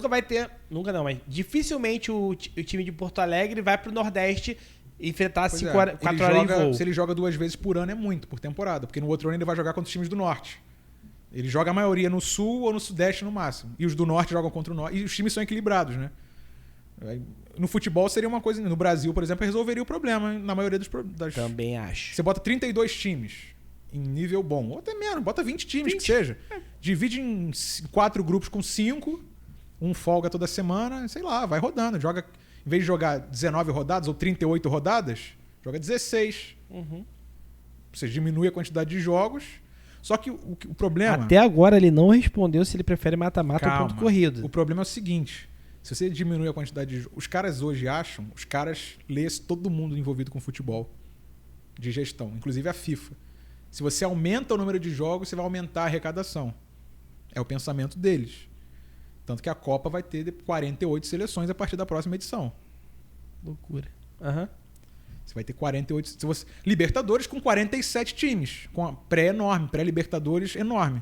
vai ter... Nunca não, mas dificilmente o time de Porto Alegre vai pro Nordeste enfrentar Pois 4 horas de voo. Se ele joga 2 vezes por ano é muito, por temporada. Porque no outro ano ele vai jogar contra os times do Norte. Ele joga a maioria no Sul ou no Sudeste no máximo. E os do Norte jogam contra o Norte. E os times são equilibrados, né? No futebol seria uma coisa... No Brasil, por exemplo, resolveria o problema na maioria das... Também acho. Você bota 32 times em nível bom. Ou até menos, bota 20 times, 20. que seja. Divide em 4 grupos com 5. Um folga toda semana. Sei lá, vai rodando. Joga... Em vez de jogar 19 rodadas ou 38 rodadas, joga 16. Você diminui a quantidade de jogos. Só que o problema... Até agora ele não respondeu se ele prefere mata-mata ou ponto corrido. O problema é o seguinte. Se você diminui a quantidade de... Os caras hoje acham... Os caras lêem todo mundo envolvido com futebol. De gestão. Inclusive a FIFA. Se você aumenta o número de jogos, você vai aumentar a arrecadação. É o pensamento deles. Tanto que a Copa vai ter 48 seleções a partir da próxima edição. Loucura. Aham. Você vai ter 48... Libertadores com 47 times. Com a pré-enorme. Pré-Libertadores enorme.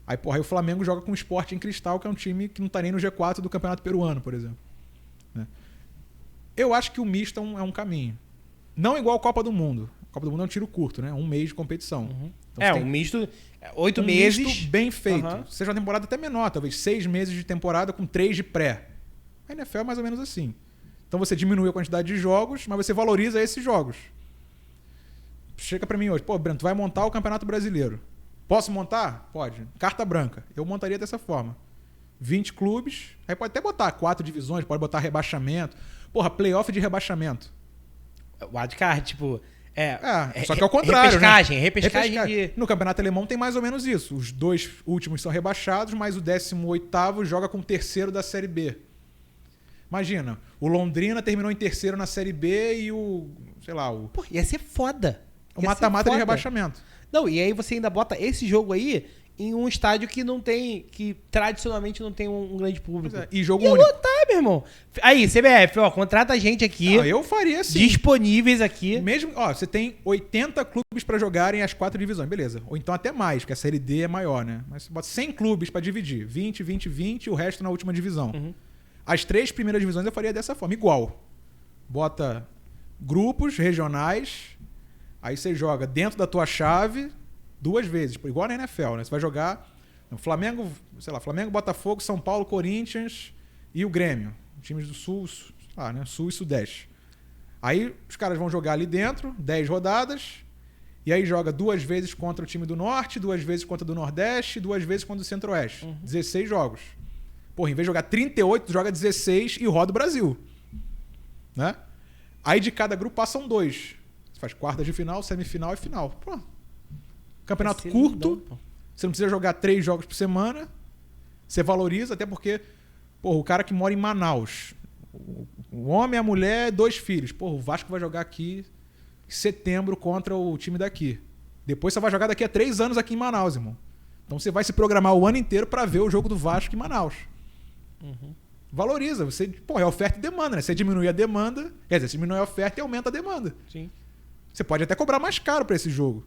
Aí, porra, aí o Flamengo joga com o Sporting Cristal, que é um time que não tá nem no G4 do Campeonato Peruano, por exemplo. Né? Eu acho que o misto é um caminho. Não igual a Copa do Mundo. A Copa do Mundo é um tiro curto, né? 1 mês de competição. Então, Um misto... 8 um meses... misto bem feito. Seja uma temporada até menor, talvez 6 meses de temporada com 3 de pré. A NFL é mais ou menos assim. Então você diminui a quantidade de jogos, mas você valoriza esses jogos. Chega pra mim hoje, pô, Breno, tu vai montar o Campeonato Brasileiro. Posso montar? Pode. Carta branca. Eu montaria dessa forma. 20 clubes, aí pode até botar 4 divisões, pode botar rebaixamento. Porra, playoff de rebaixamento. Wildcard, tipo... Só que é o contrário, Repescagem de... No Campeonato Alemão tem mais ou menos isso. Os 2 últimos são rebaixados, mas o 18º joga com o terceiro da Série B. Imagina, o Londrina terminou em terceiro na Série B e o... Sei lá, o... Pô, ia ser foda. O mata-mata de rebaixamento. Não, e aí você ainda bota esse jogo aí em um estádio que não tem... Que tradicionalmente não tem um grande público. E jogo ia único. lotar, meu irmão. Aí, CBF, ó, contrata a gente aqui. Não, eu faria assim. Disponíveis aqui. Mesmo, ó, você tem 80 clubes pra jogarem as 4 divisões, beleza. Ou então até mais, porque a Série D é maior, né? Mas você bota 100 clubes pra dividir. 20, 20, 20 e o resto na última divisão. As 3 primeiras divisões eu faria dessa forma, igual. Bota grupos regionais, aí você joga dentro da tua chave 2 vezes, igual na NFL, né? Você vai jogar no Flamengo, sei lá, Flamengo, Botafogo, São Paulo, Corinthians e o Grêmio. Times do Sul, né? Sul e Sudeste. Aí os caras vão jogar ali dentro, 10 rodadas, e aí joga 2 vezes contra o time do Norte, 2 vezes contra o do Nordeste, 2 vezes contra o Centro-Oeste. 16 jogos. Porra, em vez de jogar 38, joga 16 e roda o Brasil. Né? Aí de cada grupo passam 2. Você faz quartas de final, semifinal e final. Pô. Campeonato curto. Você não precisa jogar 3 jogos por semana. Você valoriza, até porque porra, o cara que mora em Manaus, o homem, a mulher, 2 filhos. Porra, o Vasco vai jogar aqui em setembro contra o time daqui. Depois você vai jogar daqui a 3 anos aqui em Manaus, irmão. Então você vai se programar o ano inteiro para ver o jogo do Vasco em Manaus. Valoriza. Você, é oferta e demanda, né? Você diminui a demanda, quer dizer, você diminui a oferta e aumenta a demanda. Sim. Você pode até cobrar mais caro para esse jogo.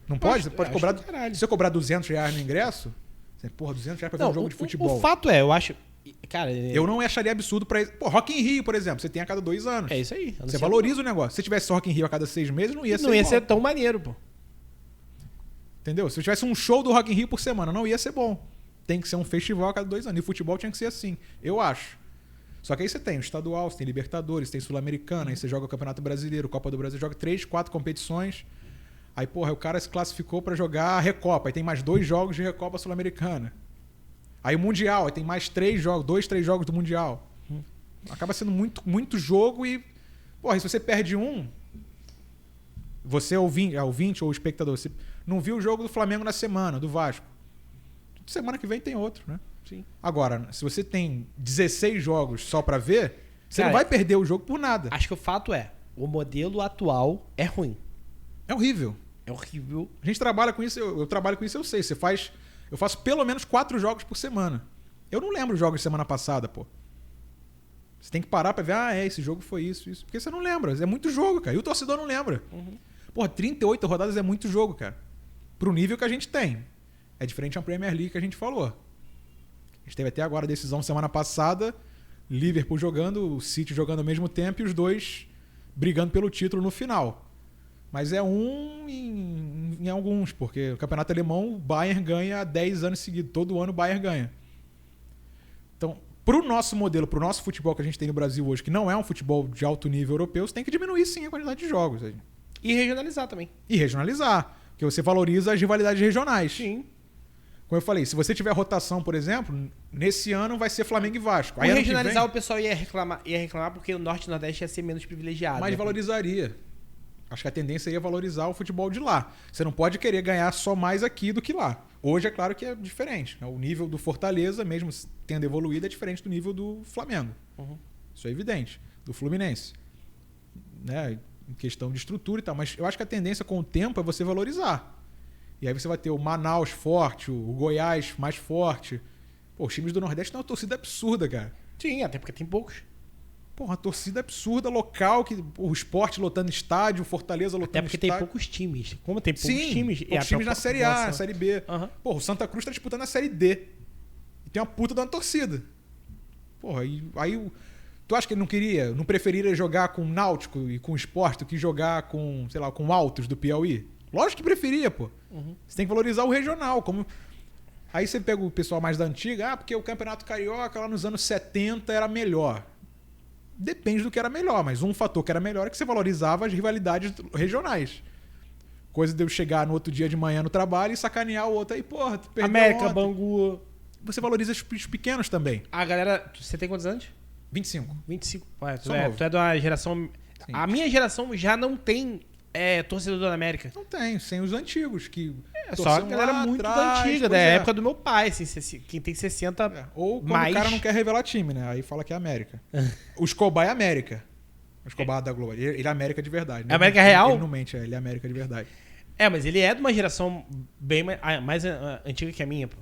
Não pode? Você pode cobrar. Se você cobrar R$200 no ingresso, você, porra, R$200 para ver um jogo de futebol. O fato é, eu acho, Cara, Eu não acharia absurdo pra... Pô, Rock in Rio, por exemplo, você tem a cada 2 anos. É isso aí. Você valoriza o negócio. Se tivesse Rock in Rio a cada 6 meses, não ia ser Não ia igual. ser tão maneiro, pô. Entendeu? Se eu tivesse um show do Rock in Rio por semana, não ia ser bom. Tem que ser um festival a cada 2 anos. E o futebol tinha que ser assim, eu acho. Só que aí você tem o estadual, você tem Libertadores, tem Sul-Americana, aí você joga o Campeonato Brasileiro, Copa do Brasil, joga 3, 4 competições. Aí, porra, o cara se classificou pra jogar a Recopa, aí tem mais 2 jogos de Recopa Sul-Americana. Aí o Mundial, aí tem mais 3 jogos, 2, 3 jogos do Mundial. Acaba sendo muito jogo e... Porra, se você perde um... Você é ouvinte ou espectador, você não viu o jogo do Flamengo na semana, do Vasco. Semana que vem tem outro, né? Sim. Agora, se você tem 16 jogos só pra ver, você Cara, não vai perder o jogo por nada. Acho que o fato é, o modelo atual é ruim. É horrível. É horrível. A gente trabalha com isso, eu trabalho com isso, eu sei. Eu faço pelo menos 4 jogos por semana. Eu não lembro os jogos de semana passada, pô. Você tem que parar pra ver, esse jogo foi isso. Porque você não lembra. É muito jogo, cara. E o torcedor não lembra. Porra, 38 rodadas é muito jogo, cara. Pro nível que a gente tem. É diferente da Premier League que a gente falou. A gente teve até agora a decisão semana passada. Liverpool jogando, o City jogando ao mesmo tempo e os dois brigando pelo título no final. Mas é em alguns, porque o campeonato alemão, o Bayern ganha há 10 anos seguidos. Todo ano o Bayern ganha. Então, pro nosso modelo, pro nosso futebol que a gente tem no Brasil hoje, que não é um futebol de alto nível europeu, você tem que diminuir sim a quantidade de jogos. E regionalizar também. E regionalizar. Porque você valoriza as rivalidades regionais. Sim. Como eu falei, se você tiver rotação, por exemplo, nesse ano vai ser Flamengo e Vasco. Aí regionalizar, o pessoal ia reclamar porque o Norte e o Nordeste ia ser menos privilegiado. Mas valorizaria. Acho que a tendência ia valorizar o futebol de lá. Você não pode querer ganhar só mais aqui do que lá. Hoje é claro que é diferente. O nível do Fortaleza, mesmo tendo evoluído, é diferente do nível do Flamengo. Isso é evidente. Do Fluminense. Né? Em questão de estrutura e tal. Mas eu acho que a tendência com o tempo é você valorizar. E aí você vai ter o Manaus forte, o Goiás mais forte. Pô, os times do Nordeste têm uma torcida absurda, cara. Sim, até porque tem poucos. Pô, uma torcida absurda local, que o Sport lotando estádio, o Fortaleza lotando estádio. Até porque estádio. tem poucos times. Como tem poucos times... poucos times na Série A, na Série B. Pô, o Santa Cruz tá disputando a Série D. E tem uma puta de uma torcida. Porra, aí tu acha que ele não preferiria jogar com o Náutico e com o Sport do que jogar com, sei lá, com o Altos do Piauí? Lógico que preferia, pô. Você tem que valorizar o regional. Aí você pega o pessoal mais da antiga, porque o Campeonato Carioca lá nos anos 70 era melhor. Depende do que era melhor, mas um fator que era melhor é que você valorizava as rivalidades regionais. Coisa de eu chegar no outro dia de manhã no trabalho e sacanear o outro aí, porra, tu perdeu América, ontem. Bangu. Você valoriza os pequenos também. A galera... Você tem quantos anos? 25. 25. Tu é de uma geração... Sim. A minha geração já não tem torcedor da América. Não tem, sem os antigos, que... só a galera muito da antiga, da época do meu pai, assim, quem tem 60 Ou quando o cara não quer revelar time, né? Aí fala que é América. O Escobar é América. O Escobar da Globo. Ele é América de verdade. Né? América real? Ele não mente, ele é América de verdade. Mas ele é de uma geração bem mais antiga que a minha, pô.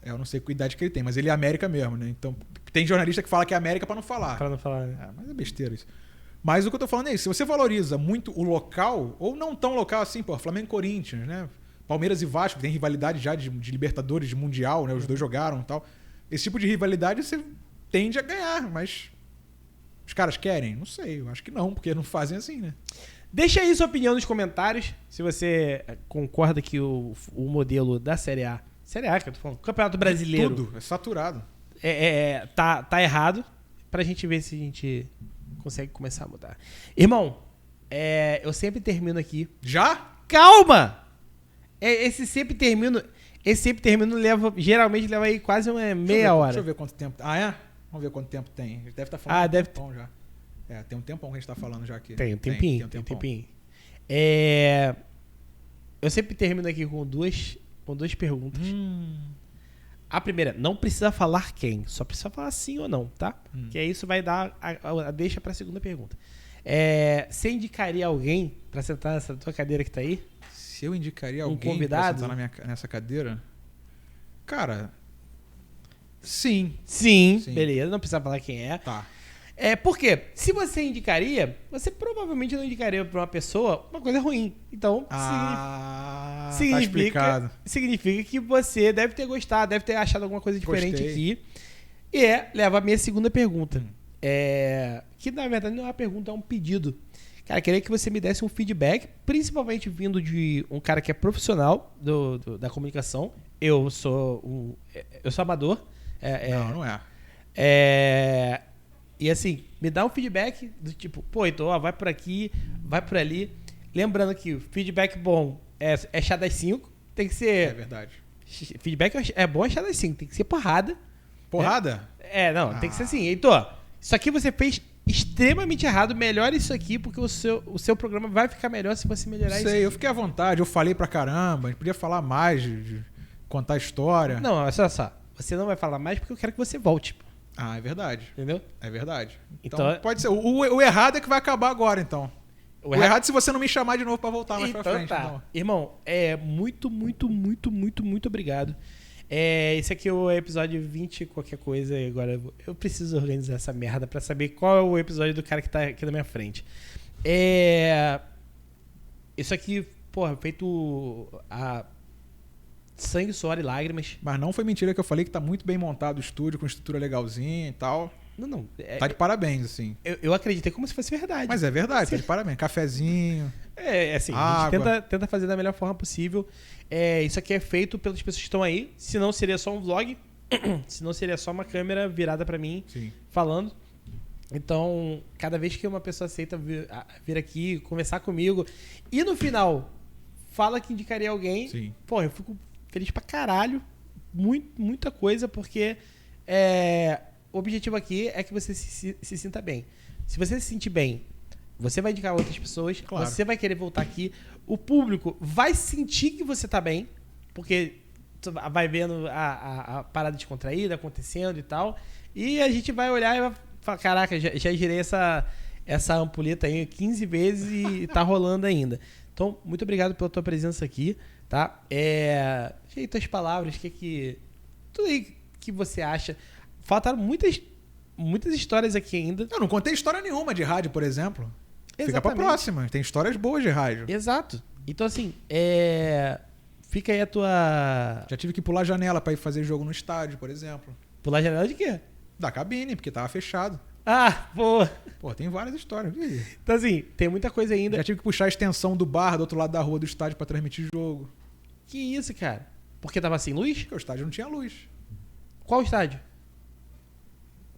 Eu não sei qual idade que ele tem, mas ele é América mesmo, né? Então, tem jornalista que fala que é América pra não falar. Pra não falar, né? Mas é besteira isso. Mas o que eu tô falando é isso. Se você valoriza muito o local, ou não tão local assim, pô, Flamengo e Corinthians, né? Palmeiras e Vasco, tem rivalidade já de Libertadores, de Mundial, né? Os dois jogaram e tal. Esse tipo de rivalidade você tende a ganhar, mas os caras querem? Não sei, eu acho que não, porque não fazem assim, né? Deixa aí sua opinião nos comentários, se você concorda que o modelo da Série A que eu tô falando, Campeonato Brasileiro... Tudo, é saturado. Tá errado, pra gente ver se a gente consegue começar a mudar. Irmão, eu sempre termino aqui... Já? Calma! Esse sempre termino geralmente leva aí quase uma meia hora. Deixa eu ver quanto tempo... Vamos ver quanto tempo tem. A gente deve estar falando deve tempão já. Tem um tempão que a gente tá falando já aqui. Tem um tempinho. Eu sempre termino aqui com duas perguntas. A primeira, não precisa falar quem, só precisa falar sim ou não, tá? Que aí isso vai dar a deixa pra segunda pergunta. Você indicaria alguém pra sentar nessa tua cadeira que tá aí? Se eu indicaria alguém convidado pra sentar nessa cadeira? Cara, sim. Sim, beleza, não precisa falar quem é. Tá. Por quê? Se você indicaria, você provavelmente não indicaria pra uma pessoa uma coisa ruim. Então, significa que você deve ter gostado, deve ter achado alguma coisa diferente aqui. leva a minha segunda pergunta. Que na verdade não é uma pergunta, é um pedido. Cara, queria que você me desse um feedback, principalmente vindo de um cara que é profissional da comunicação. Eu sou amador. Não é. E assim, me dá um feedback do tipo, pô, então ó, vai por aqui, vai por ali. Lembrando que o feedback bom é chá das 5, tem que ser... É verdade. Feedback é bom, é chá das 5, tem que ser porrada. Porrada? Tem que ser assim. Heitor, isso aqui você fez extremamente errado, melhore isso aqui, porque o seu programa vai ficar melhor se você melhorar isso. Eu fiquei à vontade, eu falei pra caramba, a gente podia falar mais, de contar história. Não, olha só, você não vai falar mais porque eu quero que você volte. É verdade. Entendeu? É verdade. Então pode ser. O errado é que vai acabar agora, então. O errado é se você não me chamar de novo pra voltar mais pra frente. Tá. Então. Irmão, muito, muito, muito, muito, muito obrigado. Esse aqui é o episódio 20 qualquer coisa. E agora eu preciso organizar essa merda pra saber qual é o episódio do cara que tá aqui na minha frente. Isso aqui, porra, feito a sangue, suor e lágrimas. Mas não foi mentira que eu falei que tá muito bem montado o estúdio, com estrutura legalzinha e tal. Não. Tá de parabéns, assim. Eu acreditei como se fosse verdade. Mas é verdade, tá de parabéns. Cafezinho. Assim, a gente tenta fazer da melhor forma possível. Isso aqui é feito pelas pessoas que estão aí. Senão seria só um vlog. Senão seria só uma câmera virada pra mim, Sim. Falando. Então, cada vez que uma pessoa aceita vir aqui, conversar comigo, e no final fala que indicaria alguém, Sim. Pô, eu fico feliz pra caralho. Muita coisa, porque o objetivo aqui é que você se sinta bem. Se você se sentir bem, você vai indicar outras pessoas, claro. Você vai querer voltar aqui, o público vai sentir que você tá bem, porque tu vai vendo a parada descontraída acontecendo e tal, e a gente vai olhar e vai falar, caraca, já girei essa ampulheta aí 15 vezes e tá rolando ainda. Então, muito obrigado pela tua presença aqui, tá? Aí tuas palavras, tudo aí que você acha. Faltaram muitas histórias aqui ainda. Eu não contei história nenhuma de rádio, por exemplo. Exatamente. Fica pra próxima. Tem histórias boas de rádio. Exato. Então, assim, fica aí a tua... Já tive que pular a janela pra ir fazer jogo no estádio, por exemplo. Pular a janela de quê? Da cabine, porque tava fechado. Pô. Pô, tem várias histórias. Então, assim, tem muita coisa ainda. Já tive que puxar a extensão do bar do outro lado da rua do estádio pra transmitir jogo. Que isso, cara? Porque tava sem luz? Porque o estádio não tinha luz. Qual estádio?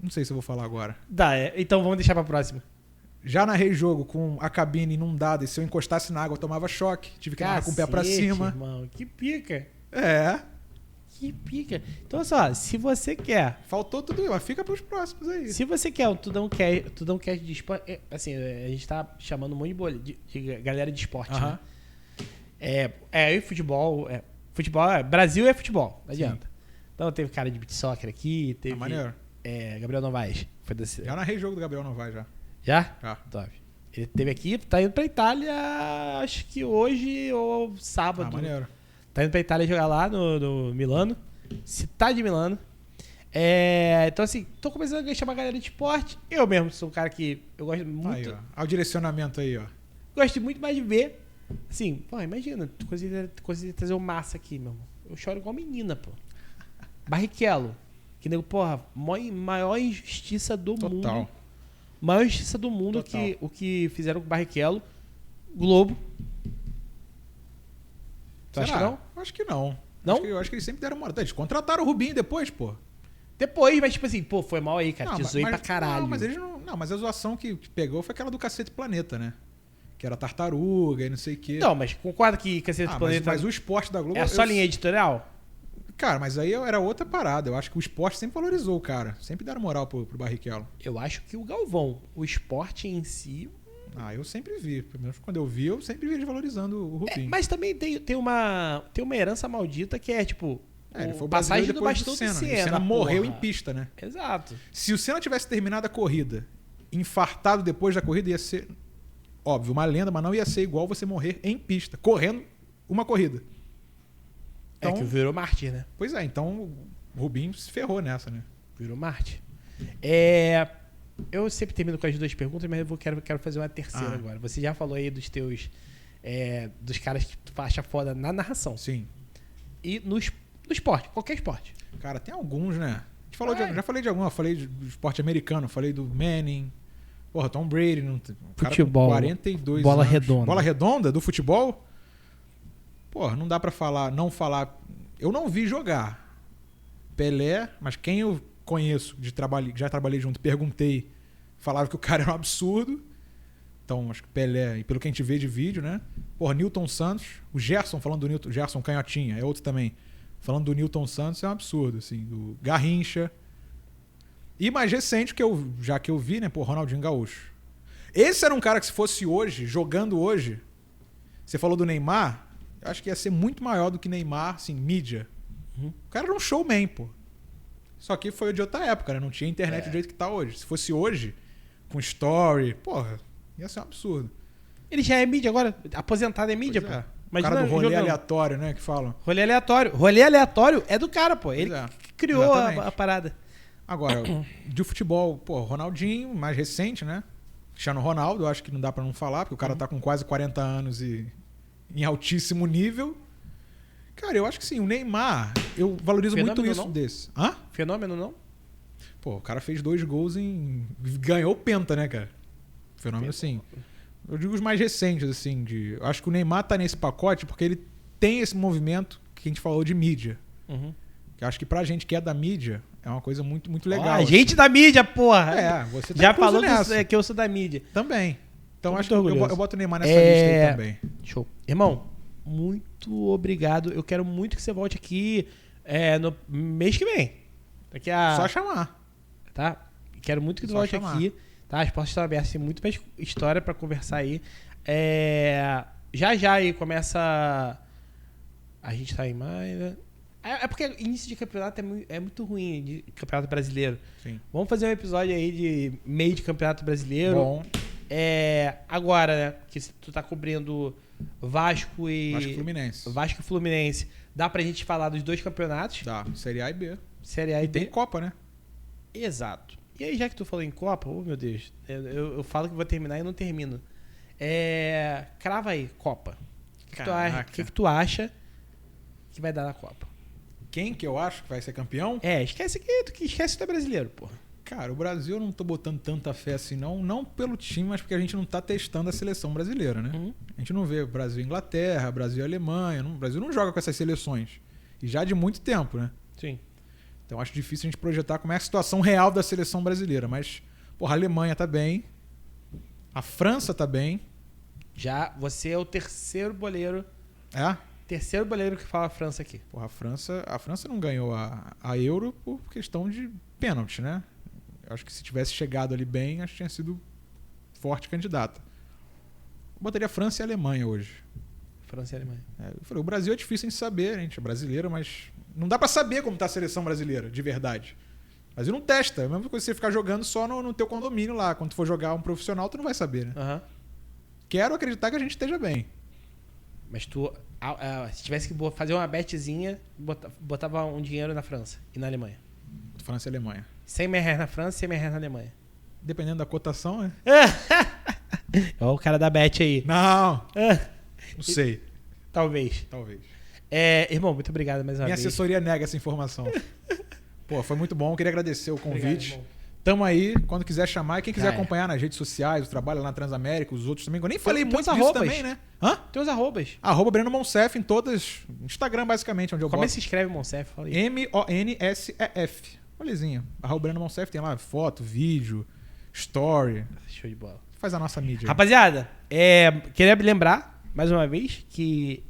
Não sei se eu vou falar agora. Então vamos deixar pra próxima. Já narrei jogo com a cabine inundada e se eu encostasse na água eu tomava choque. Tive que narrar com o pé pra cima. Irmão, que pica. Que pica. Então, olha só, se você quer... Faltou tudo, mas fica pros próximos aí. Se você quer o Tudão Cast de esporte... Assim, a gente tá chamando um monte de galera de esporte, né? E futebol... Brasil é futebol, não adianta. Sim. Então teve cara de beat soccer aqui, teve... maneiro. Gabriel Novaes. Já narrei jogo do Gabriel Novaes, já. Já? Já. Top. Ele teve aqui, tá indo pra Itália, acho que hoje ou sábado. Maneiro. Tá indo pra Itália jogar lá no Milano. Cidade de Milano. Então, assim, tô começando a chamar a galera de esporte. Eu mesmo sou um cara que eu gosto muito. Aí, ó. Olha o direcionamento aí, ó. Gosto muito mais de ver. Assim, pô, imagina, tu conseguir trazer o Massa aqui, meu irmão. Eu choro igual menina, pô. Barrichello. Que nego, porra, maior injustiça do mundo. Maior injustiça do mundo o que fizeram com o Barrichello. Globo. Tu acha que não? Acho que não. Não? Eu acho que eles sempre deram moral. Eles contrataram o Rubinho depois, pô. Depois, mas tipo assim, pô, foi mal aí, cara. Te zoei pra caralho. Não, mas eles não. Não, mas a zoação que pegou foi aquela do Cacete Planeta, né? Que era tartaruga e não sei o quê. Não, mas concorda que Cacete Planeta. Mas o esporte da Globo. É só linha editorial? Cara, mas aí era outra parada. Eu acho que o esporte sempre valorizou o cara. Sempre deram moral pro Barrichello. Eu acho que o Galvão, o esporte em si... eu sempre vi. Pelo menos quando eu vi, eu sempre vi eles valorizando o Rubinho. Mas também tem uma herança maldita que é, tipo... Ele foi passagem do bastão do Senna. O Senna morreu em pista, né? Exato. Se o Senna tivesse terminado a corrida, infartado depois da corrida, ia ser... Óbvio, uma lenda, mas não ia ser igual você morrer em pista, correndo uma corrida. Então, que virou mártir, né? Pois é, então o Rubinho se ferrou nessa, né? Virou mártir. Eu sempre termino com as duas perguntas, mas eu quero fazer uma terceira agora. Você já falou aí dos teus... dos caras que tu acha foda na narração. Sim. E no esporte, qualquer esporte. Cara, tem alguns, né? Já falei de alguma, falei do esporte americano, falei do Manning, porra, Tom Brady, Futebol, cara com 42 bola anos. redonda. Bola redonda do futebol? Porra, não dá pra não falar. Eu não vi jogar Pelé, mas quem eu conheço, já trabalhei junto, perguntei, falava que o cara era um absurdo. Então, acho que Pelé, e pelo que a gente vê de vídeo, né? Porra, Newton Santos, o Gerson, falando do Newton, Gerson Canhotinha, é outro também. Falando do Newton Santos, é um absurdo, assim, do Garrincha. E mais recente, já que eu vi, né? Pô, Ronaldinho Gaúcho. Esse era um cara que, se fosse hoje, jogando hoje, você falou do Neymar, eu acho que ia ser muito maior do que Neymar, assim, mídia. O cara era um showman, pô. Só que foi de outra época, né? Não tinha internet do jeito que tá hoje. Se fosse hoje, com story, porra, ia ser um absurdo. Ele já é mídia agora? Aposentado é mídia, Pois pô? é. Imagina O cara do rolê jogando. aleatório, né? Que falam. Rolê aleatório. Rolê aleatório é do cara, pô. Ele que criou a parada. Agora, de futebol, pô, Ronaldinho, mais recente, né? Cristiano Ronaldo, eu acho que não dá pra não falar, porque o cara tá com quase 40 anos e em altíssimo nível. Cara, eu acho que sim. O Neymar, eu valorizo Fenômeno muito isso não? desse. Hã? Fenômeno, não? Pô, o cara fez 2 gols ganhou o Penta, né, cara? Fenômeno, sim. Eu digo os mais recentes, assim. Eu acho que o Neymar tá nesse pacote porque ele tem esse movimento que a gente falou de mídia. Que eu acho que pra gente que é da mídia, é uma coisa muito, muito legal. A gente da mídia, porra. Você tá já falou nessa. que eu sou da mídia. Também. Então Tô acho que muito eu boto o Neymar nessa lista aí também. Show. Irmão, muito obrigado. Eu quero muito que você volte aqui no mês que vem. Daqui a... Só chamar. Tá? Quero muito que tu Só volte chamar. aqui. Tá? As portas estão abertas. Tem muito mais história pra conversar aí. Já aí começa... A gente tá em maio, né? É porque início de campeonato é muito ruim, de campeonato brasileiro. Sim. Vamos fazer um episódio aí de meio de campeonato brasileiro. Bom. Agora, né? Que tu tá cobrindo Vasco e Fluminense. Vasco e Fluminense. Dá pra gente falar dos 2 campeonatos? Dá. Série A e B. Série A e Tem B. Copa, né? Exato. E aí, já que tu falou em Copa, oh meu Deus, eu falo que vou terminar e não termino. Crava aí, Copa. O que tu acha que vai dar na Copa? Quem que eu acho que vai ser campeão? Esquece que tu é brasileiro, porra. Cara, o Brasil eu não tô botando tanta fé assim, não. Não pelo time, mas porque a gente não tá testando a seleção brasileira, né? A gente não vê Brasil e Inglaterra, Brasil e Alemanha. O Brasil não joga com essas seleções. E já de muito tempo, né? Sim. Então acho difícil a gente projetar como é a situação real da seleção brasileira. Mas, porra, a Alemanha tá bem. A França tá bem. Já você é o terceiro boleiro. Terceiro boleiro que fala a França aqui. Porra, a França não ganhou a Euro por questão de pênalti, né? Eu acho que se tivesse chegado ali bem, acho que tinha sido forte candidata. Eu botaria França e Alemanha hoje. França e Alemanha. Eu falei, o Brasil é difícil de saber, a gente é brasileiro, mas não dá pra saber como tá a seleção brasileira, de verdade. O Brasil não testa. É a mesma coisa que você ficar jogando só no teu condomínio lá. Quando tu for jogar um profissional, tu não vai saber, né? Quero acreditar que a gente esteja bem. Mas tu, se tivesse que fazer uma betzinha, botava um dinheiro na França e na Alemanha. França e Alemanha. 100 mil reais na França e 100 mil reais na Alemanha. Dependendo da cotação, né? Olha o cara da bet aí. Não sei. Talvez. Irmão, muito obrigado mais uma Minha vez. assessoria nega essa informação. Pô, foi muito bom. Queria agradecer o convite. Obrigado, Tamo aí, quando quiser chamar. E quem quiser acompanhar nas redes sociais, o trabalho lá na Transamérica, os outros também. Eu nem falei muito disso também, né? Tem os arrobas. @Breno Monsef em todas. Instagram, basicamente, onde eu boto. Como se escreve Monsef? Fala aí. MONSEF. Molezinha. @Breno Monsef tem lá foto, vídeo, story. Show de bola. Faz a nossa mídia. Rapaziada, queria lembrar, mais uma vez, que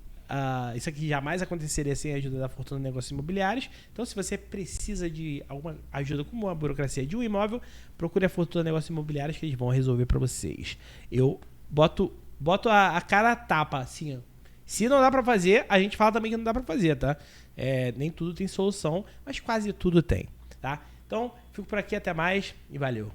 isso aqui jamais aconteceria sem a ajuda da Fortuna Negócios Imobiliários. Então, se você precisa de alguma ajuda com a burocracia de um imóvel, procure a Fortuna Negócios Imobiliários que eles vão resolver para vocês. Eu boto a cara a tapa, assim, ó. Se não dá para fazer, a gente fala também que não dá para fazer, tá? Nem tudo tem solução, mas quase tudo tem, tá? Então, fico por aqui, até mais e valeu.